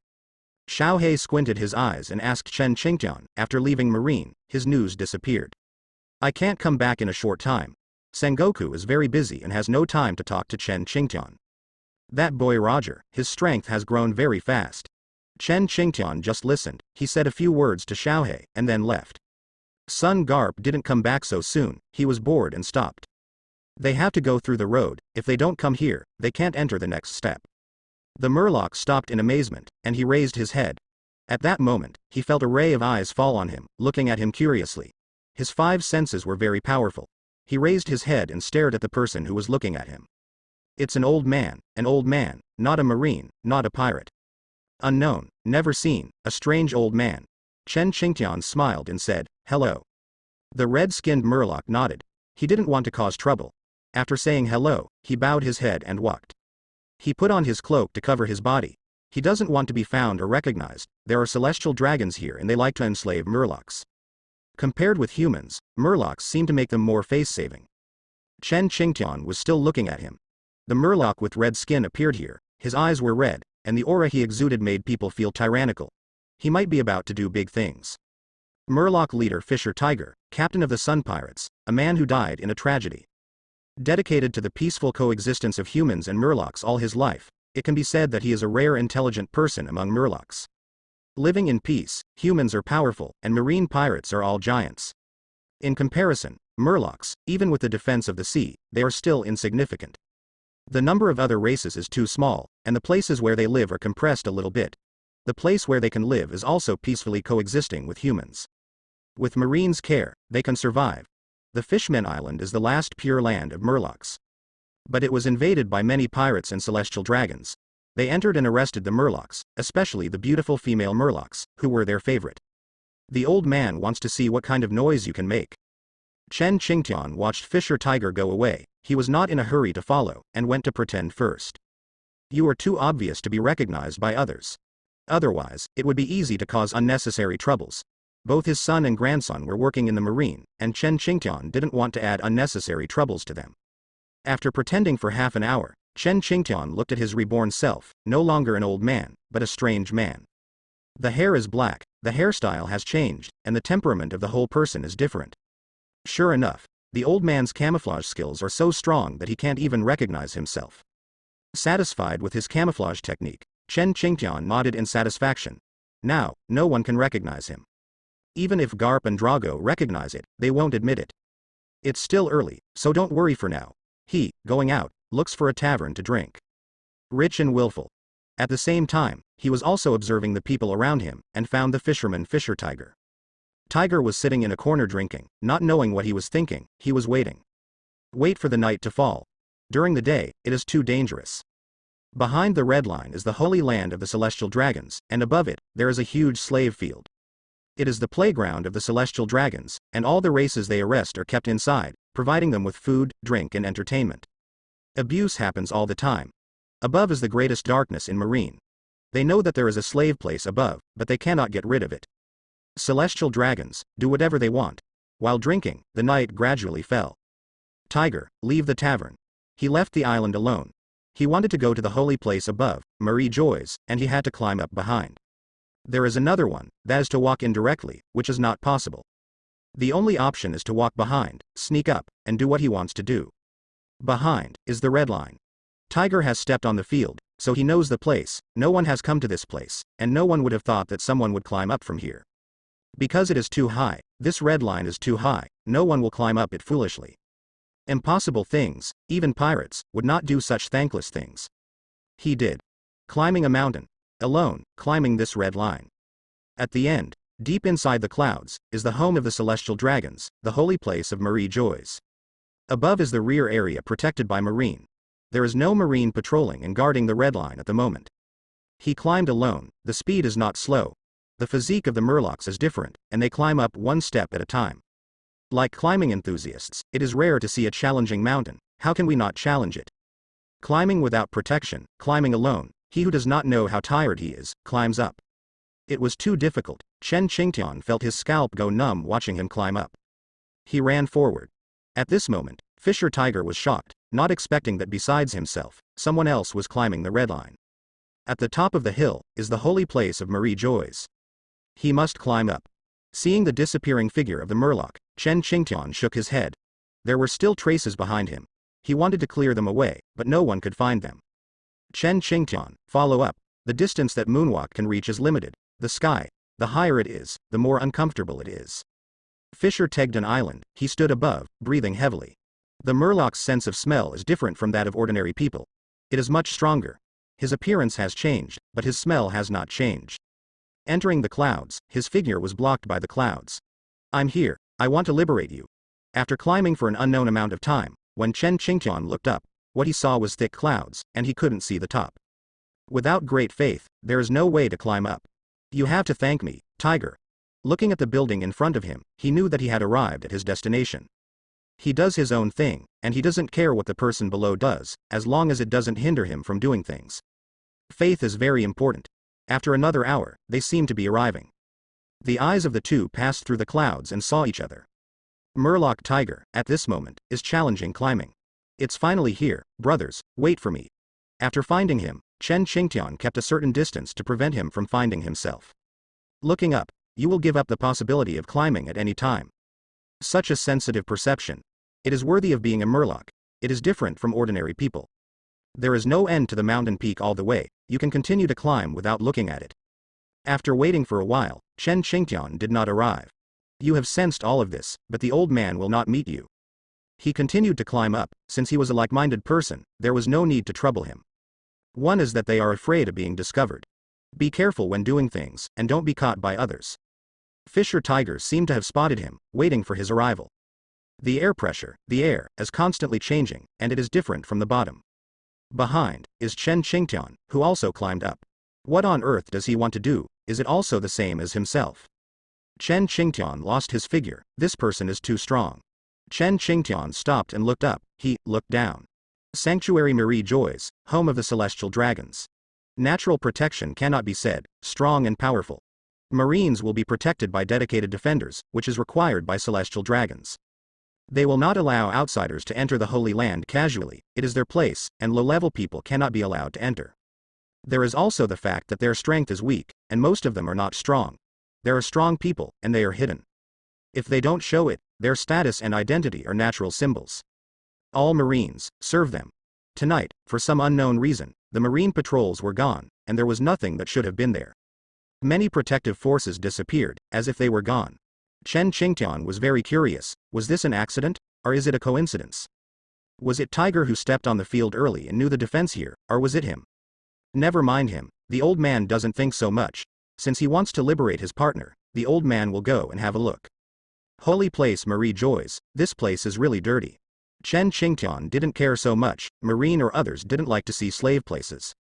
Xiaohe squinted his eyes and asked Chen Qingtian, after leaving Marine, his news disappeared. "I can't come back in a short time. Sengoku is very busy and has no time to talk to Chen Qingtian. That boy Roger, his strength has grown very fast." Chen Qingtian just listened, he said a few words to Xiaohe, and then left. Son Garp didn't come back so soon, he was bored and stopped. They have to go through the road, if they don't come here, they can't enter the next step. The Murloc stopped in amazement, and he raised his head. At that moment, he felt a ray of eyes fall on him, looking at him curiously. His 5 senses were very powerful. He raised his head and stared at the person who was looking at him. It's an old man, not a Marine, not a pirate. Unknown, never seen, a strange old man. Chen Qingtian smiled and said, "Hello." The red-skinned Murloc nodded. He didn't want to cause trouble. After saying hello, he bowed his head and walked. He put on his cloak to cover his body. He doesn't want to be found or recognized. There are celestial dragons here and they like to enslave Murlocs. Compared with humans, Murlocs seem to make them more face-saving. Chen Qingtian was still looking at him. The Murloc with red skin appeared here, his eyes were red, and the aura he exuded made people feel tyrannical. He might be about to do big things. Murloc leader Fisher Tiger, captain of the Sun Pirates, a man who died in a tragedy. Dedicated to the peaceful coexistence of humans and Murlocs all his life, it can be said that he is a rare intelligent person among Murlocs. Living in peace, humans are powerful, and marine pirates are all giants. In comparison, Murlocs, even with the defense of the sea, they are still insignificant. The number of other races is too small, and the places where they live are compressed a little bit. The place where they can live is also peacefully coexisting with humans. With Marine's care, they can survive. The Fishmen Island is the last pure land of Murlocs. But it was invaded by many pirates and celestial dragons. They entered and arrested the Murlocs, especially the beautiful female Murlocs, who were their favorite. The old man wants to see what kind of noise you can make. Chen Qingtian watched Fisher Tiger go away. He was not in a hurry to follow, and went to pretend first. You are too obvious to be recognized by others. Otherwise, it would be easy to cause unnecessary troubles. Both his son and grandson were working in the marine, and Chen Qingtian didn't want to add unnecessary troubles to them. After pretending for half an hour, Chen Qingtian looked at his reborn self, no longer an old man, but a strange man. The hair is black, the hairstyle has changed, and the temperament of the whole person is different. Sure enough, the old man's camouflage skills are so strong that he can't even recognize himself. Satisfied with his camouflage technique, Chen Qingtian nodded in satisfaction. Now, no one can recognize him. Even if Garp and Drago recognize it, they won't admit it. It's still early, so don't worry for now. He, going out, looks for a tavern to drink. Rich and willful. At the same time, he was also observing the people around him, and found the fisherman Fisher Tiger. Tiger was sitting in a corner drinking, not knowing what he was thinking. He was waiting. Wait for the night to fall. During the day, it is too dangerous. Behind the red line is the holy land of the celestial dragons, and above it, there is a huge slave field. It is the playground of the celestial dragons, and all the races they arrest are kept inside, providing them with food, drink and entertainment. Abuse happens all the time. Above is the greatest darkness in marine. They know that there is a slave place above, but they cannot get rid of it. Celestial dragons do whatever they want. While drinking, the night gradually fell. Tiger, leave the tavern. He left the island alone. He wanted to go to the holy place above, Marie Joy's, and he had to climb up behind. There is another one, that is to walk in directly, which is not possible. The only option is to walk behind, sneak up, and do what he wants to do. Behind is the red line. Tiger has stepped on the field, so he knows the place. No one has come to this place, and no one would have thought that someone would climb up from here. Because it is too high, this red line is too high, no one will climb up it foolishly. Impossible things, even pirates, would not do such thankless things. He did. Climbing a mountain. Alone, climbing this red line. At the end, deep inside the clouds, is the home of the celestial dragons, the holy place of Marie Joy's. Above is the rear area protected by marine. There is no marine patrolling and guarding the red line at the moment. He climbed alone. The speed is not slow. The physique of the Murlocs is different, and they climb up one step at a time. Like climbing enthusiasts, it is rare to see a challenging mountain. How can we not challenge it? Climbing without protection, climbing alone, he who does not know how tired he is, climbs up. It was too difficult. Chen Qingtian felt his scalp go numb watching him climb up. He ran forward. At this moment, Fisher Tiger was shocked, not expecting that besides himself, someone else was climbing the red line. At the top of the hill, is the holy place of Marie Joy's. He must climb up. Seeing the disappearing figure of the Murloc, Chen Qingtian shook his head. There were still traces behind him. He wanted to clear them away, but no one could find them. Chen Qingtian, follow up. The distance that moonwalk can reach is limited. The sky, the higher it is, the more uncomfortable it is. Fisher tagged an island. He stood above, breathing heavily. The Murloc's sense of smell is different from that of ordinary people. It is much stronger. His appearance has changed, but his smell has not changed. Entering the clouds, his figure was blocked by the clouds. I'm here. I want to liberate you. After climbing for an unknown amount of time, when Chen Qingtian looked up, what he saw was thick clouds, and he couldn't see the top. Without great faith, there is no way to climb up. You have to thank me, Tiger. Looking at the building in front of him, he knew that he had arrived at his destination. He does his own thing, and he doesn't care what the person below does, as long as it doesn't hinder him from doing things. Faith is very important. After another hour, they seemed to be arriving. The eyes of the two passed through the clouds and saw each other. Murloc Tiger, at this moment, is challenging climbing. It's finally here, brothers, wait for me. After finding him, Chen Qingtian kept a certain distance to prevent him from finding himself. Looking up, you will give up the possibility of climbing at any time. Such a sensitive perception. It is worthy of being a Murloc. It is different from ordinary people. There is no end to the mountain peak all the way. You can continue to climb without looking at it. After waiting for a while, Chen Qingtian did not arrive. You have sensed all of this, but the old man will not meet you. He continued to climb up. Since he was a like-minded person, there was no need to trouble him. One is that they are afraid of being discovered. Be careful when doing things, and don't be caught by others. Fisher tigers seem to have spotted him, waiting for his arrival. The air pressure, the air, is constantly changing, and it is different from the bottom. Behind, is Chen Qingtian, who also climbed up. What on earth does he want to do? Is it also the same as himself? Chen Qingtian lost his figure. This person is too strong. Chen Qingtian stopped and looked up. He looked down. Sanctuary Marie Joys, home of the celestial dragons. Natural protection cannot be said, strong and powerful. Marines will be protected by dedicated defenders, which is required by celestial dragons. They will not allow outsiders to enter the Holy Land casually, it is their place, and low-level people cannot be allowed to enter. There is also the fact that their strength is weak, and most of them are not strong. There are strong people, and they are hidden. If they don't show it, their status and identity are natural symbols. All Marines, serve them. Tonight, for some unknown reason, the Marine patrols were gone, and there was nothing that should have been there. Many protective forces disappeared, as if they were gone. Chen Qingtian was very curious, was this an accident, or is it a coincidence? Was it Tiger who stepped on the field early and knew the defense here, or was it him? Never mind him, the old man doesn't think so much. Since he wants to liberate his partner, the old man will go and have a look. Holy place Marie Joys, this place is really dirty. Chen Qingtian didn't care so much, Marine or others didn't like to see slave places.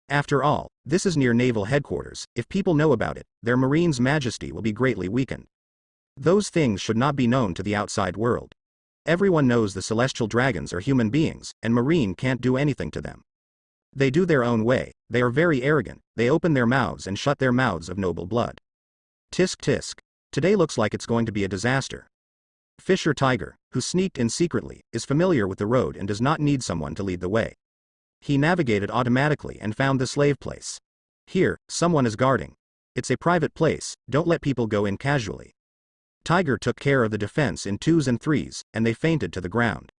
After all, this is near naval headquarters, if people know about it, their Marine's majesty will be greatly weakened. Those things should not be known to the outside world. Everyone knows the celestial dragons are human beings, and Marine can't do anything to them. They do their own way, they are very arrogant, they open their mouths and shut their mouths of noble blood. Tisk tisk. Today looks like it's going to be a disaster. Fisher Tiger, who sneaked in secretly, is familiar with the road and does not need someone to lead the way. He navigated automatically and found the slave place. Here, someone is guarding. It's a private place, don't let people go in casually. Tiger took care of the defense in 2s and 3s, and they fainted to the ground.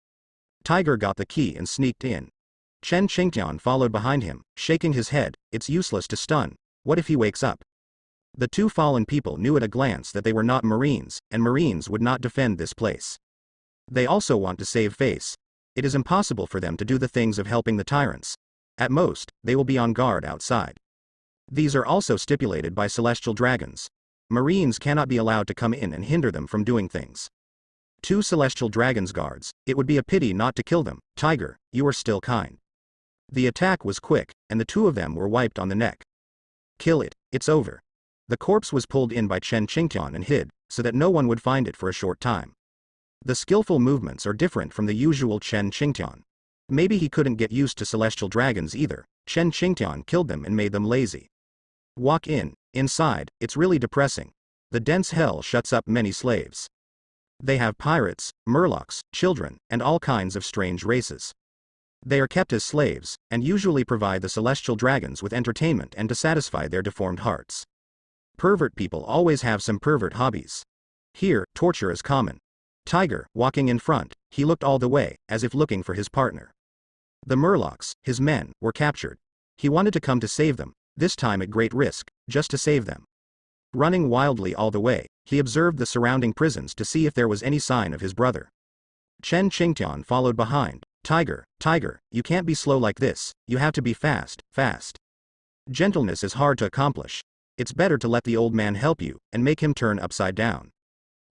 Tiger got the key and sneaked in. Chen Qingtian followed behind him, shaking his head. It's useless to stun. What if he wakes up? The two fallen people knew at a glance that they were not Marines, and Marines would not defend this place. They also want to save face. It is impossible for them to do the things of helping the tyrants. At most, they will be on guard outside. These are also stipulated by celestial dragons. Marines cannot be allowed to come in and hinder them from doing things. 2 celestial dragons guards, it would be a pity not to kill them. Tiger, you are still kind. The attack was quick, and the 2 of them were wiped on the neck. Kill it, it's over. The corpse was pulled in by Chen Qingtian and hid, so that no one would find it for a short time. The skillful movements are different from the usual Chen Qingtian. Maybe he couldn't get used to celestial dragons either. Chen Qingtian killed them and made them lazy. Walk in. Inside, it's really depressing. The dense hell shuts up many slaves. They have pirates, murlocs, children, and all kinds of strange races. They are kept as slaves, and usually provide the celestial dragons with entertainment and to satisfy their deformed hearts. Pervert people always have some pervert hobbies. Here, torture is common. Tiger, walking in front, he looked all the way, as if looking for his partner. The murlocs, his men, were captured. He wanted to come to save them, this time at great risk, just to save them. Running wildly all the way, he observed the surrounding prisons to see if there was any sign of his brother. Chen Qingtian followed behind. Tiger, Tiger, you can't be slow like this, you have to be fast, fast. Gentleness is hard to accomplish. It's better to let the old man help you, and make him turn upside down.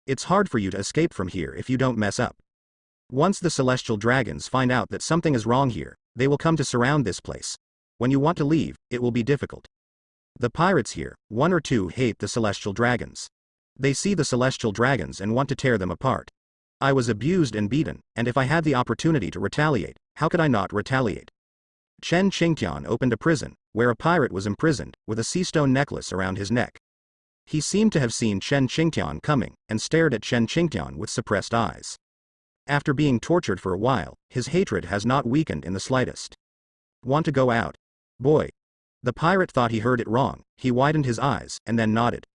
It's hard for you to escape from here if you don't mess up. Once the celestial dragons find out that something is wrong here, they will come to surround this place. When you want to leave, it will be difficult. The pirates here, 1 or 2 hate the celestial dragons. They see the celestial dragons and want to tear them apart. I was abused and beaten, and if I had the opportunity to retaliate, how could I not retaliate? Chen Qingtian opened a prison, where a pirate was imprisoned, with a sea stone necklace around his neck. He seemed to have seen Chen Qingtian coming, and stared at Chen Qingtian with suppressed eyes. After being tortured for a while, his hatred has not weakened in the slightest. Want to go out? Boy. The pirate thought he heard it wrong, he widened his eyes, and then nodded.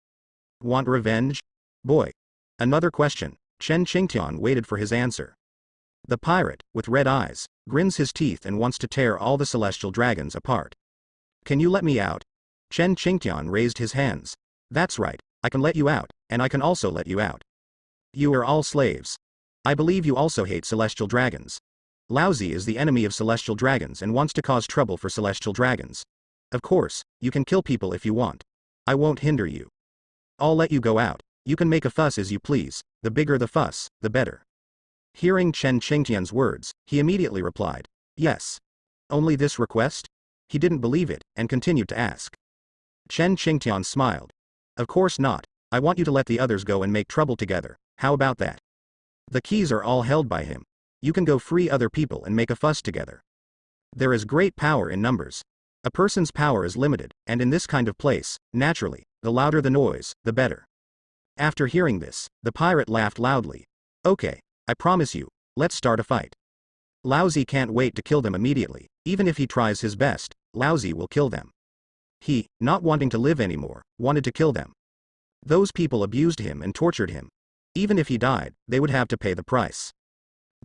Want revenge? Boy. Another question. Chen Qingtian waited for his answer. The pirate, with red eyes, grins his teeth and wants to tear all the celestial dragons apart. Can you let me out? Chen Qingtian raised his hands. That's right, I can let you out, and I can also let you out. You are all slaves. I believe you also hate celestial dragons. Laozi is the enemy of celestial dragons and wants to cause trouble for celestial dragons. Of course, you can kill people if you want. I won't hinder you. I'll let you go out. You can make a fuss as you please, the bigger the fuss, the better. Hearing Chen Qingtian's words, he immediately replied, yes. Only this request? He didn't believe it, and continued to ask. Chen Qingtian smiled. Of course not. I want you to let the others go and make trouble together. How about that? The keys are all held by him. You can go free other people and make a fuss together. There is great power in numbers. A person's power is limited, and in this kind of place, naturally, the louder the noise, the better. After hearing this, the pirate laughed loudly. Okay, I promise you, let's start a fight. Laozi can't wait to kill them immediately. Even if he tries his best, Laozi will kill them. He, not wanting to live anymore, wanted to kill them. Those people abused him and tortured him. Even if he died, they would have to pay the price.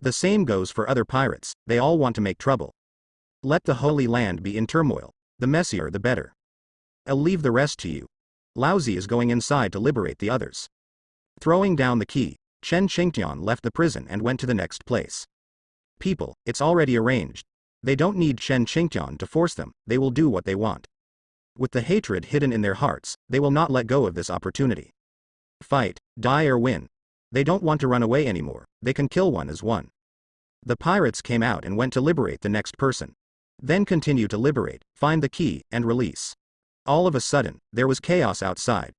The same goes for other pirates, they all want to make trouble. Let the Holy Land be in turmoil. The messier the better. I'll leave the rest to you. Laozi is going inside to liberate the others. Throwing down the key, Chen Qingtian left the prison and went to the next place. People, it's already arranged. They don't need Chen Qingtian to force them, they will do what they want. With the hatred hidden in their hearts, they will not let go of this opportunity. Fight, die or win. They don't want to run away anymore, they can kill one as one. The pirates came out and went to liberate the next person. Then continue to liberate, find the key, and release. All of a sudden, there was chaos outside.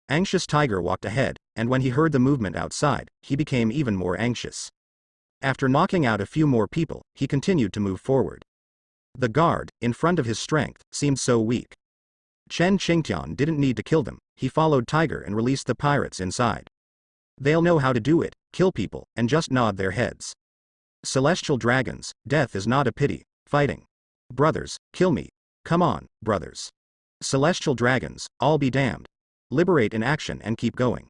Anxious Tiger walked ahead, and when he heard the movement outside, he became even more anxious. After knocking out a few more people, he continued to move forward. The guard, in front of his strength, seemed so weak. Chen Qingtian didn't need to kill them, he followed Tiger and released the pirates inside. They'll know how to do it, kill people, and just nod their heads. Celestial dragons, death is not a pity, fighting. Brothers, kill me. Come on, brothers. Celestial dragons, all be damned. Liberate in action and keep going.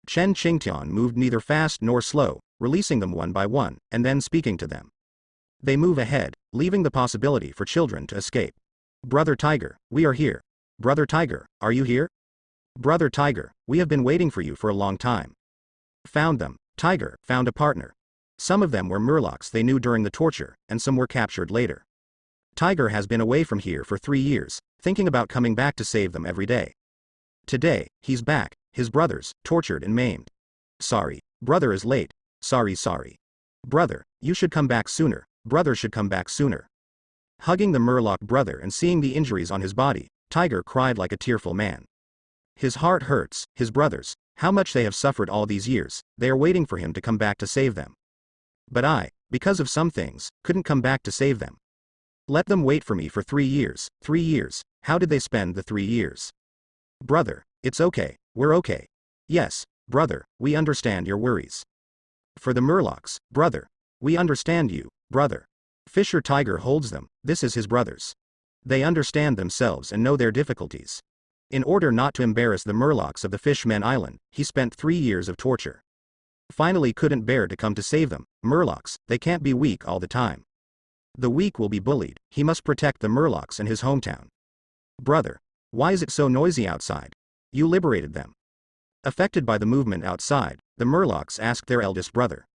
Chen Qingtian moved neither fast nor slow, releasing them one by one, and then speaking to them. They move ahead, leaving the possibility for children to escape. Brother Tiger, we are here. Brother Tiger, are you here? Brother Tiger, we have been waiting for you for a long time. Found them. Tiger found a partner. Some of them were murlocs they knew during the torture, and some were captured later. Tiger has been away from here for 3 years, thinking about coming back to save them every day. Today, he's back, his brothers, tortured and maimed. Sorry, brother is late. Sorry. Brother, you should come back sooner, brother should come back sooner. Hugging the murloc brother and seeing the injuries on his body, Tiger cried like a tearful man. His heart hurts, his brothers, how much they have suffered all these years, they are waiting for him to come back to save them. But I, because of some things, couldn't come back to save them. Let them wait for me for 3 years, 3 years, how did they spend the 3 years? Brother, it's okay, we're okay. Yes, brother, we understand your worries. For the murlocs, brother, we understand you, brother. Fisher Tiger holds them, this is his brothers. They understand themselves and know their difficulties. In order not to embarrass the murlocs of the Fishmen Island, he spent 3 years of torture. Finally couldn't bear to come to save them, murlocs, they can't be weak all the time. The weak will be bullied, he must protect the murlocs in his hometown. Brother, why is it so noisy outside? You liberated them. Affected by the movement outside, the murlocs asked their eldest brother.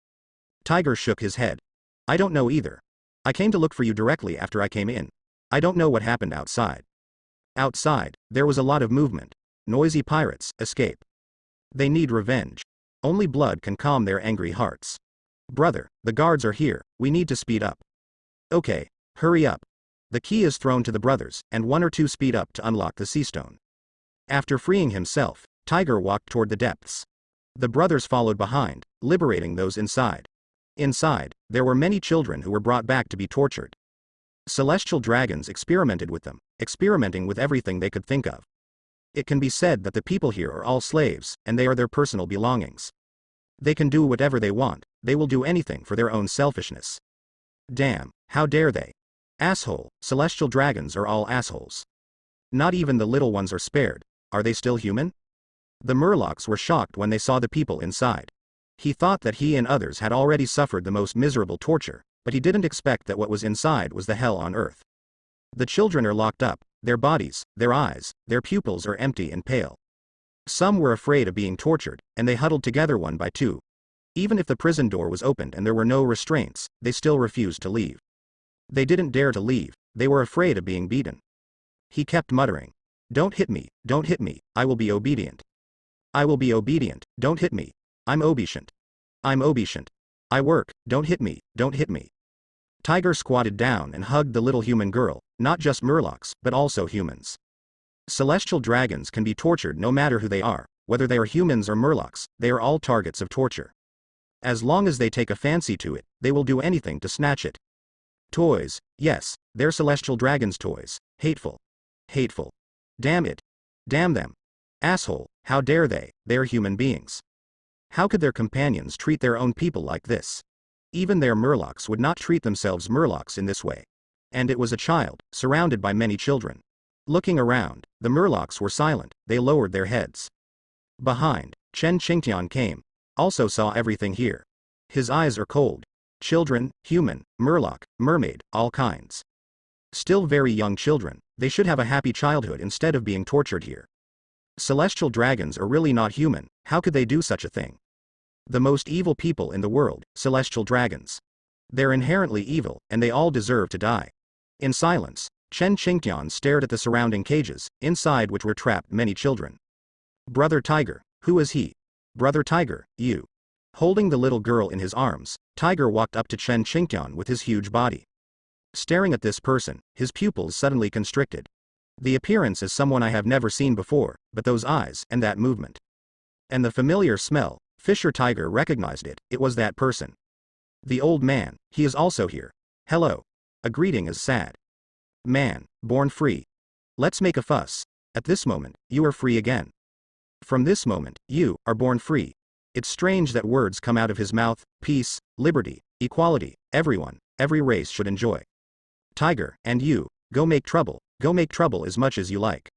Tiger shook his head. I don't know either. I came to look for you directly after I came in. I don't know what happened outside. Outside, there was a lot of movement. Noisy pirates, escape. They need revenge. Only blood can calm their angry hearts. Brother, the guards are here, we need to speed up. Okay, hurry up. The key is thrown to the brothers, and 1 or 2 speed up to unlock the sea stone. After freeing himself, Tiger walked toward the depths. The brothers followed behind, liberating those inside. Inside, there were many children who were brought back to be tortured. Celestial dragons experimented with them, experimenting with everything they could think of. It can be said that the people here are all slaves, and they are their personal belongings. They can do whatever they want, they will do anything for their own selfishness. Damn, how dare they? Asshole, celestial dragons are all assholes. Not even the little ones are spared, are they still human? The murlocs were shocked when they saw the people inside. He thought that he and others had already suffered the most miserable torture, but he didn't expect that what was inside was the hell on earth. The children are locked up, their bodies, their eyes, their pupils are empty and pale. Some were afraid of being tortured, and they huddled together 1 by 2. Even if the prison door was opened and there were no restraints, they still refused to leave. They didn't dare to leave, they were afraid of being beaten. He kept muttering. Don't hit me, don't hit me, I will be obedient. I will be obedient, don't hit me. I'm obedient. I'm obedient. I work, don't hit me, don't hit me. Tiger squatted down and hugged the little human girl, not just murlocs, but also humans. Celestial dragons can be tortured no matter who they are, whether they are humans or murlocs, they are all targets of torture. As long as they take a fancy to it, they will do anything to snatch it. Toys, yes, they're celestial dragons' toys, hateful. Hateful. Damn it. Damn them. Asshole, how dare they are human beings. How could their companions treat their own people like this? Even their murlocs would not treat themselves murlocs in this way. And it was a child, surrounded by many children. Looking around, the murlocs were silent, they lowered their heads. Behind, Chen Qingtian came, also saw everything here. His eyes are cold. Children, human, murloc, mermaid, all kinds. Still very young children, they should have a happy childhood instead of being tortured here. Celestial dragons are really not human, how could they do such a thing? The most evil people in the world, celestial dragons. They're inherently evil, and they all deserve to die. In silence, Chen Qingtian stared at the surrounding cages, inside which were trapped many children. Brother Tiger, who is he? Brother Tiger, you. Holding the little girl in his arms, Tiger walked up to Chen Qingtian with his huge body. Staring at this person, his pupils suddenly constricted. The appearance is someone I have never seen before, but those eyes, and that movement. And the familiar smell, Fisher Tiger recognized it, it was that person. The old man, he is also here. Hello. A greeting is sad. Man, born free. Let's make a fuss. At this moment, you are free again. From this moment, you are born free. It's strange that words come out of his mouth, peace, liberty, equality, everyone, every race should enjoy. Tiger, and you, go make trouble as much as you like.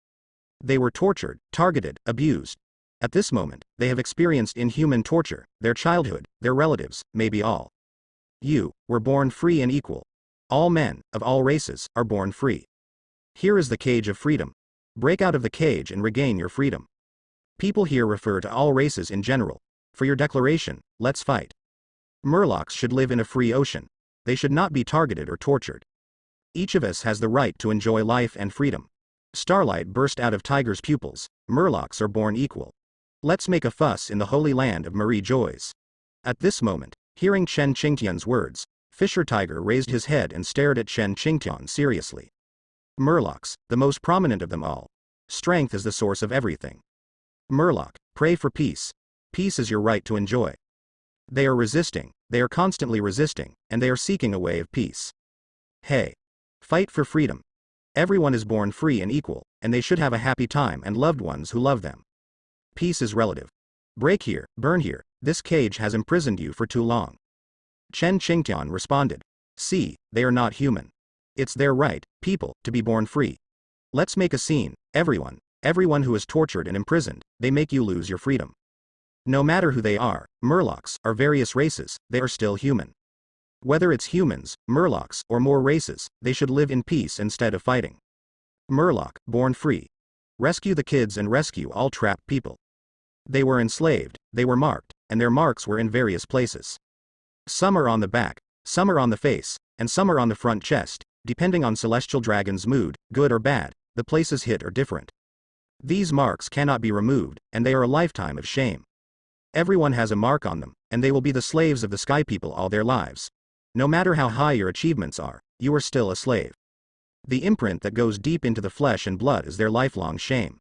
They were tortured, targeted, abused. At this moment, they have experienced inhuman torture, their childhood, their relatives, maybe all. You were born free and equal. All men, of all races, are born free. Here is the cage of freedom. Break out of the cage and regain your freedom. People here refer to all races in general. For your declaration, let's fight. Murlocs should live in a free ocean. They should not be targeted or tortured. Each of us has the right to enjoy life and freedom. Starlight burst out of Tiger's pupils. Murlocs are born equal. Let's make a fuss in the holy land of Marie Joys. At this moment, hearing Chen Qingtian's words, Fisher Tiger raised his head and stared at Chen Qingtian seriously. Murlocs, the most prominent of them all. Strength is the source of everything. Murloc, pray for peace. Peace is your right to enjoy. They are resisting, they are constantly resisting, and they are seeking a way of peace. Hey. Fight for freedom. Everyone is born free and equal, and they should have a happy time and loved ones who love them. Peace is relative. Break here, burn here, this cage has imprisoned you for too long. Chen Qingtian responded. See, they are not human. It's their right, people, to be born free. Let's make a scene, everyone who is tortured and imprisoned, they make you lose your freedom. No matter who they are, murlocs, or various races, they are still human. Whether it's humans, murlocs, or more races, they should live in peace instead of fighting. Murloc, born free. Rescue the kids and rescue all trapped people. They were enslaved, they were marked, and their marks were in various places. Some are on the back, some are on the face, and some are on the front chest, depending on Celestial Dragon's mood, good or bad, the places hit are different. These marks cannot be removed, and they are a lifetime of shame. Everyone has a mark on them, and they will be the slaves of the Sky People all their lives. No matter how high your achievements are, you are still a slave. The imprint that goes deep into the flesh and blood is their lifelong shame.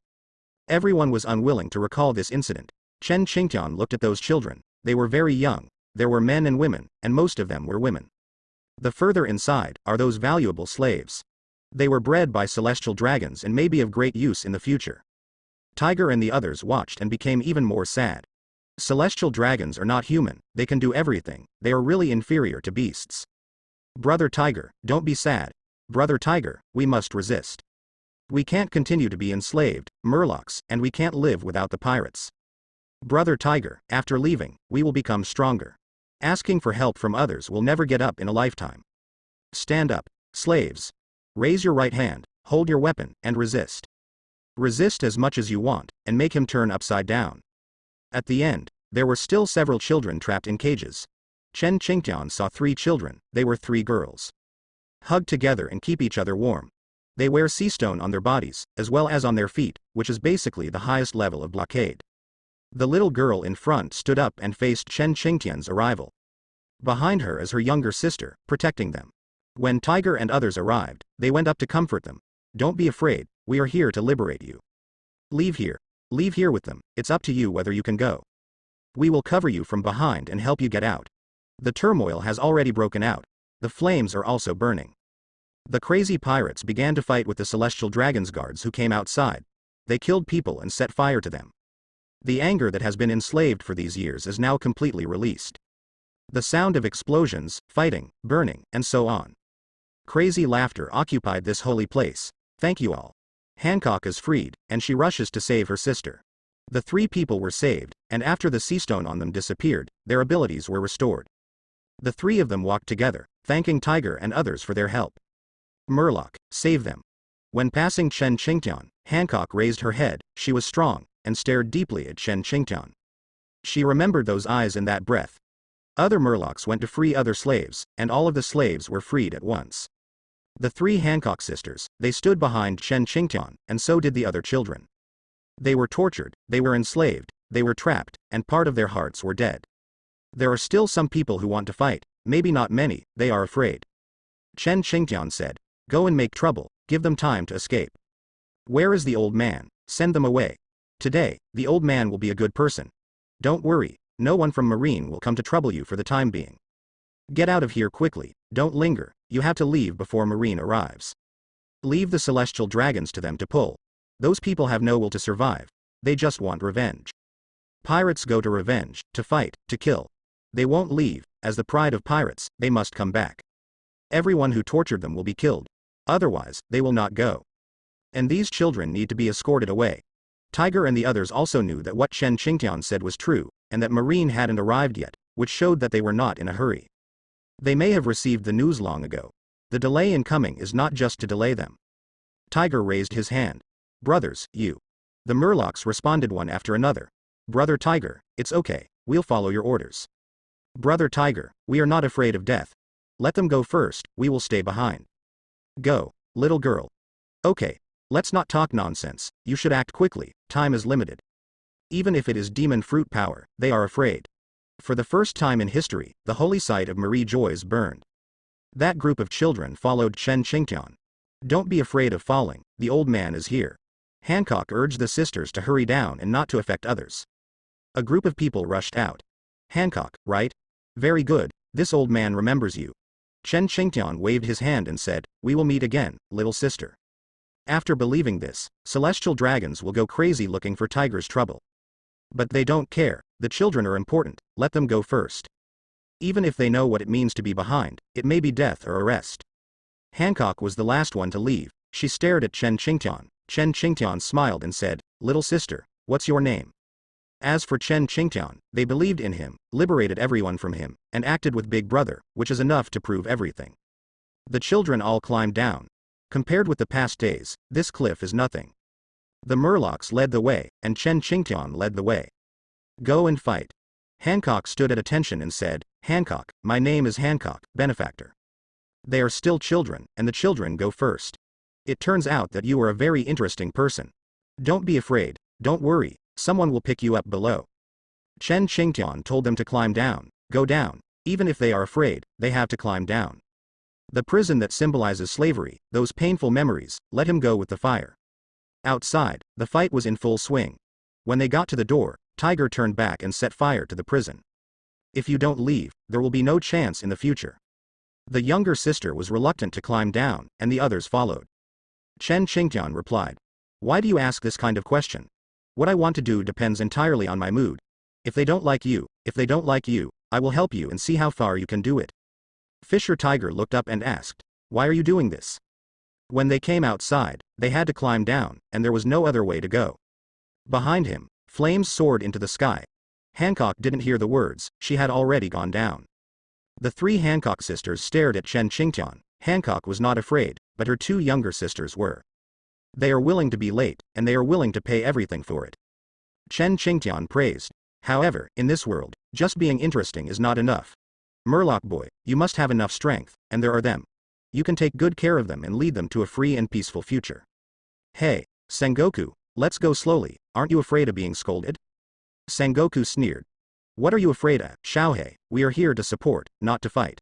Everyone was unwilling to recall this incident. Chen Qingtian looked at those children. They were very young. There were men and women, and most of them were women. The further inside are those valuable slaves. They were bred by celestial dragons and may be of great use in the future. Tiger and the others watched and became even more sad. Celestial dragons are not human, they can do everything, they are really inferior to beasts. Brother Tiger, don't be sad. Brother Tiger, we must resist. We can't continue to be enslaved, murlocs, and we can't live without the pirates. Brother Tiger, after leaving, we will become stronger. Asking for help from others will never get up in a lifetime. Stand up, slaves. Raise your right hand, hold your weapon, and resist. Resist as much as you want, and make him turn upside down. At the end, there were still several children trapped in cages. Chen Qingtian saw 3 children, they were 3 girls. Hug together and keep each other warm. They wear sea stone on their bodies, as well as on their feet, which is basically the highest level of blockade. The little girl in front stood up and faced Chen Qingtian's arrival. Behind her is her younger sister, protecting them. When Tiger and others arrived, they went up to comfort them. Don't be afraid, we are here to liberate you. Leave here. Leave here with them, it's up to you whether you can go. We will cover you from behind and help you get out. The turmoil has already broken out. The flames are also burning. The crazy pirates began to fight with the celestial dragon's guards who came outside. They killed people and set fire to them. The anger that has been enslaved for these years is now completely released. The sound of explosions, fighting, burning, and so on. Crazy laughter occupied this holy place. Thank you all. Hancock is freed, and she rushes to save her sister. The three people were saved, and after the sea stone on them disappeared, their abilities were restored. The three of them walked together, thanking Tiger and others for their help. Murloc, save them. When passing Chen Qingtian, Hancock raised her head. She was strong, and stared deeply at Chen Qingtian. She remembered those eyes and that breath. Other Murlocs went to free other slaves, and all of the slaves were freed at once. The three Hancock sisters, they stood behind Chen Qingtian, and so did the other children. They were tortured, they were enslaved, they were trapped, and part of their hearts were dead. There are still some people who want to fight, maybe not many, they are afraid. Chen Qingtian said, go and make trouble, give them time to escape. Where is the old man? Send them away. Today, the old man will be a good person. Don't worry, no one from Marine will come to trouble you for the time being. Get out of here quickly, don't linger, you have to leave before Marine arrives. Leave the celestial dragons to them to pull. Those people have no will to survive, they just want revenge. Pirates go to revenge, to fight, to kill. They won't leave, as the pride of pirates, they must come back. Everyone who tortured them will be killed. Otherwise, they will not go. And these children need to be escorted away. Tiger and the others also knew that what Chen Qingtian said was true, and that Marine hadn't arrived yet, which showed that they were not in a hurry. They may have received the news long ago. The delay in coming is not just to delay them. Tiger raised his hand. Brothers, you. The Murlocs responded one after another. Brother Tiger, it's okay, we'll follow your orders. Brother Tiger, we are not afraid of death. Let them go first, we will stay behind. Go, little girl. Okay, let's not talk nonsense, you should act quickly, time is limited. Even if it is demon fruit power, they are afraid. For the first time in history, the holy site of Marie Joyce burned. That group of children followed Chen Qingtian. Don't be afraid of falling, the old man is here. Hancock urged the sisters to hurry down and not to affect others. A group of people rushed out. Hancock, right? Very good, this old man remembers you. Chen Qingtian waved his hand and said, we will meet again, little sister. After believing this, celestial dragons will go crazy looking for Tiger's trouble. But they don't care, the children are important, let them go first. Even if they know what it means to be behind, it may be death or arrest. Hancock was the last one to leave. She stared at Chen Qingtian. Chen Qingtian smiled and said, little sister, what's your name? As for Chen Qingtian, they believed in him, liberated everyone from him, and acted with Big Brother, which is enough to prove everything. The children all climbed down. Compared with the past days, this cliff is nothing. The Murlocs led the way, and Chen Qingtian led the way. Go and fight. Hancock stood at attention and said, Hancock, my name is Hancock, benefactor. They are still children, and the children go first. It turns out that you are a very interesting person. Don't be afraid, don't worry, someone will pick you up below. Chen Qingtian told them to climb down, go down, even if they are afraid, they have to climb down. The prison that symbolizes slavery, those painful memories, let him go with the fire. Outside, the fight was in full swing. When they got to the door, Tiger turned back and set fire to the prison. If you don't leave, there will be no chance in the future. The younger sister was reluctant to climb down, and the others followed. Chen Qingtian replied, why do you ask this kind of question? What I want to do depends entirely on my mood. If they don't like you, I will help you and see how far you can do it. Fisher Tiger looked up and asked, why are you doing this? When they came outside, they had to climb down, and there was no other way to go. Behind him, flames soared into the sky. Hancock didn't hear the words, she had already gone down. The three Hancock sisters stared at Chen Qingtian. Hancock was not afraid, but her two younger sisters were. They are willing to be late, and they are willing to pay everything for it. Chen Qingtian praised. However, in this world, just being interesting is not enough. Murloc boy, you must have enough strength, and there are them. You can take good care of them and lead them to a free and peaceful future. Hey, Sengoku, let's go slowly, aren't you afraid of being scolded? Sengoku sneered. What are you afraid of, Xiaohei? We are here to support, not to fight.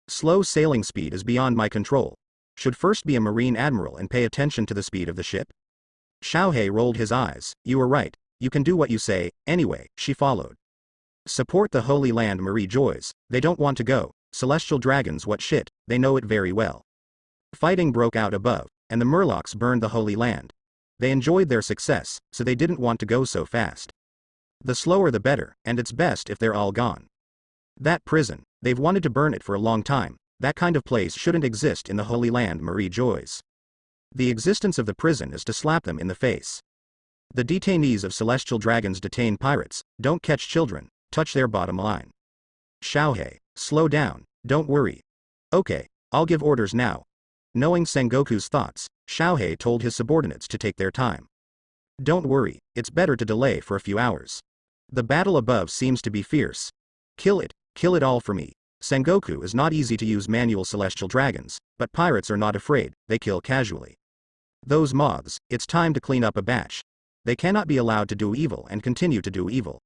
Slow sailing speed is beyond my control. Should first be a marine admiral and pay attention to the speed of the ship? Xiaohei rolled his eyes. You were right, you can do what you say, anyway, she followed. Support the Holy Land Marie joys, they don't want to go, celestial dragons what shit, they know it very well. Fighting broke out above, and the Murlocs burned the Holy Land. They enjoyed their success, so they didn't want to go so fast. The slower the better, and it's best if they're all gone. That prison, they've wanted to burn it for a long time, that kind of place shouldn't exist in the Holy Land Marie joys. The existence of the prison is to slap them in the face. The detainees of celestial dragons detain pirates, don't catch children, touch their bottom line. Xiaohei, slow down, don't worry. Okay, I'll give orders now. Knowing Sengoku's thoughts, Xiaohei told his subordinates to take their time. Don't worry, it's better to delay for a few hours. The battle above seems to be fierce. Kill it all for me. Sengoku is not easy to use manual celestial dragons, but pirates are not afraid, they kill casually. Those moths, it's time to clean up a batch. They cannot be allowed to do evil and continue to do evil.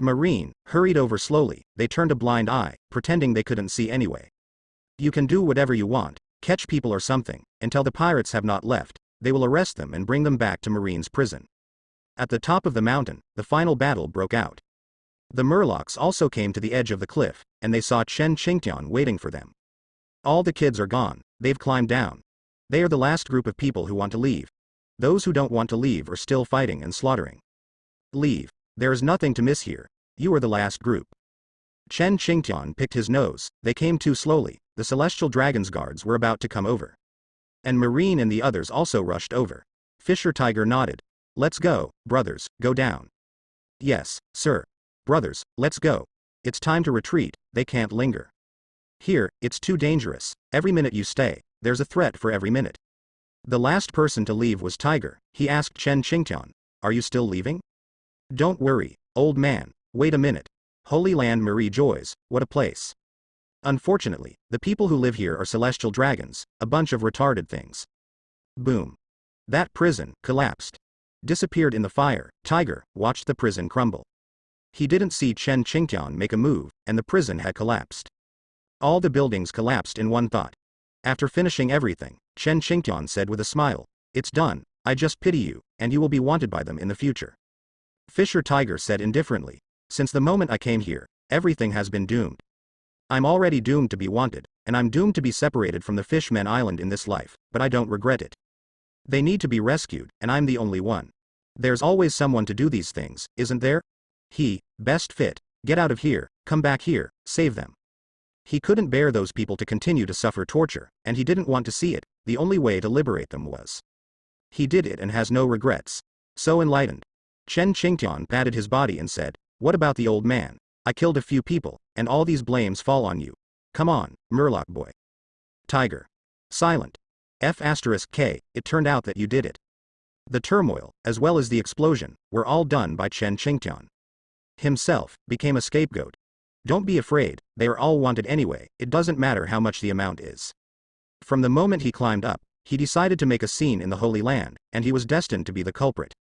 Marine hurried over slowly, they turned a blind eye, pretending they couldn't see anyway. You can do whatever you want, catch people or something, until the pirates have not left, they will arrest them and bring them back to Marine's prison. At the top of the mountain, the final battle broke out. The Murlocs also came to the edge of the cliff, and they saw Chen Qingtian waiting for them. All the kids are gone, they've climbed down. They are the last group of people who want to leave. Those who don't want to leave are still fighting and slaughtering. Leave. There is nothing to miss here. You are the last group. Chen Qingtian picked his nose, they came too slowly, the celestial dragon's guards were about to come over. And Marine and the others also rushed over. Fisher Tiger nodded. Let's go, brothers, go down. Yes, sir. Brothers, let's go. It's time to retreat, they can't linger. Here, it's too dangerous, every minute you stay, there's a threat for every minute. The last person to leave was Tiger, he asked Chen Qingtian, are you still leaving? Don't worry, old man, wait a minute. Holy Land Marie joys, what a place. Unfortunately, the people who live here are celestial dragons, a bunch of retarded things. Boom. That prison collapsed. Disappeared in the fire. Tiger watched the prison crumble. He didn't see Chen Qingtian make a move, and the prison had collapsed. All the buildings collapsed in one thought. After finishing everything, Chen Qingtian said with a smile, it's done, I just pity you, and you will be wanted by them in the future. Fisher Tiger said indifferently, since the moment I came here, everything has been doomed. I'm already doomed to be wanted, and I'm doomed to be separated from the Fishmen Island in this life, but I don't regret it. They need to be rescued, and I'm the only one. There's always someone to do these things, isn't there? Best fit, get out of here, come back here, save them. He couldn't bear those people to continue to suffer torture, and he didn't want to see it, the only way to liberate them was. He did it and has no regrets. So enlightened. Chen Qingtian patted his body and said, what about the old man? I killed a few people, and all these blames fall on you. Come on, Murloc boy. Tiger. Silent. F*K, it turned out that you did it. The turmoil, as well as the explosion, were all done by Chen Qingtian. Himself, became a scapegoat. Don't be afraid, they are all wanted anyway, it doesn't matter how much the amount is. From the moment he climbed up, he decided to make a scene in the Holy Land, and he was destined to be the culprit.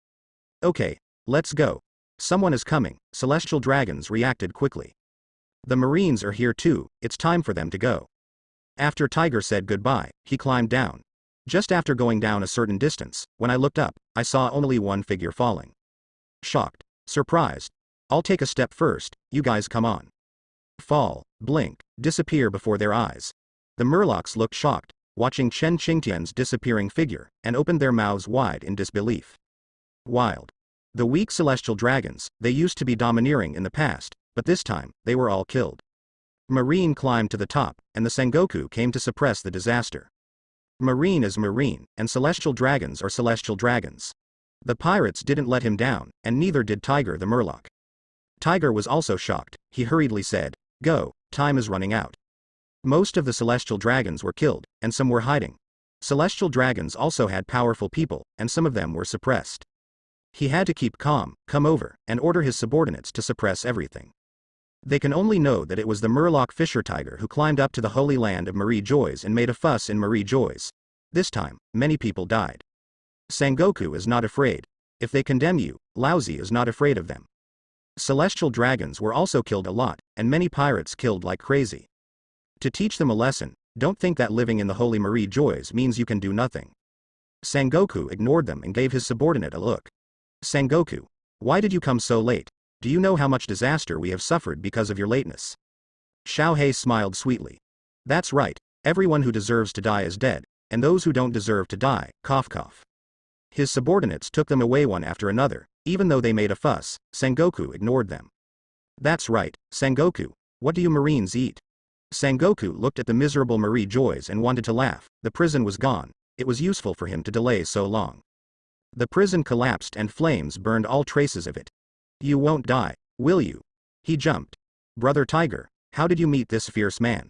Okay, let's go. Someone is coming, celestial dragons reacted quickly. The Marines are here too, it's time for them to go. After Tiger said goodbye, he climbed down. Just after going down a certain distance, when I looked up, I saw only one figure falling. Shocked. Surprised. I'll take a step first, you guys come on. Fall, blink, disappear before their eyes. The Murlocs looked shocked, watching Chen Qingtian's disappearing figure, and opened their mouths wide in disbelief. Wild. The weak celestial dragons, they used to be domineering in the past, but this time, they were all killed. Marine climbed to the top, and the Sengoku came to suppress the disaster. Marine is Marine, and celestial dragons are celestial dragons. The pirates didn't let him down, and neither did Tiger the Murloc. Tiger was also shocked, he hurriedly said, go, time is running out. Most of the celestial dragons were killed, and some were hiding. Celestial dragons also had powerful people, and some of them were suppressed. He had to keep calm, come over, and order his subordinates to suppress everything. They can only know that it was the Murloc Fisher Tiger who climbed up to the holy land of Marie Joy's and made a fuss in Marie Joy's. This time, many people died. Sengoku is not afraid. If they condemn you, Lousy is not afraid of them. Celestial dragons were also killed a lot, and many pirates killed like crazy. To teach them a lesson, don't think that living in the holy Marie Joy's means you can do nothing. Sengoku ignored them and gave his subordinate a look. Sengoku, why did you come so late? Do you know how much disaster we have suffered because of your lateness? Xiaohei smiled sweetly. That's right, everyone who deserves to die is dead, and those who don't deserve to die, cough cough. His subordinates took them away one after another, even though they made a fuss, Sengoku ignored them. That's right, Sengoku, what do you Marines eat? Sengoku looked at the miserable Marie Joy's and wanted to laugh. The prison was gone, it was useful for him to delay so long. The prison collapsed and flames burned all traces of it. You won't die, will you? He jumped. Brother Tiger, how did you meet this fierce man?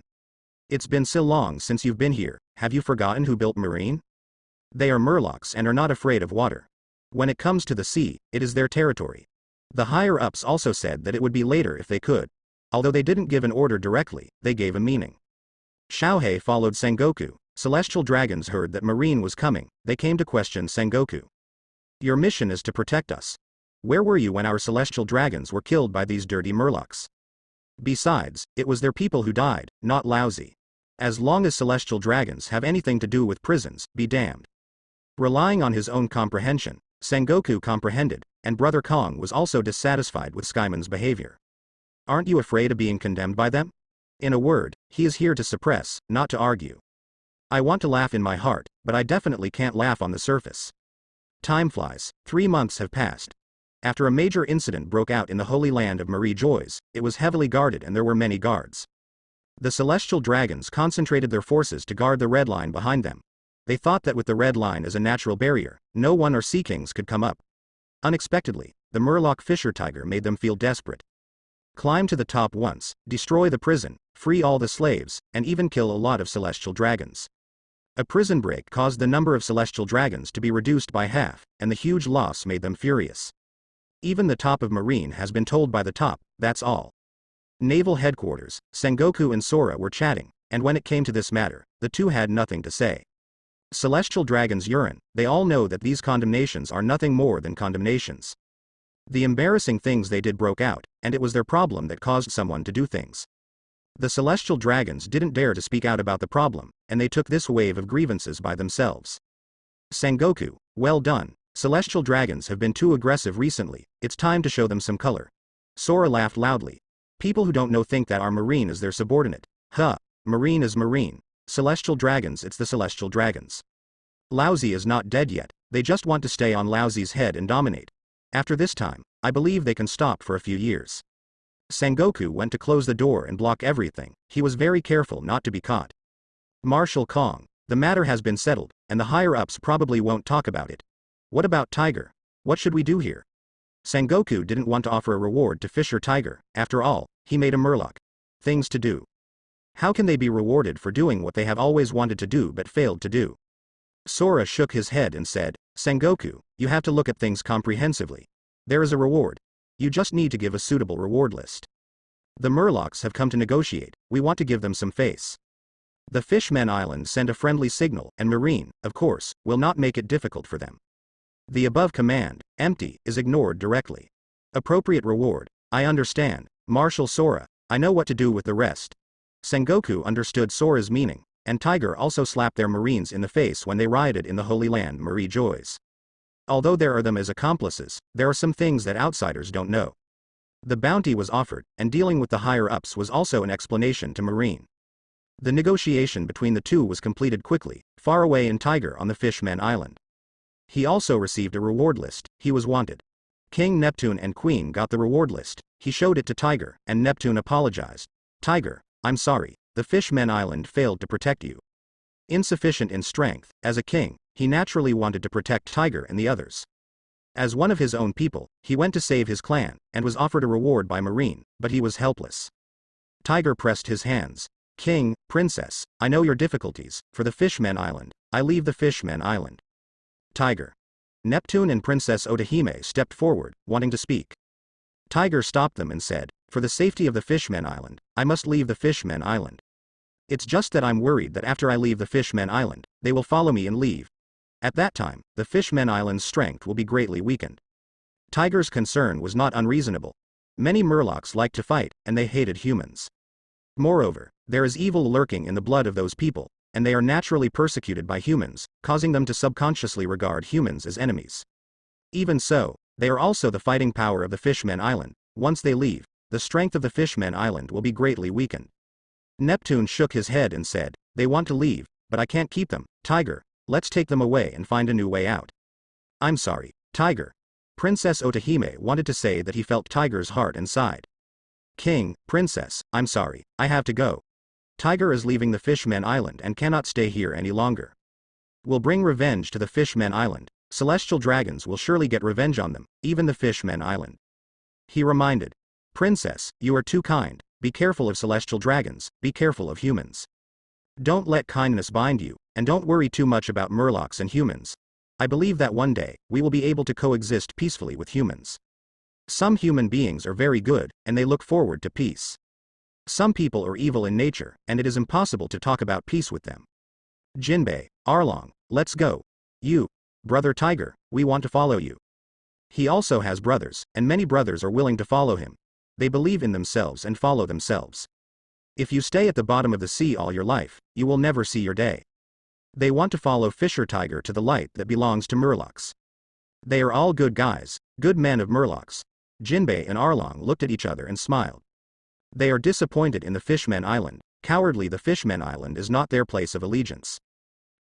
It's been so long since you've been here, have you forgotten who built Marine? They are Murlocs and are not afraid of water. When it comes to the sea, it is their territory. The higher-ups also said that it would be later if they could. Although they didn't give an order directly, they gave a meaning. Xiaohei followed Sengoku. Celestial dragons heard that Marine was coming, they came to question Sengoku. Your mission is to protect us. Where were you when our celestial dragons were killed by these dirty Murlocs? Besides, it was their people who died, not Lousy. As long as celestial dragons have anything to do with prisons, be damned. Relying on his own comprehension, Sengoku comprehended, and Brother Kong was also dissatisfied with Skyman's behavior. Aren't you afraid of being condemned by them? In a word, he is here to suppress, not to argue. I want to laugh in my heart, but I definitely can't laugh on the surface. Time flies, 3 months have passed. After a major incident broke out in the holy land of Marie Joy's, it was heavily guarded and there were many guards. The celestial dragons concentrated their forces to guard the red line behind them. They thought that with the red line as a natural barrier, no one or sea kings could come up. Unexpectedly, the Murloc Fisher Tiger made them feel desperate. Climb to the top once, destroy the prison, free all the slaves, and even kill a lot of celestial dragons. A prison break caused the number of celestial dragons to be reduced by half, and the huge loss made them furious. Even the top of Marine has been told by the top, that's all. Naval headquarters, Sengoku and Sora were chatting, and when it came to this matter, the two had nothing to say. Celestial dragons urine, they all know that these condemnations are nothing more than condemnations. The embarrassing things they did broke out, and it was their problem that caused someone to do things. The celestial dragons didn't dare to speak out about the problem, and they took this wave of grievances by themselves. Sengoku, well done. Celestial dragons have been too aggressive recently, it's time to show them some color. Sora laughed loudly. People who don't know think that our Marine is their subordinate. Huh, Marine is Marine. Celestial dragons, it's the celestial dragons. Lousy is not dead yet, they just want to stay on Lousy's head and dominate. After this time, I believe they can stop for a few years. Sengoku went to close the door and block everything, he was very careful not to be caught. Marshal Kong, the matter has been settled, and the higher-ups probably won't talk about it. What about Tiger? What should we do here? Sengoku didn't want to offer a reward to Fisher Tiger, after all, he made a Murloc. Things to do. How can they be rewarded for doing what they have always wanted to do but failed to do? Sora shook his head and said, Sengoku, you have to look at things comprehensively. There is a reward. You just need to give a suitable reward list. The Murlocs have come to negotiate, we want to give them some face. The Fishmen Island send a friendly signal, and Marine, of course, will not make it difficult for them. The above command, empty, is ignored directly. Appropriate reward, I understand, Marshal Sora, I know what to do with the rest. Sengoku understood Sora's meaning, and Tiger also slapped their Marines in the face when they rioted in the Holy Land Marie Joy's. Although there are them as accomplices, there are some things that outsiders don't know. The bounty was offered, and dealing with the higher-ups was also an explanation to Marine. The negotiation between the two was completed quickly, far away in Tiger on the Fishmen Island. He also received a reward list, he was wanted. King Neptune and Queen got the reward list, he showed it to Tiger, and Neptune apologized. Tiger, I'm sorry, the Fishmen Island failed to protect you. Insufficient in strength, as a king, he naturally wanted to protect Tiger and the others. As one of his own people, he went to save his clan, and was offered a reward by Marine, but he was helpless. Tiger pressed his hands. King, Princess, I know your difficulties, for the Fishmen Island, I leave the Fishmen Island. Tiger. Neptune and Princess Otahime stepped forward, wanting to speak. Tiger stopped them and said, For the safety of the Fishmen Island, I must leave the Fishmen Island. It's just that I'm worried that after I leave the Fishmen Island, they will follow me and leave. At that time, the Fishmen Island's strength will be greatly weakened. Tiger's concern was not unreasonable. Many Murlocs liked to fight, and they hated humans. Moreover, there is evil lurking in the blood of those people, and they are naturally persecuted by humans, causing them to subconsciously regard humans as enemies. Even so, they are also the fighting power of the Fishmen Island. Once they leave, the strength of the Fishmen Island will be greatly weakened. Neptune shook his head and said, "They want to leave, but I can't keep them. Tiger, let's take them away and find a new way out." "I'm sorry, Tiger." Princess Otahime wanted to say that he felt Tiger's heart and sighed. "King, Princess, I'm sorry, I have to go. Tiger is leaving the Fishmen Island and cannot stay here any longer. We'll bring revenge to the Fishmen Island. Celestial dragons will surely get revenge on them, even the Fishmen Island." He reminded. "Princess, you are too kind. Be careful of celestial dragons, be careful of humans. Don't let kindness bind you, and don't worry too much about Murlocs and humans. I believe that one day, we will be able to coexist peacefully with humans. Some human beings are very good, and they look forward to peace. Some people are evil in nature, and it is impossible to talk about peace with them. Jinbei, Arlong, let's go. You, Brother Tiger, we want to follow you." He also has brothers, and many brothers are willing to follow him. They believe in themselves and follow themselves. If you stay at the bottom of the sea all your life, you will never see your day. They want to follow Fisher Tiger to the light that belongs to Murlocs. They are all good guys, good men of Murlocs. Jinbei and Arlong looked at each other and smiled. They are disappointed in the Fishmen Island. Cowardly, the Fishmen Island is not their place of allegiance.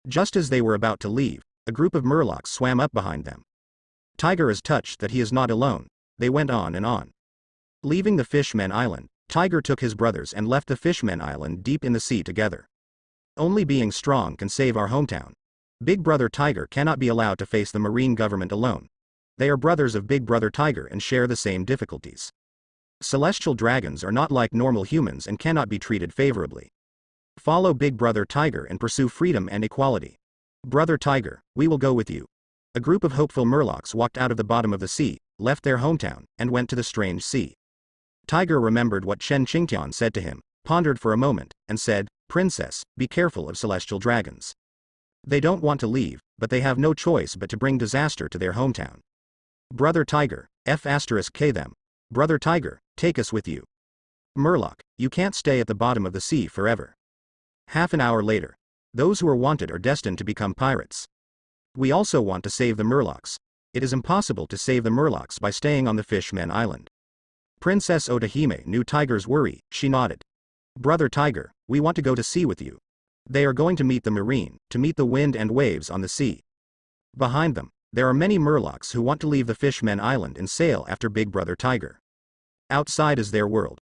Just as they were about to leave, a group of Murlocs swam up behind them. Tiger is touched that he is not alone. They went on and on. Leaving the Fishmen Island, Tiger took his brothers and left the Fishmen Island deep in the sea together. Only being strong can save our hometown. Big Brother Tiger cannot be allowed to face the marine government alone. They are brothers of Big Brother Tiger and share the same difficulties. Celestial dragons are not like normal humans and cannot be treated favorably. Follow Big Brother Tiger and pursue freedom and equality. Brother Tiger, we will go with you. A group of hopeful Murlocs walked out of the bottom of the sea, left their hometown, and went to the strange sea. Tiger remembered what Chen Qingtian said to him, pondered for a moment, and said, "Princess, be careful of celestial dragons. They don't want to leave, but they have no choice but to bring disaster to their hometown. Brother Tiger, F*K them. Brother Tiger, take us with you. Murloc, you can't stay at the bottom of the sea forever." Half an hour later. Those who are wanted are destined to become pirates. We also want to save the Murlocs. It is impossible to save the Murlocs by staying on the Fishmen Island. Princess Otahime knew Tiger's worry. She nodded. "Brother Tiger, we want to go to sea with you." They are going to meet the marine, to meet the wind and waves on the sea. Behind them, there are many Murlocs who want to leave the Fishmen Island and sail after Big Brother Tiger. Outside is their world.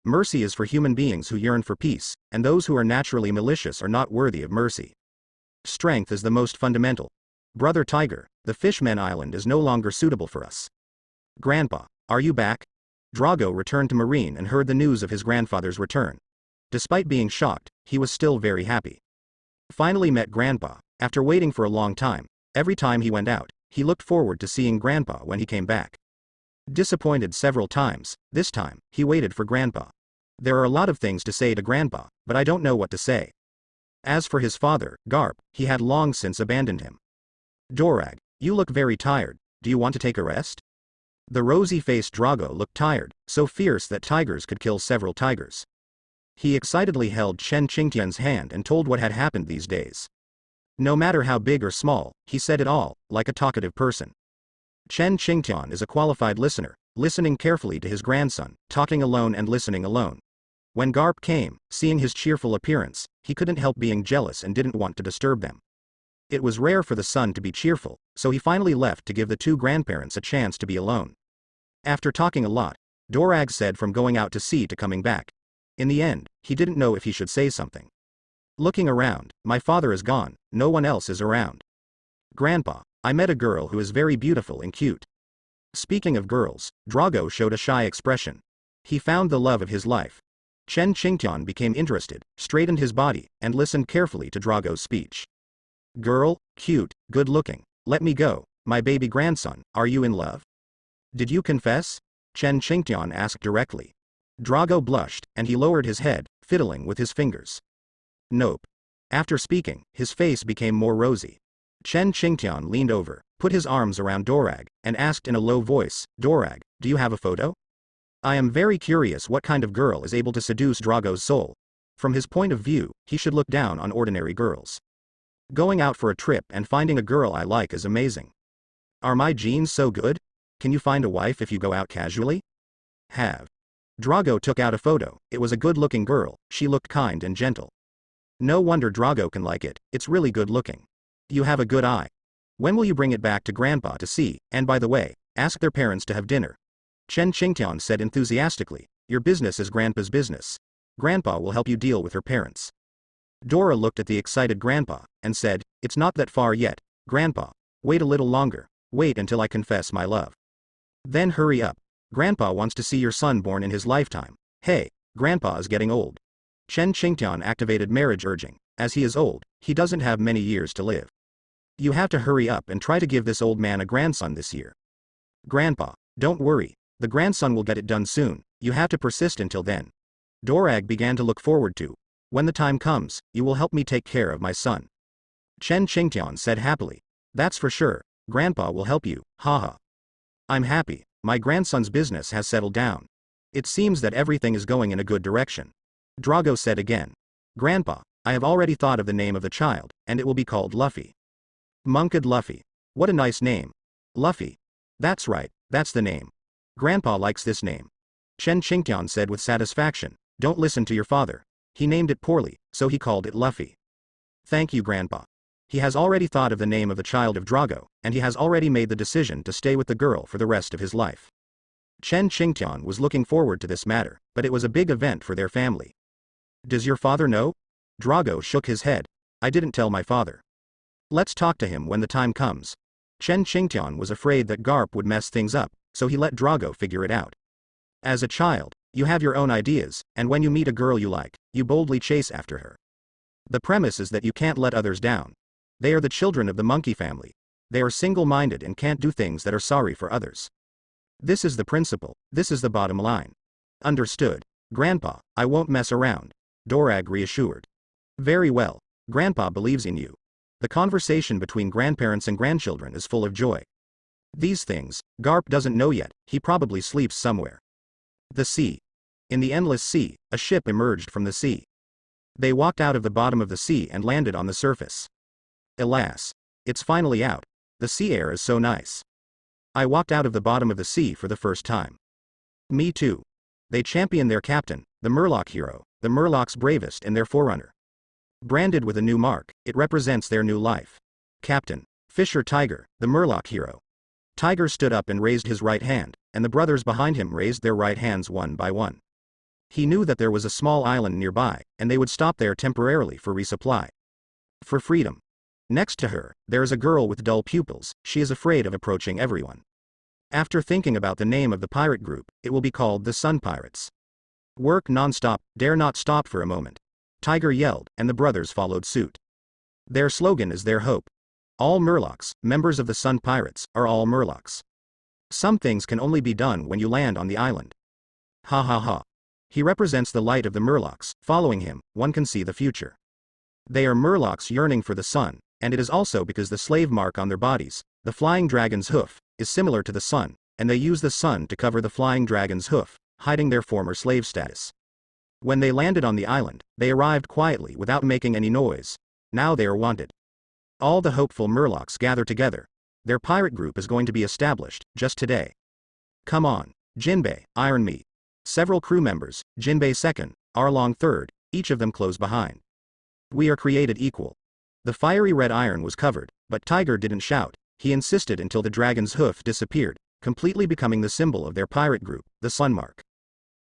Mercy is for human beings who yearn for peace, and those who are naturally malicious are not worthy of mercy. Strength is the most fundamental. Brother Tiger, the Fishmen Island is no longer suitable for us. Grandpa, are you back? Drago returned to Marine and heard the news of his grandfather's return. Despite being shocked, he was still very happy. Finally met Grandpa, after waiting for a long time. Every time he went out, he looked forward to seeing Grandpa when he came back. Disappointed several times, this time, he waited for Grandpa. There are a lot of things to say to Grandpa, but I don't know what to say. As for his father, Garp, he had long since abandoned him. Dorag, you look very tired, do you want to take a rest? The rosy-faced Drago looked tired, so fierce that tigers could kill several tigers. He excitedly held Chen Qingtian's hand and told what had happened these days. No matter how big or small, he said it all, like a talkative person. Chen Qingtian is a qualified listener, listening carefully to his grandson, talking alone and listening alone. When Garp came, seeing his cheerful appearance, he couldn't help being jealous and didn't want to disturb them. It was rare for the son to be cheerful, so he finally left to give the two grandparents a chance to be alone. After talking a lot, Dorag said from going out to sea to coming back. In the end, he didn't know if he should say something. Looking around, my father is gone, no one else is around. Grandpa, I met a girl who is very beautiful and cute. Speaking of girls, Drago showed a shy expression. He found the love of his life. Chen Qingtian became interested, straightened his body, and listened carefully to Drago's speech. Girl, cute, good-looking, let me go, my baby grandson, are you in love? Did you confess? Chen Qingtian asked directly. Drago blushed, and he lowered his head, fiddling with his fingers. Nope. After speaking, his face became more rosy. Chen Qingtian leaned over, put his arms around Dorag, and asked in a low voice, Dorag, do you have a photo? I am very curious what kind of girl is able to seduce Drago's soul. From his point of view, he should look down on ordinary girls. Going out for a trip and finding a girl I like is amazing. Are my genes so good? Can you find a wife if you go out casually? Have. Drago took out a photo. It was a good-looking girl. She looked kind and gentle. No wonder Drago can like it. It's really good looking. You have a good eye. When will you bring it back to Grandpa to see? And by the way, ask their parents to have dinner. Chen Qingtian said enthusiastically. Your business is Grandpa's business. Grandpa will help you deal with her parents. Dora looked at the excited Grandpa, and said, it's not that far yet, Grandpa. Wait a little longer. Wait until I confess my love. Then hurry up. Grandpa wants to see your son born in his lifetime. Hey, Grandpa is getting old. Chen Qingtian activated marriage urging. As he is old, he doesn't have many years to live. You have to hurry up and try to give this old man a grandson this year. Grandpa, don't worry. The grandson will get it done soon. You have to persist until then. Dorag began to look forward to. When the time comes, you will help me take care of my son. Chen Qingtian said happily. That's for sure. Grandpa will help you, haha. I'm happy. My grandson's business has settled down. It seems that everything is going in a good direction. Drago said again. Grandpa, I have already thought of the name of the child, and it will be called Luffy. Munkid Luffy. What a nice name. Luffy. That's right, that's the name. Grandpa likes this name. Chen Qingtian said with satisfaction. Don't listen to your father. He named it poorly, so he called it Luffy. Thank you, Grandpa. He has already thought of the name of the child of Drago, and he has already made the decision to stay with the girl for the rest of his life. Chen Qingtian was looking forward to this matter, but it was a big event for their family. Does your father know? Drago shook his head. I didn't tell my father. Let's talk to him when the time comes. Chen Qingtian was afraid that Garp would mess things up, so he let Drago figure it out. As a child, you have your own ideas, and when you meet a girl you like, you boldly chase after her. The premise is that you can't let others down. They are the children of the monkey family. They are single-minded and can't do things that are sorry for others. This is the principle, this is the bottom line. Understood. Grandpa, I won't mess around. Dorag reassured. Very well. Grandpa believes in you. The conversation between grandparents and grandchildren is full of joy. These things, Garp doesn't know yet, he probably sleeps somewhere. The sea. In the endless sea, a ship emerged from the sea. They walked out of the bottom of the sea and landed on the surface. Alas. It's finally out. The sea air is so nice. I walked out of the bottom of the sea for the first time. Me too. They championed their captain, the Murloc hero, the Murloc's bravest and their forerunner. Branded with a new mark, it represents their new life. Captain, Fisher Tiger, the Murloc hero. Tiger stood up and raised his right hand, and the brothers behind him raised their right hands one by one. He knew that there was a small island nearby, and they would stop there temporarily for resupply. For freedom. Next to her, there is a girl with dull pupils. She is afraid of approaching everyone. After thinking about the name of the pirate group, it will be called the Sun Pirates. Work non-stop, dare not stop for a moment. Tiger yelled, and the brothers followed suit. Their slogan is their hope. All Murlocs, members of the Sun Pirates, are all Murlocs. Some things can only be done when you land on the island. Ha ha ha. He represents the light of the Murlocs. Following him, one can see the future. They are Murlocs yearning for the sun, and it is also because the slave mark on their bodies, the flying dragon's hoof, is similar to the sun, and they use the sun to cover the flying dragon's hoof, hiding their former slave status. When they landed on the island, they arrived quietly without making any noise. Now they are wanted. All the hopeful Murlocs gather together. Their pirate group is going to be established, just today. Come on, Jinbei, Iron Me. Several crew members, Jinbei second, Arlong third, each of them close behind. We are created equal. The fiery red iron was covered, but Tiger didn't shout. He insisted until the dragon's hoof disappeared, completely becoming the symbol of their pirate group, the sun mark.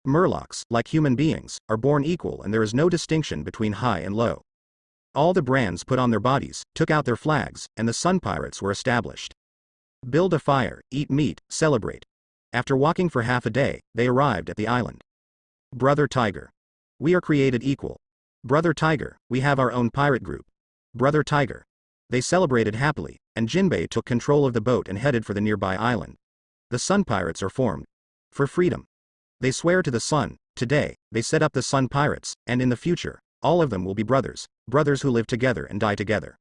Murlocs, like human beings, are born equal and there is no distinction between high and low. All the brands put on their bodies, took out their flags, and the Sun Pirates were established. Build a fire, eat meat, celebrate. After walking for half a day, they arrived at the island. Brother Tiger. We are created equal. Brother Tiger, we have our own pirate group. Brother Tiger. They celebrated happily, and Jinbei took control of the boat and headed for the nearby island. The Sun Pirates are formed. For freedom. They swear to the sun, Today, they set up the Sun Pirates, and in the future, all of them will be brothers, brothers who live together and die together.